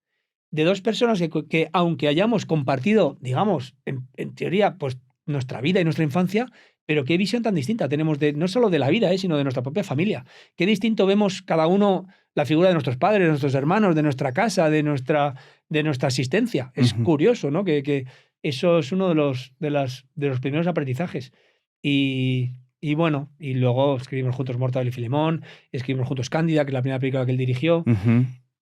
de dos personas que aunque hayamos compartido, digamos, en teoría, pues nuestra vida y nuestra infancia, pero qué visión tan distinta tenemos no solo de la vida, sino de nuestra propia familia. Qué distinto vemos cada uno la figura de nuestros padres, de nuestros hermanos, de nuestra casa, de nuestra existencia. Es curioso, ¿no? Que eso es uno de los primeros aprendizajes. Y bueno, y luego escribimos juntos Mortadelo y Filemón, escribimos juntos Cándida, que es la primera película que él dirigió.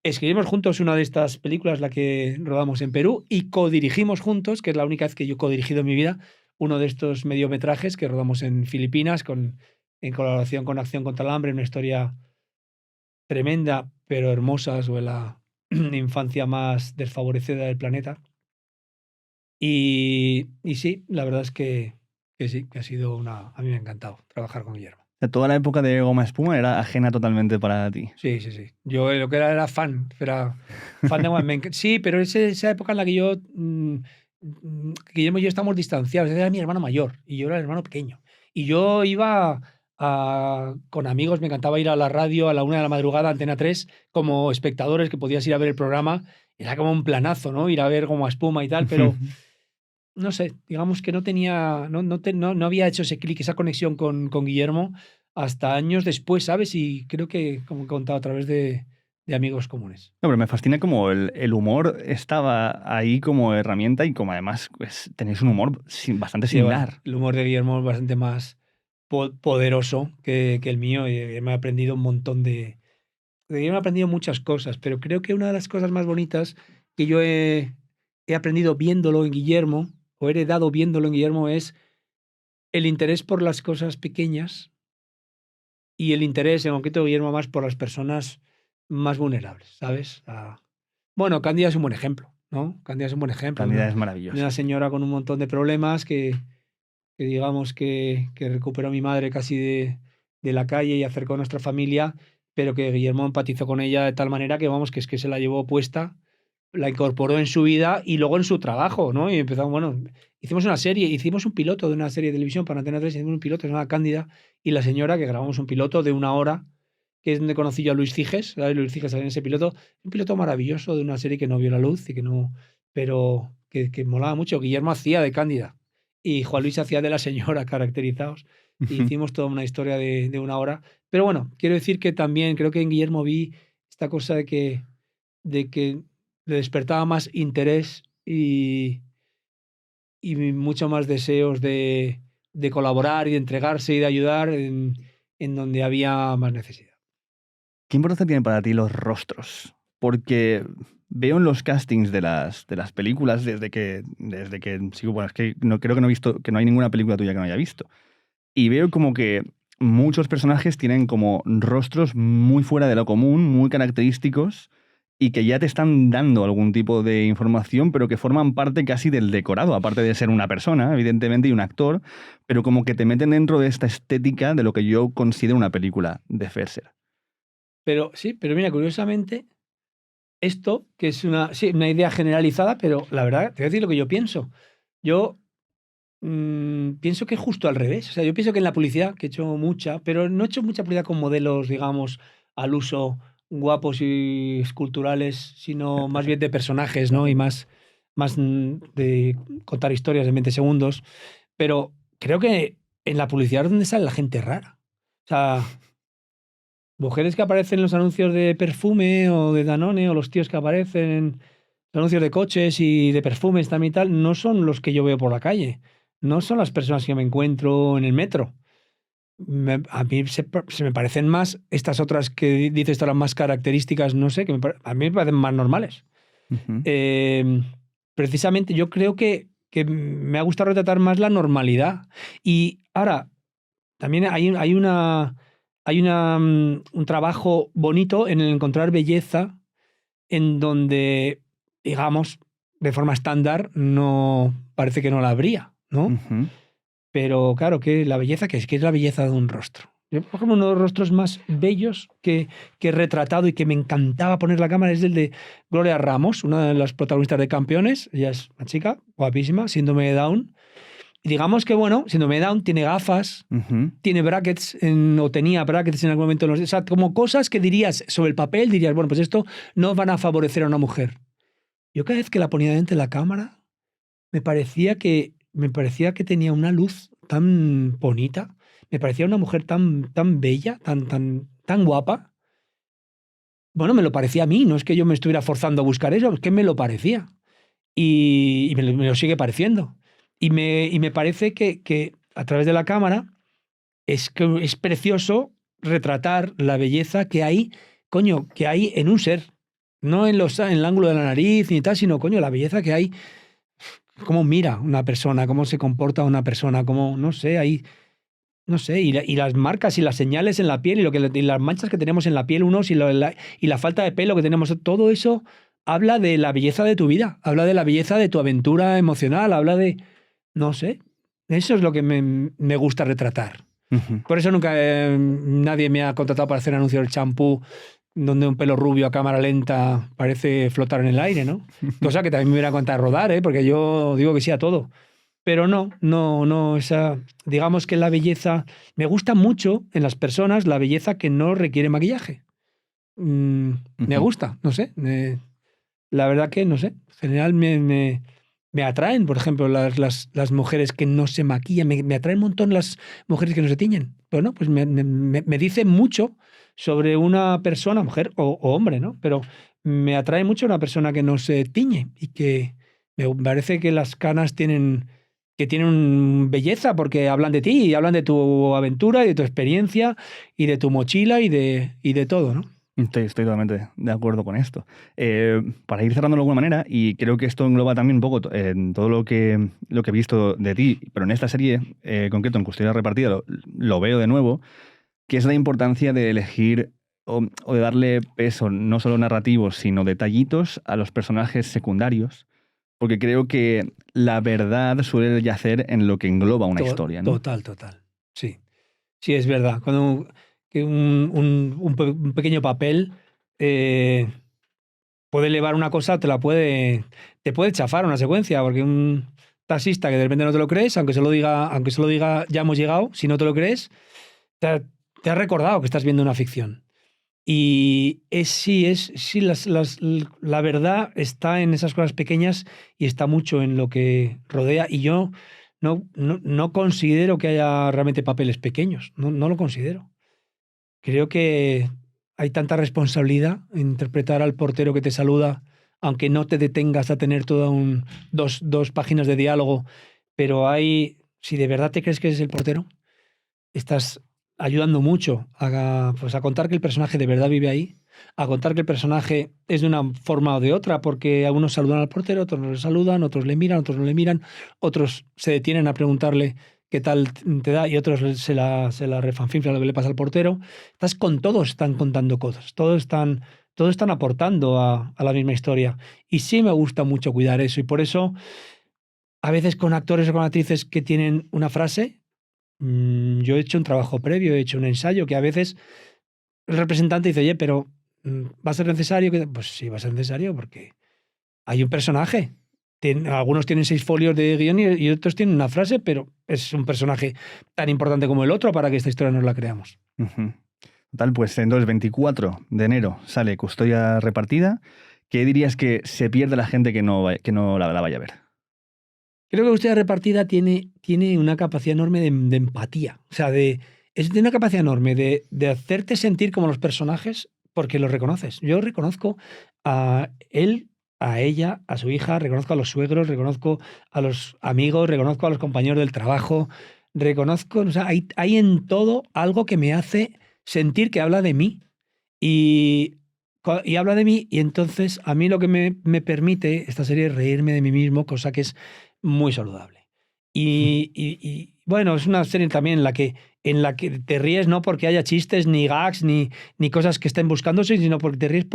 Escribimos juntos una de estas películas, la que rodamos en Perú, y codirigimos juntos, que es la única vez que yo he codirigido en mi vida, uno de estos mediometrajes que rodamos en Filipinas en colaboración con Acción contra el Hambre, una historia tremenda pero hermosa sobre la infancia más desfavorecida del planeta. Y sí, la verdad es que sí, que ha sido a mí me ha encantado trabajar con Guillermo. O sea, toda la época de Goma Espuma era ajena totalmente para ti. Sí, sí, sí. Yo lo que era fan de sí, pero es esa época en la que Guillermo y yo estamos distanciados. Él era mi hermano mayor y yo era el hermano pequeño. Y yo iba con amigos, me encantaba ir a la radio a la 1 de la madrugada, Antena 3, como espectadores que podías ir a ver el programa. Era como un planazo, ¿no? Ir a ver Goma Espuma y tal, pero no sé, digamos que no había hecho ese clic, esa conexión con Guillermo hasta años después, ¿sabes? Y creo que, como he contado, a través de amigos comunes. No, pero me fascina como el humor estaba ahí como herramienta y como además pues, tenéis un humor bastante Sí, bueno, similar. el humor de Guillermo es bastante más poderoso que el mío y me he aprendido un montón de Guillermo he aprendido muchas cosas, pero creo que una de las cosas más bonitas que yo he aprendido viéndolo en Guillermo, o he heredado viéndolo en Guillermo, es el interés por las cosas pequeñas y el interés, en concreto, Guillermo, más por las personas más vulnerables, ¿sabes? Bueno, Cándida es un buen ejemplo, ¿no? Cándida es un buen ejemplo Candida es de una maravillosa. señora con un montón de problemas que digamos que recuperó a mi madre casi de la calle y acercó a nuestra familia, pero que Guillermo empatizó con ella de tal manera que, vamos, que es que se la llevó puesta, la incorporó en su vida y luego en su trabajo, ¿no? Y empezamos, bueno, hicimos una serie, hicimos un piloto de una serie de televisión para Antena 3, hicimos un piloto, se llama Cándida, y la señora, que grabamos un piloto de 1 hora, que es donde conocí yo a Luis Ciges, ¿sabes? Luis Ciges salió en ese piloto, un piloto maravilloso de una serie que no vio la luz y que no, pero que molaba mucho. Guillermo hacía de Cándida y Juan Luis hacía de la señora, caracterizados, y hicimos toda una historia de 1 hora. Pero bueno, quiero decir que también creo que en Guillermo vi esta cosa de que le despertaba más interés y mucho más deseos de colaborar y de entregarse y de ayudar en donde había más necesidad. ¿Qué importancia tienen para ti los rostros? Porque veo en los castings de las películas desde que sigo, bueno, es que no, creo que no he visto, que no hay ninguna película tuya que no haya visto. Y veo como que muchos personajes tienen como rostros muy fuera de lo común, muy característicos, y que ya te están dando algún tipo de información, pero que forman parte casi del decorado, aparte de ser una persona, evidentemente, y un actor, pero como que te meten dentro de esta estética de lo que yo considero una película de Ferser. Pero sí, pero mira, curiosamente, esto, que es sí, una idea generalizada, pero la verdad, te voy a decir lo que yo pienso. Yo pienso que es justo al revés. O sea, yo pienso que en la publicidad, que he hecho mucha, pero no he hecho mucha publicidad con modelos, digamos, al uso guapos y esculturales, sino más bien de personajes, ¿no? Y más de contar historias en 20 segundos. Pero creo que en la publicidad es donde sale la gente rara. O sea, mujeres que aparecen en los anuncios de perfume o de Danone, o los tíos que aparecen en los anuncios de coches y de perfumes también y tal, no son los que yo veo por la calle. No son las personas que me encuentro en el metro. A mí se me parecen más estas otras que dices tú, las más características, no sé, a mí me parecen más normales. Ujú. Eh, Precisamente yo creo que me ha gustado retratar más la normalidad. Y ahora, también hay un trabajo bonito en el encontrar belleza en donde, digamos, de forma estándar, no parece que no la habría, ¿no? Ujú. Pero claro, que la belleza, que es la belleza de un rostro. Yo, por ejemplo, uno de los rostros más bellos que he retratado y que me encantaba poner la cámara es el de Gloria Ramos, una de las protagonistas de Campeones. Ella es una chica guapísima, síndrome de Down. Y digamos que, bueno, síndrome de Down, tiene gafas, Ujú. tiene brackets, o tenía brackets en algún momento. O sea, como cosas que dirías sobre el papel, dirías, bueno, pues esto no van a favorecer a una mujer. Yo cada vez que la ponía delante de la cámara, me parecía que tenía una luz tan bonita, me parecía una mujer tan bella, tan guapa. Bueno, me lo parecía a mí, no es que yo me estuviera forzando a buscar eso, es que me lo parecía. Y me lo sigue pareciendo. Y me parece que a través de la cámara es precioso retratar la belleza que hay, coño, que hay en un ser. No en el ángulo de la nariz ni tal, sino, coño, la belleza que hay, cómo mira una persona, cómo se comporta una persona, cómo, no sé, ahí, no sé, y las marcas y las señales en la piel y las manchas que tenemos en la piel unos y la falta de pelo que tenemos, todo eso habla de la belleza de tu vida, habla de la belleza de tu aventura emocional, habla de, no sé, eso es lo que me gusta retratar. Por eso nunca nadie me ha contratado para hacer anuncio del champú donde un pelo rubio a cámara lenta parece flotar en el aire, ¿no? Cosa que también me hubiera contado rodar, porque yo digo que sí a todo. Pero no, digamos que la belleza, me gusta mucho en las personas la belleza que no requiere maquillaje. Me gusta, no sé. La verdad que, no sé, en general me atraen, por ejemplo, las mujeres que no se maquillan, me atraen un montón las mujeres que no se tiñen. Bueno, pues me dice mucho sobre una persona, mujer o hombre, ¿no? Pero me atrae mucho una persona que no se tiñe y que me parece que las canas tienen belleza porque hablan de ti y hablan de tu aventura y de tu experiencia y de tu mochila y de todo, ¿no? Estoy totalmente de acuerdo con esto. Para ir cerrando de alguna manera, y creo que esto engloba también un poco en todo lo que he visto de ti, pero en esta serie, concreto, en Custodia Repartida, lo veo de nuevo, que es la importancia de elegir o de darle peso, no solo narrativo, sino detallitos a los personajes secundarios, porque creo que la verdad suele yacer en lo que engloba una historia, ¿no? Total. Sí, es verdad. Cuando un pequeño papel puede elevar una cosa, te puede chafar una secuencia, porque un taxista que de repente no te lo crees, aunque se lo diga ya hemos llegado, si no te lo crees, te has recordado que estás viendo una ficción. Y la verdad está en esas cosas pequeñas y está mucho en lo que rodea. Y yo no considero que haya realmente papeles pequeños, no lo considero. Creo que hay tanta responsabilidad en interpretar al portero que te saluda, aunque no te detengas a tener toda dos páginas de diálogo, pero si de verdad te crees que eres el portero, estás ayudando mucho a contar que el personaje de verdad vive ahí, a contar que el personaje es de una forma o de otra, porque algunos saludan al portero, otros no le saludan, otros le miran, otros no le miran, otros se detienen a preguntarle qué tal te da y otros se la refanfinflan lo que le pasa al portero. Todos están contando cosas, todos están aportando a la misma historia. Y sí me gusta mucho cuidar eso, y por eso a veces con actores o con actrices que tienen una frase, yo he hecho un trabajo previo, he hecho un ensayo que a veces el representante dice, oye, pero ¿va a ser necesario? Pues sí, va a ser necesario porque hay un personaje. Algunos tienen 6 folios de guión y otros tienen una frase, pero es un personaje tan importante como el otro para que esta historia nos la creamos. Total, pues entonces 24 de enero sale Custodia Repartida. ¿Qué dirías que se pierde la gente que no la vaya a ver? Creo que Custodia Repartida tiene una capacidad enorme de empatía. O sea, tiene una capacidad enorme de hacerte sentir como los personajes porque los reconoces. Yo reconozco a él, a ella, a su hija, reconozco a los suegros, reconozco a los amigos, reconozco a los compañeros del trabajo, o sea, hay en todo algo que me hace sentir que habla de mí. Y habla de mí, y entonces a mí lo que me permite esta serie es reírme de mí mismo, cosa que es muy saludable. Y bueno, es una serie también en la que te ríes no porque haya chistes, ni gags, ni cosas que estén buscándose, sino porque te ríes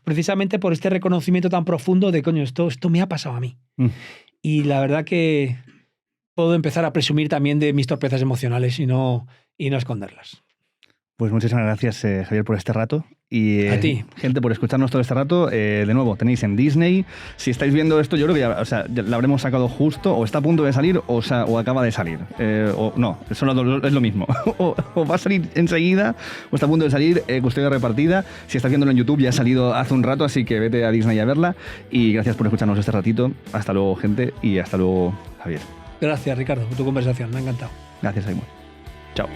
precisamente por este reconocimiento tan profundo de, coño, esto me ha pasado a mí. Y la verdad que puedo empezar a presumir también de mis torpezas emocionales y no esconderlas. Pues muchísimas gracias, Javier, por este rato. Y a ti. Gente, por escucharnos todo este rato. De nuevo, tenéis en Disney. Si estáis viendo esto, yo creo que ya la habremos sacado justo, o está a punto de salir, o acaba de salir. O no, eso es lo mismo. o va a salir enseguida, o está a punto de salir, Custodia Repartida. Si estás viéndolo en YouTube, ya ha salido hace un rato, así que vete a Disney a verla. Y gracias por escucharnos este ratito. Hasta luego, gente, y hasta luego, Javier. Gracias, Ricardo, por tu conversación. Me ha encantado. Gracias, Simón. Chao.